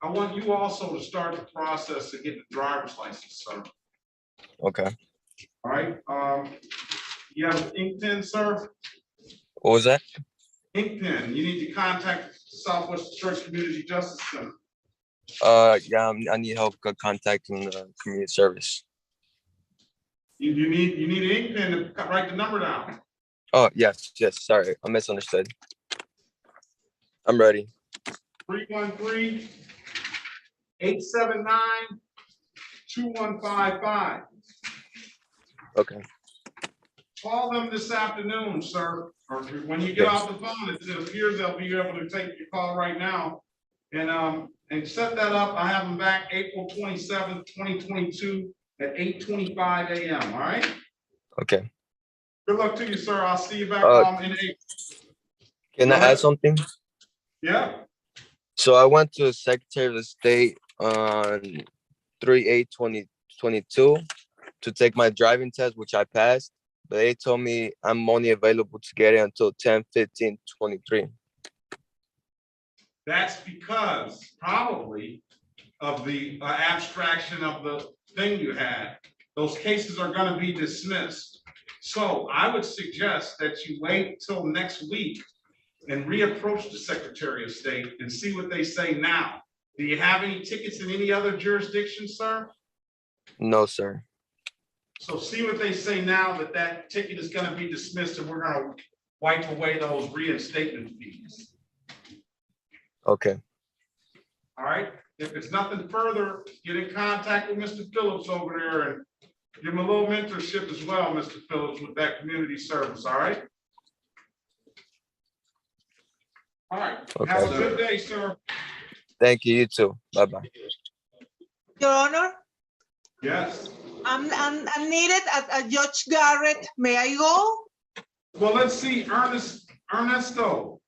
I want you also to start the process to get the driver's license, sir.
Okay.
All right, you have an ink pen, sir?
What was that?
Ink pen, you need to contact Southwest Detroit Community Justice Center.
Yeah, I need help contacting the community service.
You need an ink pen to write the number down.
Oh, yes, sorry, I misunderstood. I'm ready.
313-879-2155.
Okay.
Call them this afternoon, sir, or when you get off the phone, it appears they'll be able to take your call right now. And and set that up. I have them back April 27th, 2022 at 8:25 a.m., all right?
Okay.
Good luck to you, sir. I'll see you back in April.
Can I add something?
Yeah.
So I went to the Secretary of State on 3/8/2022 to take my driving test, which I passed. But they told me I'm only available to get it until 10/15/23.
That's because probably of the abstraction of the thing you had. Those cases are going to be dismissed. So I would suggest that you wait till next week and reapproach the Secretary of State and see what they say now. Do you have any tickets in any other jurisdiction, sir?
No, sir.
So see what they say now, that that ticket is going to be dismissed and we're going to wipe away those reinstatement fees.
Okay.
All right, if it's nothing further, get in contact with Mr. Phillips over there and give him a little mentorship as well, Mr. Phillips, with that community service, all right? All right,
Okay.
have a good day, sir.
Thank you. You too. Bye-bye.
Your Honor,
Yes.
I'm needed at Judge Garrett. May I go?
Well, let's see, Ernesto.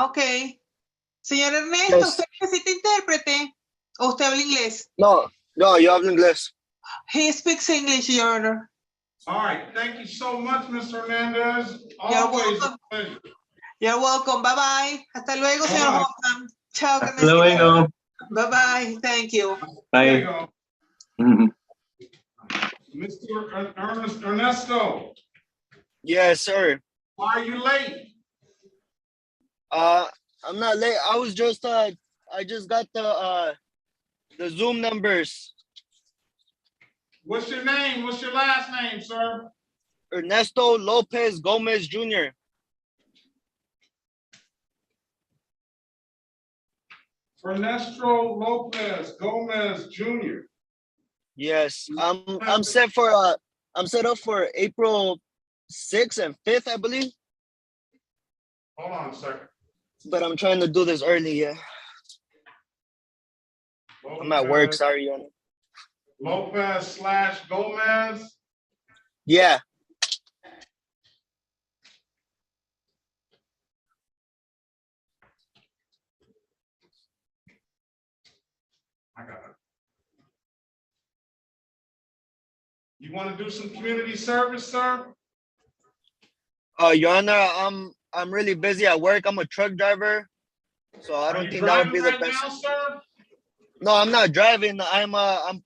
Okay. Señor Ernesto,
Yes.
¿usted necesita intérprete? ¿O usted habla inglés?
No, yo hablo inglés.
He speaks English, Your Honor.
All right, thank you so much, Mr. Hernandez.
You're
Always a
welcome.
pleasure.
You're welcome. Bye-bye. Hasta luego, señor
Bye-bye.
Hoffman. Chao,
Hasta luego.
Bye-bye. Thank you.
There you
Bye.
go.
Mhm.
Mr. Ernesto,
Yes, sir.
why are you late?
I'm not late. I was just I just got the Zoom numbers.
What's your name? What's your last name, sir?
Ernesto Lopez Gomez Jr.
Ernesto Lopez Gomez Jr.
Yes, I'm set for I'm set up for April 6th and 5th, I believe.
Hold on a second.
But I'm trying to do this early, yeah. I'm at work, sorry, Your Honor.
Lopez/Gomez.
Yeah.
I got it. You want to do some community service, sir?
Your Honor, I'm really busy at work. I'm a truck driver, so I don't think that would be the best.
Now, sir?
No, I'm not driving. I'm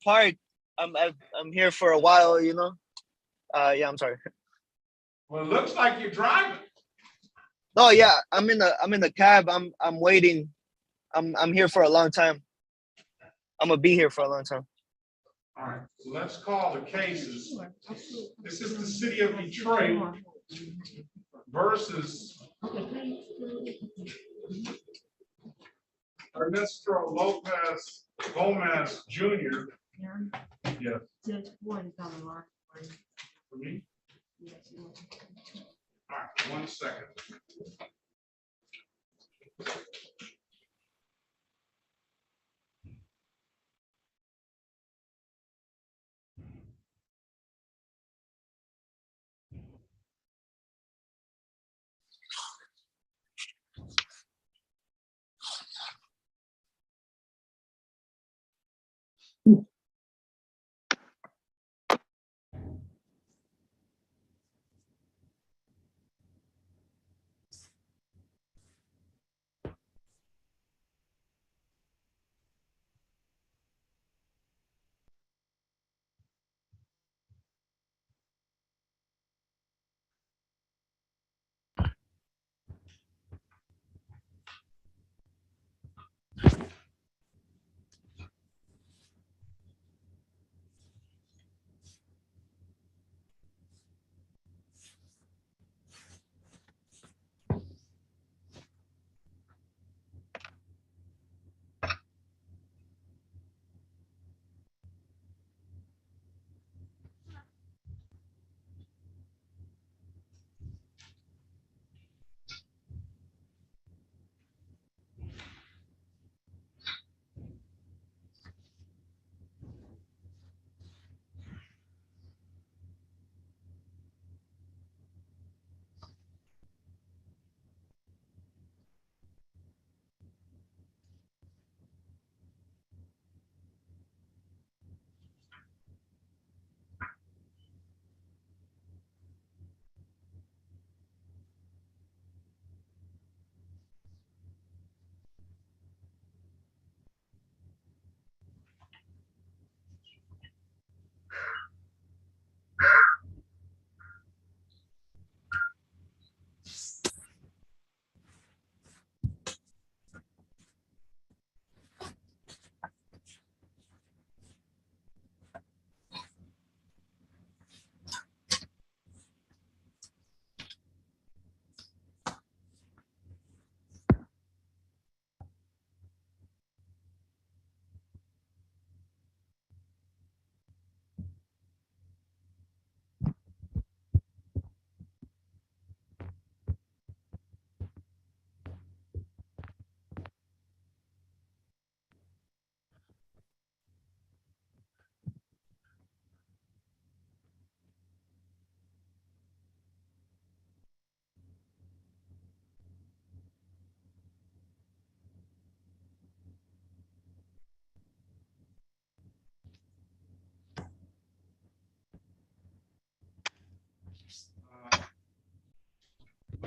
parked. I'm here for a while, you know. Yeah, I'm sorry.
Well, it looks like you're driving.
No, yeah, I'm in the cab. I'm waiting. I'm here for a long time. I'm gonna be here for a long time.
All right, so let's call the cases. This is the city of Detroit versus Ernesto Lopez Gomez Jr. Yes. For me? All right, 1 second.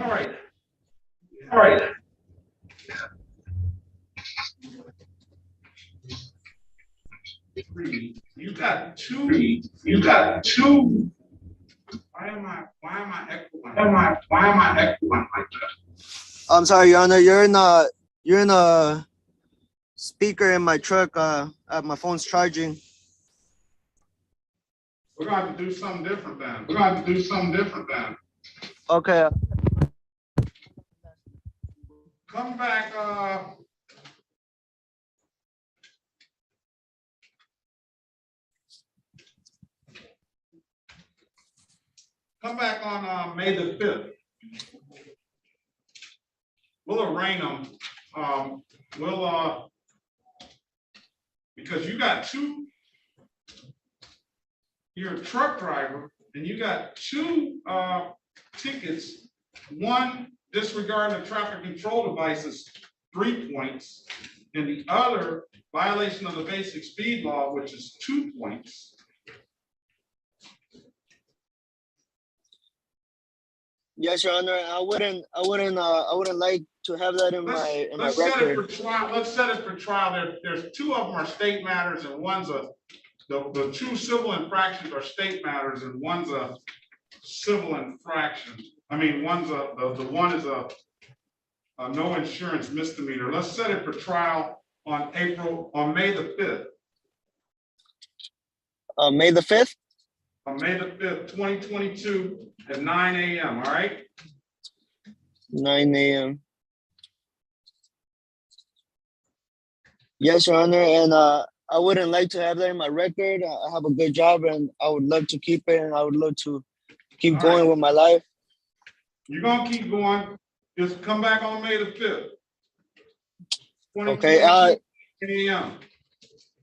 All right. All right. You got two. You got two. Why am I echoing like that?
I'm sorry, Your Honor. You're in a speaker in my truck. My phone's charging.
We're going to have to do something different then. Okay. Come back, on May the 5th. We'll arraign them. Because you got two, you're a truck driver, and you got two tickets. One, disregarding the traffic control devices, 3 points, and the other, violation of the basic speed law, which is 2 points.
Yes, Your Honor. I wouldn't like to have that in my
Let's set it
record.
for trial. Let's set it for trial. There's two of them are state matters, and one's the two civil infractions are state matters, and one's a civil infraction. I mean, the one is a no insurance misdemeanor. Let's set it for trial on May the 5th.
May the 5th?
On May the 5th, 2022 at 9 a.m. All right?
9 a.m. Yes, Your Honor, and I wouldn't like to have that in my record. I have a good job, and I would love to keep it, and I would love to keep going with my life.
You're gonna keep going. Just come back on May the 5th.
Okay.
10 a.m.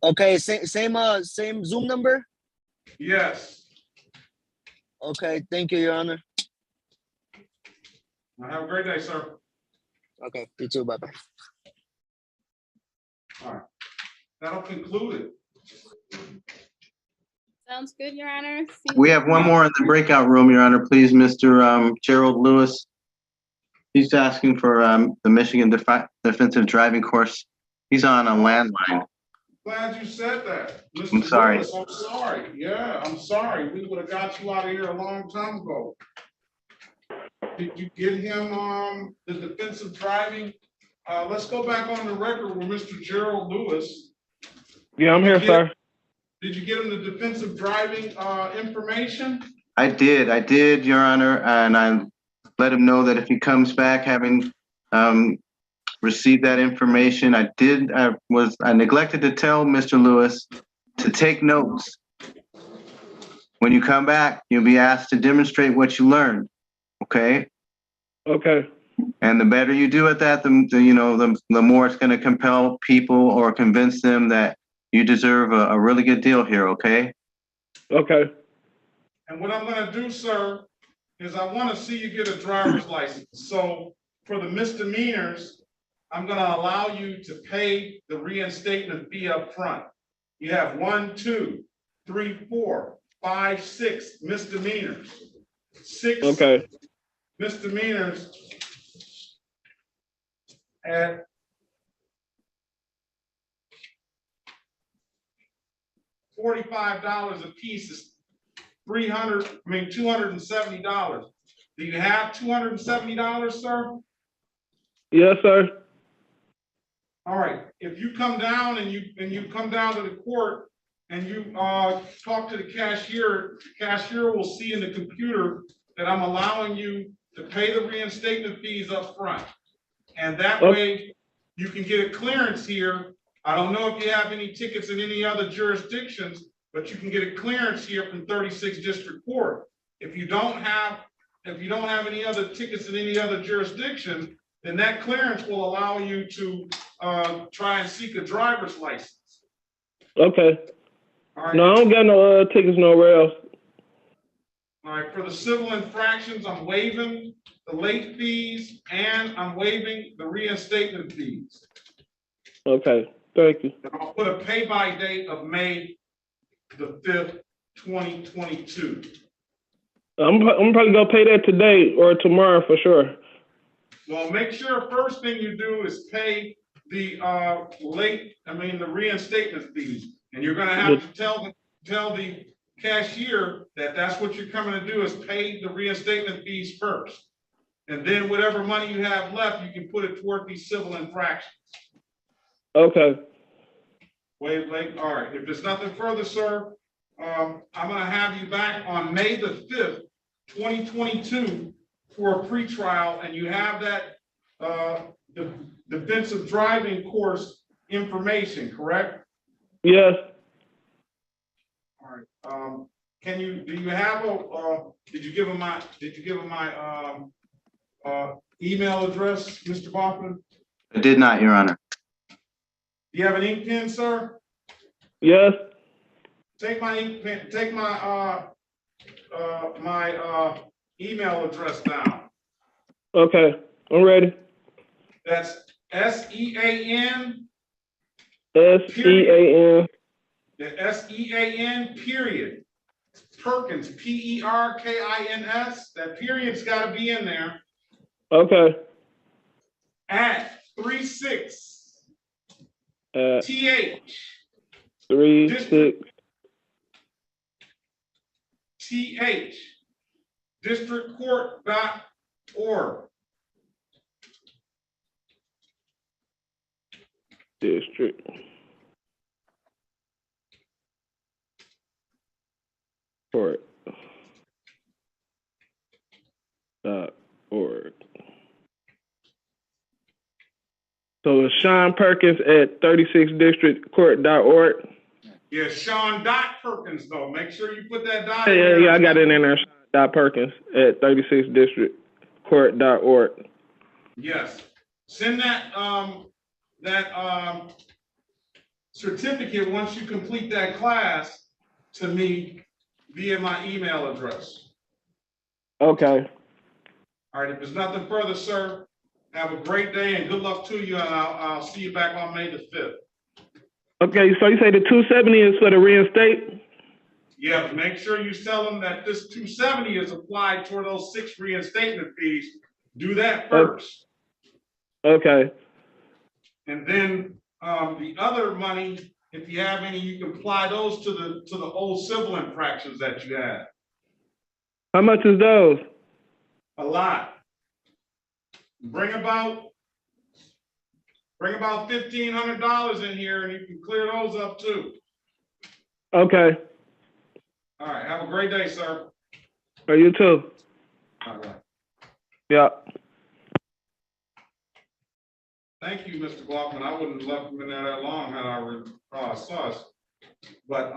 Okay. Same Zoom number.
Yes.
Okay. Thank you, Your Honor.
Have a great day, sir.
Okay. You too. Bye bye.
All right. That'll conclude it.
Sounds good, Your Honor.
We have one more in the breakout room, Your Honor. Please, Mr. Gerald Lewis. He's asking for the Michigan Defensive Driving Course. He's on a landline.
Glad you said that. Mr.
I'm sorry.
Lewis, I'm sorry. Yeah, I'm sorry. We would have got you out of here a long time ago. Did you get him the defensive driving? Let's go back on the record with Mr. Gerald Lewis.
Yeah, I'm here, sir.
Did you get him the defensive driving information?
I did, Your Honor, and I let him know that if he comes back having received that information, I neglected to tell Mr. Lewis to take notes. When you come back, you'll be asked to demonstrate what you learned. Okay?
Okay.
And the better you do at that, the more it's going to compel people or convince them that you deserve a really good deal here. Okay?
Okay.
And what I'm going to do, sir, is I want to see you get a driver's license. So for the misdemeanors, I'm going to allow you to pay the reinstatement fee up front. You have 1, 2, 3, 4, 5, 6 misdemeanors. 6
okay.
Misdemeanors at $45 a piece is $270. Do you have $270, sir?
Yes, sir.
All right. If you come down and you come down to the court and you talk to the cashier will see in the computer that I'm allowing you to pay the reinstatement fees up front. And that way you can get a clearance here. I don't know if you have any tickets in any other jurisdictions, but you can get a clearance here from 36th District Court. If you don't have any other tickets in any other jurisdiction, then that clearance will allow you to try and seek a driver's license.
Okay.
All right.
No, I don't got no tickets nowhere else.
All right, for the civil infractions, I'm waiving the late fees and I'm waiving the reinstatement fees.
Okay, thank you.
And I'll put a pay by date of May the 5th, 2022.
I'm probably gonna pay that today or tomorrow for sure.
Well, make sure first thing you do is pay the the reinstatement fees. And you're gonna have to tell the cashier that that's what you're coming to do is pay the reinstatement fees first. And then whatever money you have left, you can put it toward these civil infractions.
Okay.
Wait, all right, if there's nothing further, sir, I'm gonna have you back on May the 5th, 2022 for a pretrial, and you have that, the defensive driving course information, correct?
Yes.
All right, do you have did you give him my email address, Mr. Baughman?
I did not, Your Honor.
Do you have an ink pen, sir?
Yes.
Take my ink pen, take my email address down.
Okay, I'm ready.
That's SEAN.
SEAN.
The SEAN period. Perkins, PERKINS. That period's got to be in there.
Okay.
At 36. TH.
36.
TH. Districtcourt.org.
District. Court. .org. So it's Sean Perkins at 36districtcourt.org.
Yeah, Sean Perkins though. Make sure you put that dot.
Yeah, I got it in there. Sean Perkins at 36districtcourt.org.
Yes. Send that certificate once you complete that class to me via my email address.
Okay.
All right, if there's nothing further, sir, have a great day and good luck to you, and I'll see you back on May the 5th.
Okay, so you say the 270 is for the reinstate?
Yeah, make sure you tell them that this 270 is applied toward those 6 reinstatement fees. Do that first.
Okay.
And then the other money, if you have any, you can apply those to the old civil infractions that you had.
How much is those?
A lot. Bring about $1,500 in here, and you can clear those up too.
Okay.
All right. Have a great day, sir.
Oh, you too.
All right.
Yeah.
Thank you, Mr. Baughman. I wouldn't have left him in there that long had I saw us. But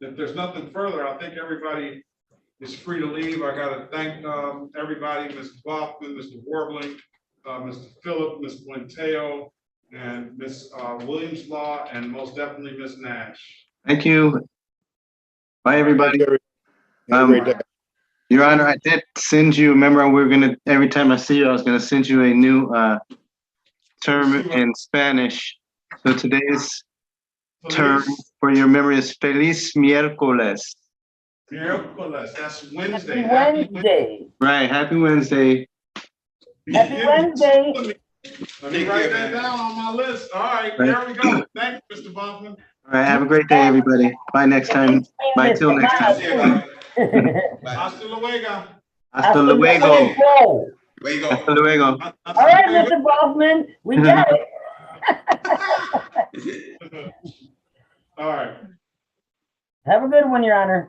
if there's nothing further, I think everybody is free to leave. I got to thank everybody, Mr. Baughman, Mr. Warbling, Mr. Phillip, Ms. Buenteo, and Ms. Williams Law, and most definitely Ms. Nash.
Thank you. Bye, everybody.
Have a great day.
Your Honor, I did send you, remember, every time I see you, I was gonna send you a new term in Spanish. So today's term for your memory is Feliz Miércoles.
Miércoles, that's Wednesday.
Happy Wednesday.
Right, happy Wednesday.
Happy Wednesday.
Let me write that down on my list. All right, there we go. Thank you, Mr. Baughman.
All right, have a great day, everybody. Bye next time. Bye till next time.
Hasta luego.
Hasta luego. Hasta luego.
All right, Mr. Baughman, we got it.
All right.
Have a good one, Your Honor.